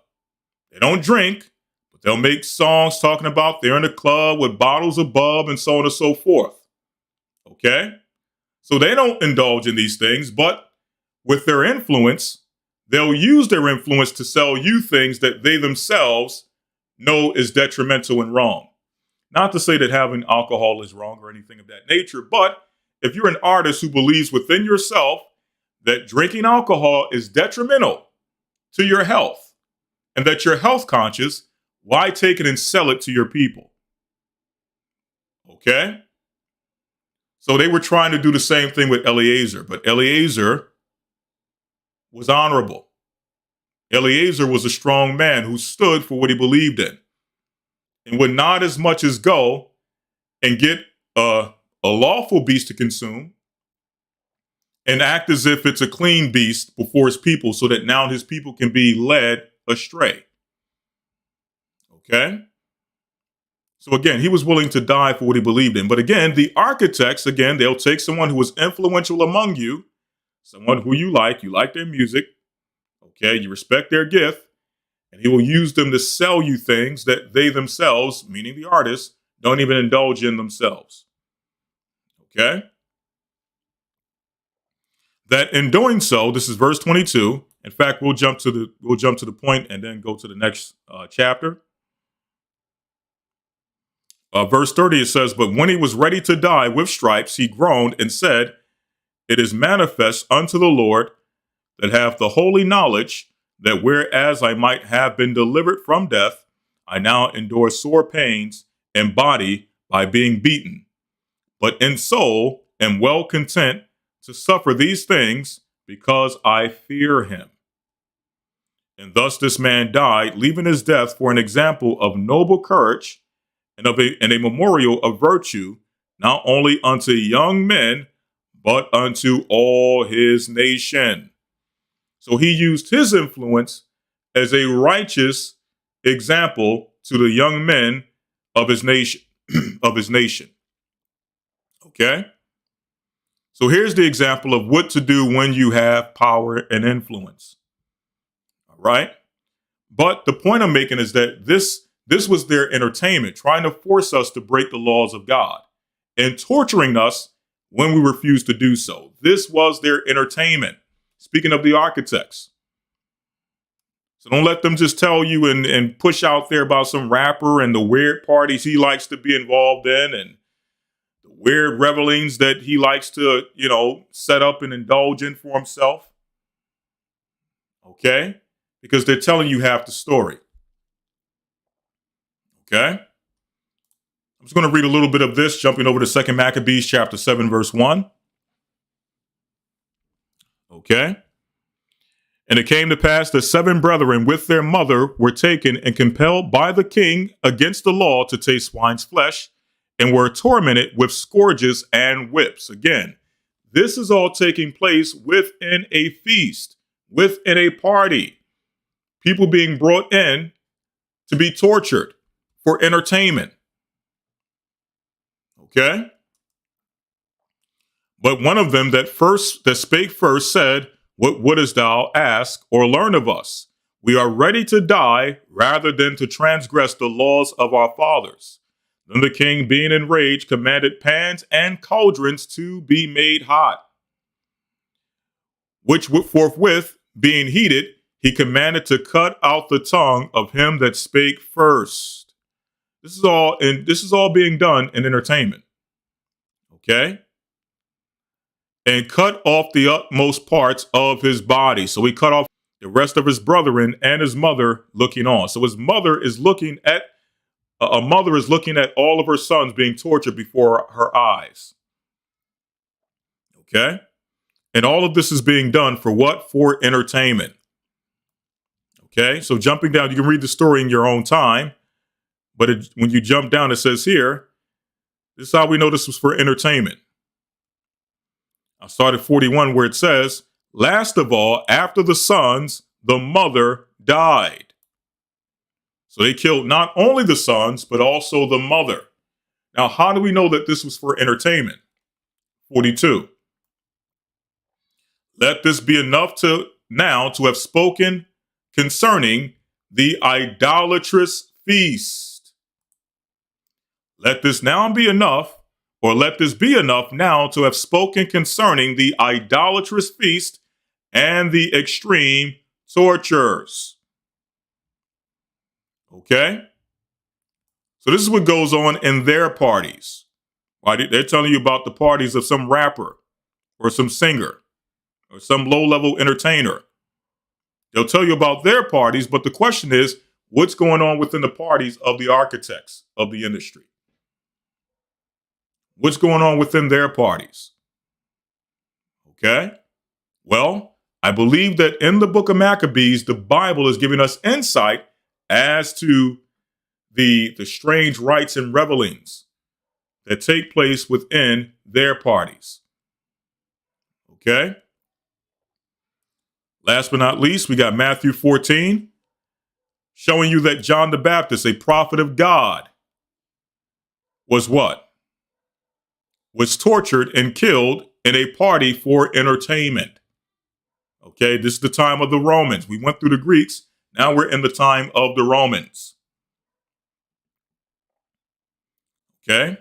They don't drink, but they'll make songs talking about they're in a club with bottles of bub and so on and so forth. Okay? So they don't indulge in these things, but with their influence, they'll use their influence to sell you things that they themselves know is detrimental and wrong. Not to say that having alcohol is wrong or anything of that nature, but if you're an artist who believes within yourself that drinking alcohol is detrimental to your health and that you're health conscious, why take it and sell it to your people? Okay? So they were trying to do the same thing with Eleazar, but Eleazar was honorable. Eleazar was a strong man who stood for what he believed in and would not as much as go and get a lawful beast to consume and act as if it's a clean beast before his people so that now his people can be led astray. Okay? So again, he was willing to die for what he believed in. But again, the architects, again, they'll take someone who is influential among you, someone who you like their music, okay, you respect their gift, and he will use them to sell you things that they themselves, meaning the artists, don't even indulge in themselves. Okay? That in doing so, this is verse 22. In fact, we'll jump to the point and then go to the next chapter. Verse 30, it says, but when he was ready to die with stripes, he groaned and said, it is manifest unto the Lord that hath the holy knowledge that whereas I might have been delivered from death, I now endure sore pains in body by being beaten, but in soul am well content to suffer these things because I fear him. And thus this man died, leaving his death for an example of noble courage and a memorial of virtue, not only unto young men, but unto all his nation. So he used his influence as a righteous example to the young men of his nation, Okay? So here's the example of what to do when you have power and influence. All right? But the point I'm making is that this was their entertainment, trying to force us to break the laws of God and torturing us when we refuse to do so. This was their entertainment. Speaking of the architects. So don't let them just tell you and push out there about some rapper and the weird parties he likes to be involved in and the weird revelings that he likes to, set up and indulge in for himself. Okay? Because they're telling you half the story. Okay? I'm just going to read a little bit of this, jumping over to 2 Maccabees chapter 7, verse 1. Okay? And it came to pass that 7 brethren with their mother were taken and compelled by the king against the law to taste swine's flesh, and were tormented with scourges and whips. Again, this is all taking place within a feast, within a party. People being brought in to be tortured for entertainment. Okay? But one of them that spake first said, What wouldest thou ask or learn of us? We are ready to die rather than to transgress the laws of our fathers. Then the king, being enraged, commanded pans and cauldrons to be made hot, which forthwith, being heated, he commanded to cut out the tongue of him that spake first. This is all being done in entertainment. Okay? And cut off the utmost parts of his body. So he cut off the rest of his brethren and his mother looking on. So his mother is looking at a mother is looking at all of her sons being tortured before her eyes. Okay? And all of this is being done for what? For entertainment. Okay? So jumping down, you can read the story in your own time. But when you jump down, it says here, this is how we know this was for entertainment. I started 41 where it says, last of all, after the sons, the mother died. So they killed not only the sons, but also the mother. Now, how do we know that this was for entertainment? 42. Let this be enough to have spoken concerning the idolatrous feast. Let this now be enough, or let this be enough now to have spoken concerning the idolatrous feast and the extreme tortures. Okay? So this is what goes on in their parties. Right? They're telling you about the parties of some rapper or some singer or some low-level entertainer. They'll tell you about their parties, but the question is, what's going on within the parties of the architects of the industry? What's going on within their parties? Okay? Well, I believe that in the book of Maccabees, the Bible is giving us insight as to the strange rites and revelings that take place within their parties. Okay? Last but not least, we got Matthew 14, showing you that John the Baptist, a prophet of God, was what? Was tortured and killed in a party for entertainment. Okay, this is the time of the Romans. We went through the Greeks. Now we're in the time of the Romans. Okay?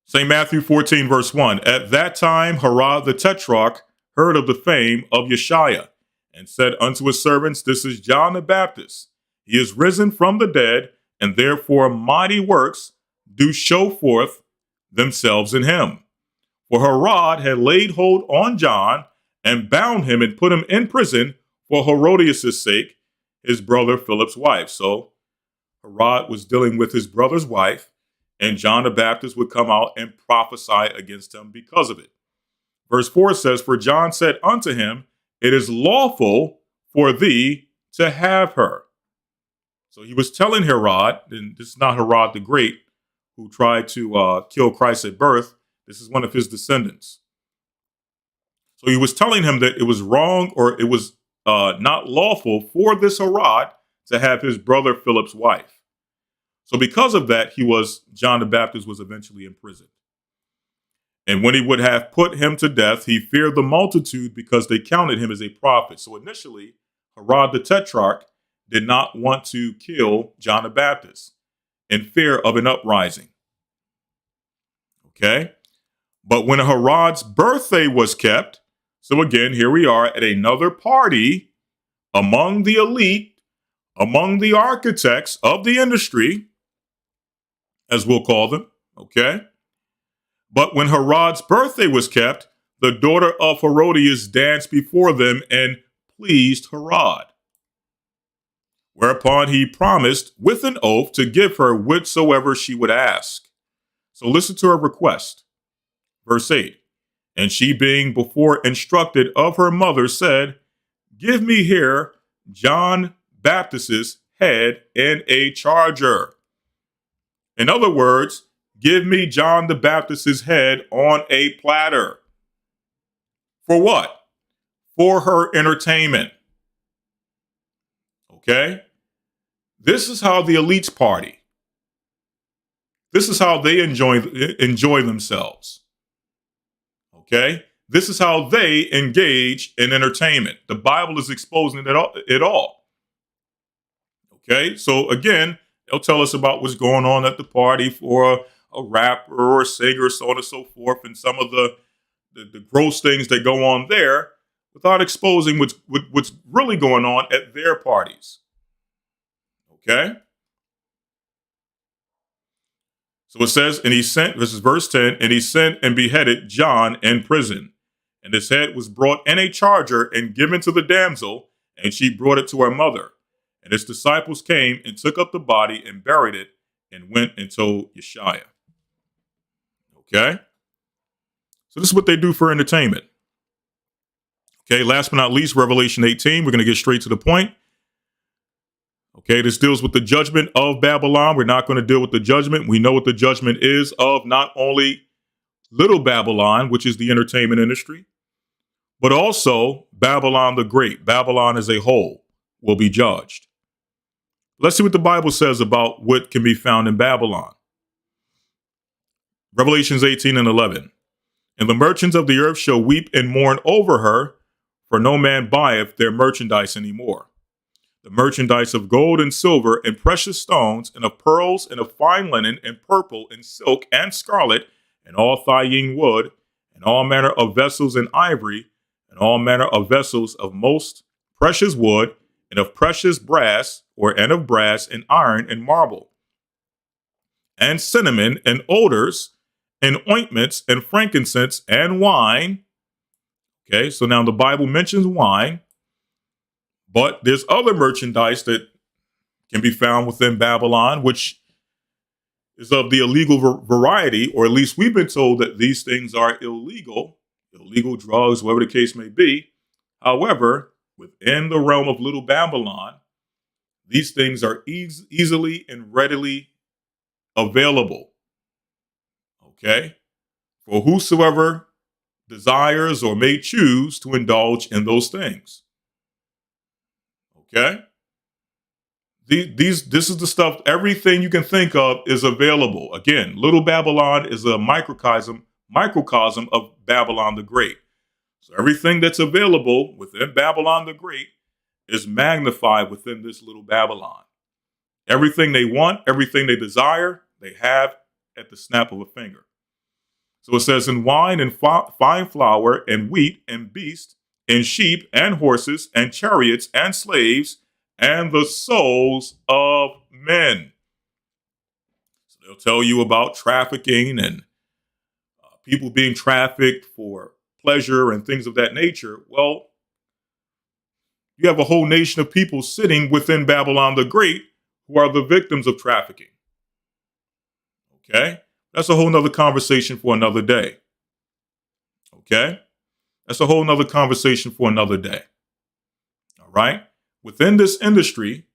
St. Matthew 14, verse 1. At that time, Herod the Tetrarch heard of the fame of Yeshua and said unto his servants, This is John the Baptist. He is risen from the dead, and therefore mighty works do show forth themselves in him. For Herod had laid hold on John and bound him and put him in prison for Herodias' sake, his brother Philip's wife. So Herod was dealing with his brother's wife, and John the Baptist would come out and prophesy against him because of it. Verse 4 says, For John said unto him, It is lawful for thee to have her. So he was telling Herod, and this is not Herod the Great, who tried to kill Christ at birth. This is one of his descendants. So he was telling him that it was wrong, or it was not lawful for this Herod to have his brother Philip's wife. So because of that, John the Baptist was eventually imprisoned. And when he would have put him to death, he feared the multitude because they counted him as a prophet. So initially, Herod the Tetrarch did not want to kill John the Baptist in fear of an uprising. Okay? But when Herod's birthday was kept, so again, here we are at another party among the elite, among the architects of the industry, as we'll call them, okay? But when Herod's birthday was kept, the daughter of Herodias danced before them and pleased Herod. Whereupon he promised with an oath to give her whatsoever she would ask. So listen to her request. Verse 8. And she, being before instructed of her mother, said, Give me here John Baptist's head in a charger. In other words, give me John the Baptist's head on a platter. For what? For her entertainment. Okay? This is how the elites party. This is how they enjoy themselves. Okay? This is how they engage in entertainment. The Bible is exposing it all. Okay? So again, they'll tell us about what's going on at the party for a rapper or a singer, so on and so forth, and some of the gross things that go on there without exposing what's really going on at their parties. Okay? So it says, and he sent, this is verse 10, and he sent and beheaded John in prison. And his head was brought in a charger and given to the damsel, and she brought it to her mother. And his disciples came and took up the body and buried it and went and told Yeshua. Okay? So this is what they do for entertainment. Okay, last but not least, Revelation 18. We're going to get straight to the point. Okay, this deals with the judgment of Babylon. We're not going to deal with the judgment. We know what the judgment is of not only Little Babylon, which is the entertainment industry, but also Babylon the Great. Babylon as a whole will be judged. Let's see what the Bible says about what can be found in Babylon. Revelations 18 and 11. And the merchants of the earth shall weep and mourn over her, for no man buyeth their merchandise anymore. The merchandise of gold and silver and precious stones, and of pearls and of fine linen and purple and silk and scarlet, and all thyine wood, and all manner of vessels in ivory, and all manner of vessels of most precious wood, and of precious brass, and of brass and iron and marble, and cinnamon and odors, and ointments and frankincense and wine. Okay, so now the Bible mentions wine. But there's other merchandise that can be found within Babylon, which is of the illegal variety, or at least we've been told that these things are illegal drugs, whatever the case may be. However, within the realm of Little Babylon, these things are easily and readily available. Okay? For whosoever desires or may choose to indulge in those things. Okay? This is the stuff, everything you can think of is available. Again, Little Babylon is a microcosm of Babylon the Great. So everything that's available within Babylon the Great is magnified within this Little Babylon. Everything they want, everything they desire, they have at the snap of a finger. So it says, in wine and fine flour and wheat and beast, and sheep and horses and chariots and slaves and the souls of men. So they'll tell you about trafficking and people being trafficked for pleasure and things of that nature. Well, you have a whole nation of people sitting within Babylon the Great who are the victims of trafficking. Okay? That's a whole nother conversation for another day. Okay? That's a whole nother conversation for another day. All right? Within this industry,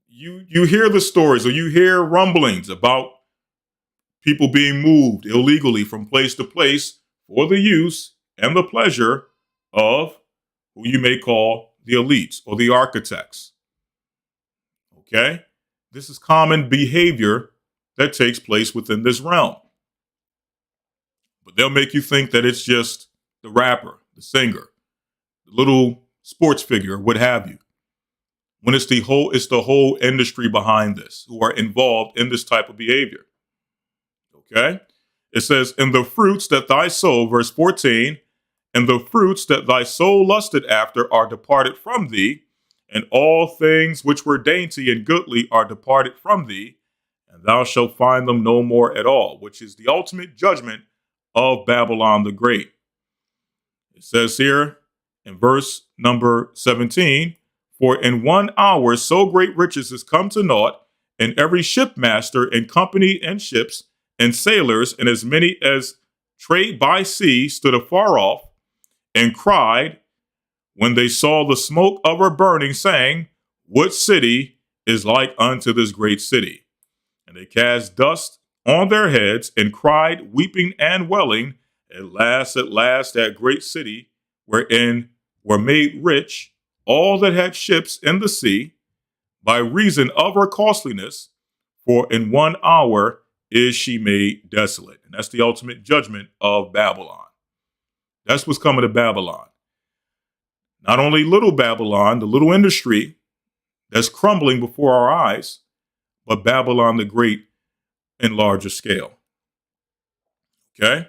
you hear the stories or you hear rumblings about people being moved illegally from place to place for the use and the pleasure of who you may call the elites or the architects. Okay? This is common behavior that takes place within this realm. But they'll make you think that it's just the rapper, the singer, the little sports figure, what have you. When it's the whole industry behind this who are involved in this type of behavior. Okay? It says, and the fruits that thy soul, verse 14, and the fruits that thy soul lusted after are departed from thee, and all things which were dainty and goodly are departed from thee, and thou shalt find them no more at all, which is the ultimate judgment of Babylon the Great. It says here in verse number 17, for in 1 hour so great riches is come to naught, and every shipmaster and company and ships and sailors and as many as trade by sea stood afar off and cried when they saw the smoke of her burning, saying, what city is like unto this great city? And they cast dust on their heads and cried, weeping and wailing, at last, that great city wherein were made rich all that had ships in the sea by reason of her costliness, for in 1 hour is she made desolate. And that's the ultimate judgment of Babylon. That's what's coming to Babylon. Not only little Babylon, the little industry that's crumbling before our eyes, but Babylon the Great in larger scale. Okay?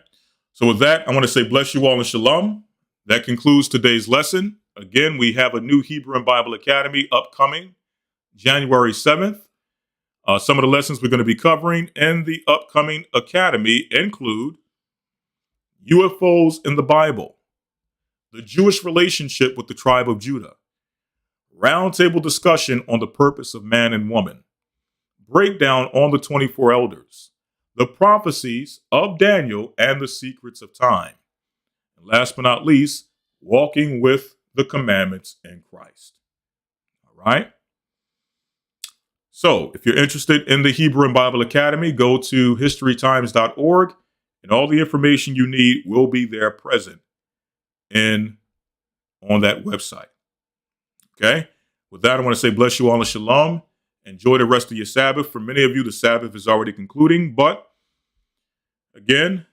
So with that, I want to say bless you all and shalom. That concludes today's lesson. Again, we have a new Hebrew and Bible Academy upcoming January 7th. Some of the lessons we're going to be covering in the upcoming academy include UFOs in the Bible, the Jewish relationship with the tribe of Judah, roundtable discussion on the purpose of man and woman, breakdown on the 24 elders, the prophecies of Daniel and the secrets of time. And last but not least, walking with the commandments in Christ. All right. So if you're interested in the Hebrew and Bible Academy, go to historytimes.org and all the information you need will be there present on that website. Okay. With that, I want to say bless you all and shalom. Enjoy the rest of your Sabbath. For many of you, the Sabbath is already concluding, but again,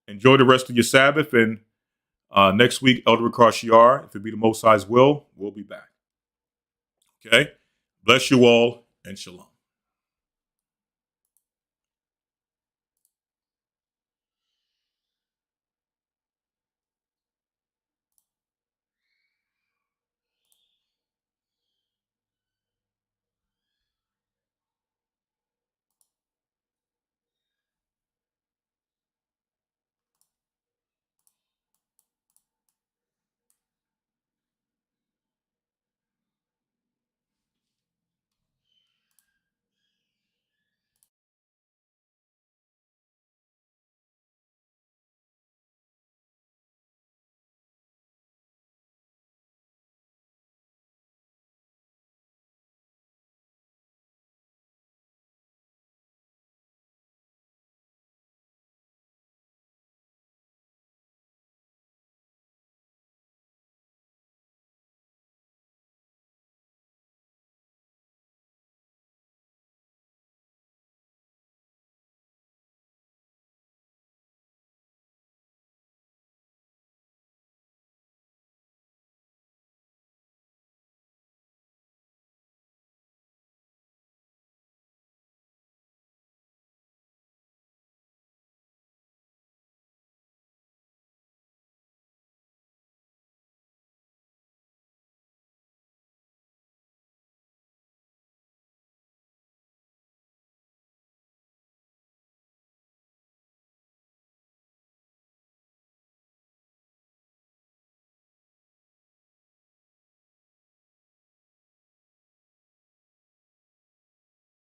enjoy the rest of your Sabbath. And next week, Elder Ricard Shiar, if it be the Most High's will, we'll be back. Okay. Bless you all and shalom.